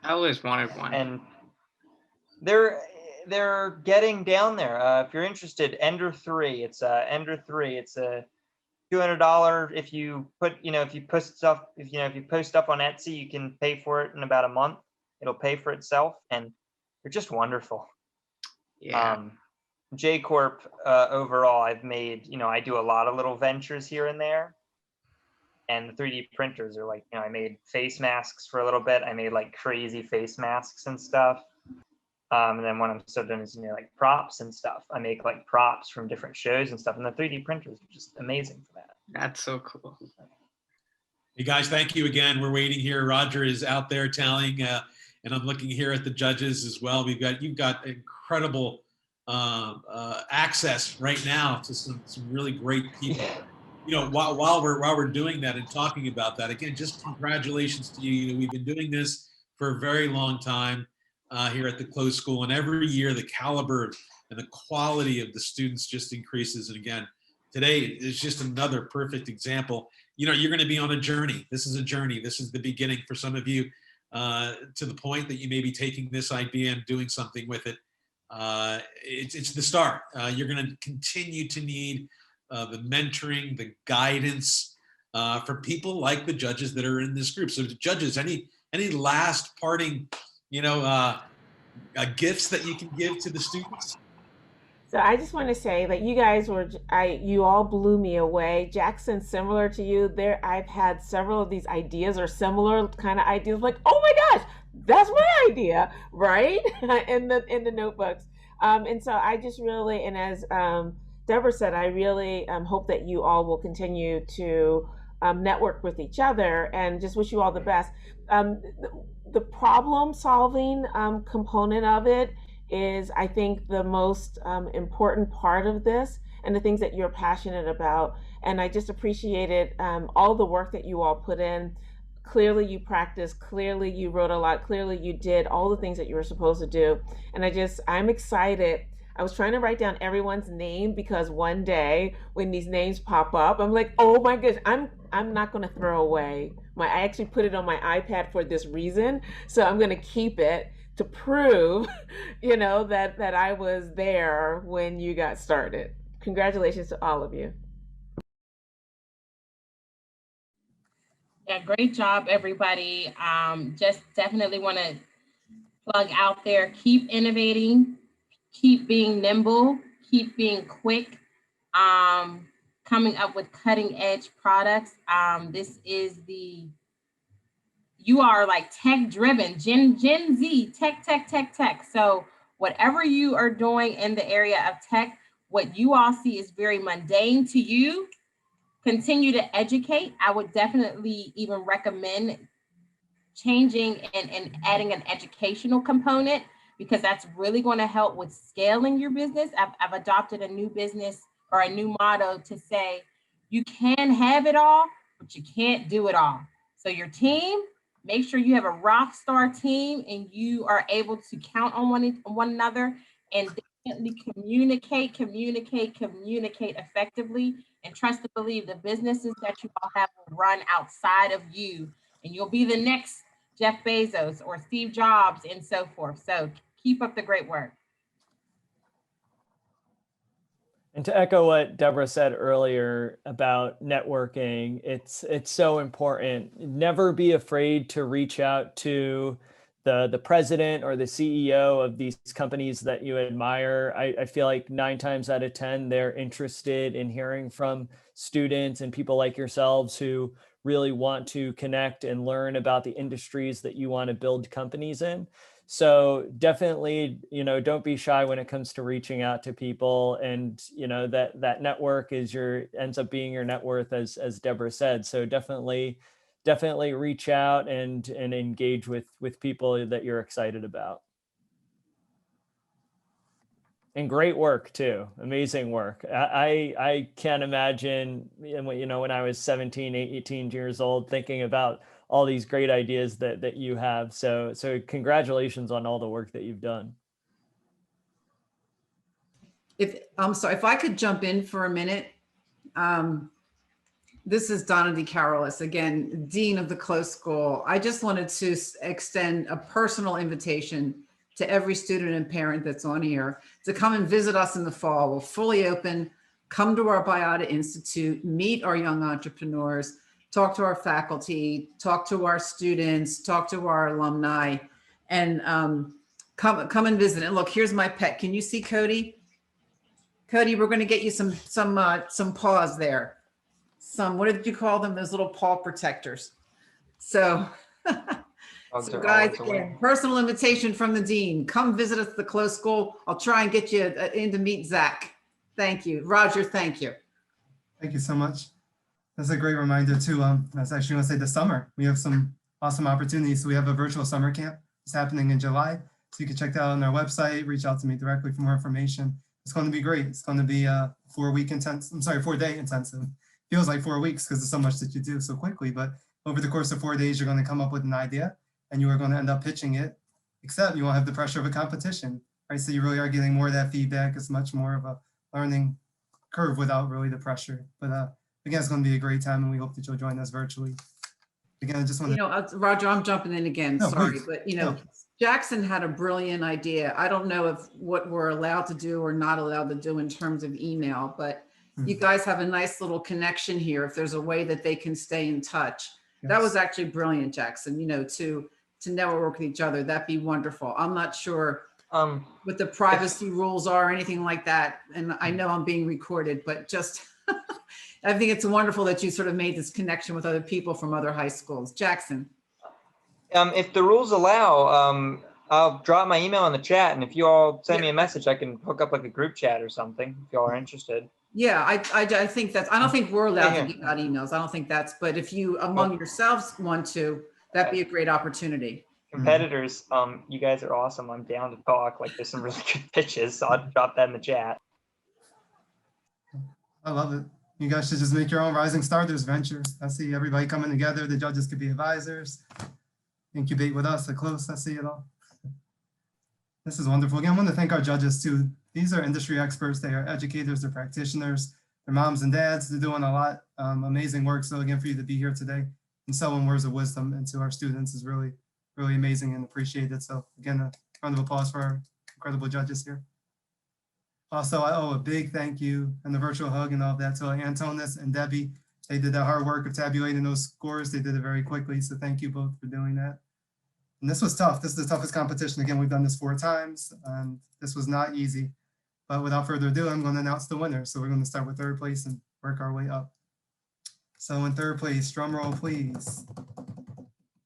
I always wanted one. And they're getting down there. If you're interested, Ender 3. It's Ender 3. It's a $200 if you post stuff on Etsy, you can pay for it in about a month. It'll pay for itself, and they're just wonderful. Yeah. J Corp overall, I've made, I do a lot of little ventures here and there, and the 3D printers are like, I made face masks for a little bit. I made like crazy face masks and stuff. And then when I'm still doing is like props and stuff, I make like props from different shows and stuff, and the 3D printers are just amazing for that. That's so cool. Hey guys, thank you again. We're waiting here. Roger is out there tallying, and I'm looking here at the judges as well. You've got incredible access right now to some really great people. While we're doing that and talking about that, again, just congratulations to you. We've been doing this for a very long time here at the closed school, and every year the caliber and the quality of the students just increases. And again, today is just another perfect example. You're going to be on a journey. This is a journey. This is the beginning for some of you, to the point that you may be taking this idea and doing something with it. It's the start. You're going to continue to need the mentoring, the guidance for people like the judges that are in this group. So judges, any last parting, gifts that you can give to the students? So I just want to say that you guys you all blew me away. Jackson, similar to you, I've had several of these ideas or similar kind of ideas, like, oh my gosh, that's my idea, right? in the notebooks. And so I just really, and as Deborah said, I really hope that you all will continue to network with each other, and just wish you all the best. The problem solving component of it is, I think, the most important part of this, and the things that you're passionate about. And I just appreciated all the work that you all put in. Clearly you practiced, clearly you wrote a lot, clearly you did all the things that you were supposed to do. And I'm excited. I was trying to write down everyone's name, because one day when these names pop up, I'm like, oh my goodness, I'm not going to throw away I actually put it on my iPad for this reason. So I'm going to keep it to prove, that I was there when you got started. Congratulations to all of you. Yeah, great job, everybody. Just definitely want to plug out there, keep innovating, keep being nimble, keep being quick, coming up with cutting edge products. You are like tech driven, Gen Z, tech. So whatever you are doing in the area of tech, what you all see is very mundane to you. Continue to educate. I would definitely even recommend changing and adding an educational component, because that's really going to help with scaling your business. I've adopted a new business or a new motto to say, you can have it all, but you can't do it all. So your team, make sure you have a rock star team and you are able to count on one another, and definitely communicate effectively, and trust and believe the businesses that you all have will run outside of you, and you'll be the next Jeff Bezos or Steve Jobs and so forth. So keep up the great work. And to echo what Deborah said earlier about networking, it's so important. Never be afraid to reach out to the president or the CEO of these companies that you admire. I feel like 9 times out of 10, they're interested in hearing from students and people like yourselves who really want to connect and learn about the industries that you want to build companies in. So definitely, don't be shy when it comes to reaching out to people, and that network ends up being your net worth, as Deborah said. So definitely reach out and engage with people that you're excited about. And great work too. Amazing work. I can't imagine, when I was 17, 18 years old, thinking about all these great ideas that you have. So congratulations on all the work that you've done. If I could jump in for a minute. This is Donna DeCarolis, again, Dean of the Close School. I just wanted to extend a personal invitation to every student and parent that's on here to come and visit us in the fall. We're fully open. Come to our Biata Institute, meet our young entrepreneurs, talk to our faculty, talk to our students, talk to our alumni, and come and visit. And look, here's my pet. Can you see Cody? Cody, we're going to get you some paws there. What did you call them? Those little paw protectors. So, so guys, again, personal invitation from the dean. Come visit us at the Close School. I'll try and get you in to meet Zach. Thank you. Roger, thank you. Thank you so much. That's a great reminder too. That's actually going to say the summer. We have some awesome opportunities. So we have a virtual summer camp. It's happening in July. So you can check that out on our website, reach out to me directly for more information. It's going to be great. It's going to be a 4-day intensive. Feels like 4 weeks because there's so much that you do so quickly, but over the course of 4 days, you're going to come up with an idea and you are going to end up pitching it, except you won't have the pressure of a competition, right? So you really are getting more of that feedback. It's much more of a learning curve without really the pressure. But again, it's going to be a great time and we hope that you'll join us virtually. Again, I just want to, Roger, I'm jumping in again, no, sorry, please. but No. Jackson had a brilliant idea. I don't know if what we're allowed to do or not allowed to do in terms of email, but you guys have a nice little connection here. If there's a way that they can stay in touch, that was actually brilliant, Jackson. To network with each other, that'd be wonderful. I'm not sure what the privacy rules are or anything like that, and I know I'm being recorded, but just I think it's wonderful that you sort of made this connection with other people from other high schools. Jackson. If the rules allow, I'll drop my email in the chat, and if you all send me a message, I can hook up like a group chat or something if y'all are interested. Yeah, I think that's, I don't think we're allowed to give out emails. I don't think that's, but if you among yourselves want to, that'd be a great opportunity. Competitors, you guys are awesome. I'm down to talk. Like there's some really good pitches, so I'll drop that in the chat. I love it. You guys should just make your own Rising Starters venture. I see everybody coming together. The judges could be advisors. Incubate with us at Close. I see it all. This is wonderful. Again, I want to thank our judges too. These are industry experts. They are educators, they're practitioners, they're moms and dads. They're doing a lot, amazing work. So again, for you to be here today, and sowing words of wisdom into our students is really, really amazing and appreciated. So again, a round of applause for our incredible judges here. Also, I owe a big thank you and the virtual hug and all of that to Antonis and Debbie. They did the hard work of tabulating those scores. They did it very quickly. So thank you both for doing that. And this was tough. This is the toughest competition. Again, we've done this 4 times and this was not easy. But without further ado, I'm going to announce the winner. So we're going to start with 3rd place and work our way up. So in 3rd place, drum roll, please.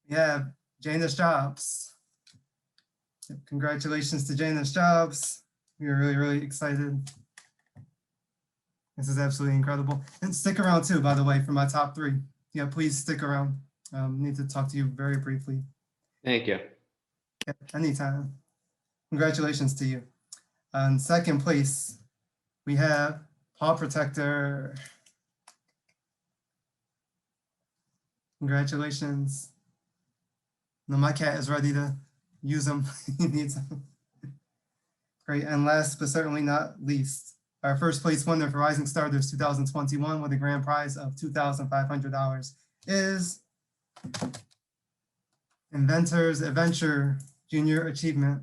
We have Janice Jobs. Congratulations to Janice Jobs. We are really, really excited. This is absolutely incredible. And stick around too, by the way, for my top 3. Yeah, please stick around. Need to talk to you very briefly. Thank you. Yeah, anytime. Congratulations to you. In 2nd place, we have Paw Protector. Congratulations. No, my cat is ready to use them. He needs them. Great, and last but certainly not least, our 1st place winner for Rising Starters 2021 with a grand prize of $2,500 is Inventors Adventure Junior Achievement.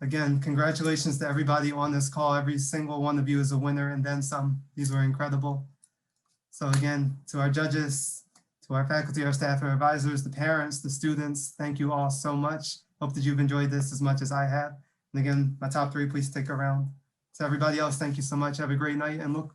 Again, congratulations to everybody on this call. Every single one of you is a winner and then some. These were incredible. So again, to our judges, to our faculty, our staff, our advisors, the parents, the students, thank you all so much. Hope that you've enjoyed this as much as I have. And again, my top 3, please stick around. To everybody else, thank you so much. Have a great night and look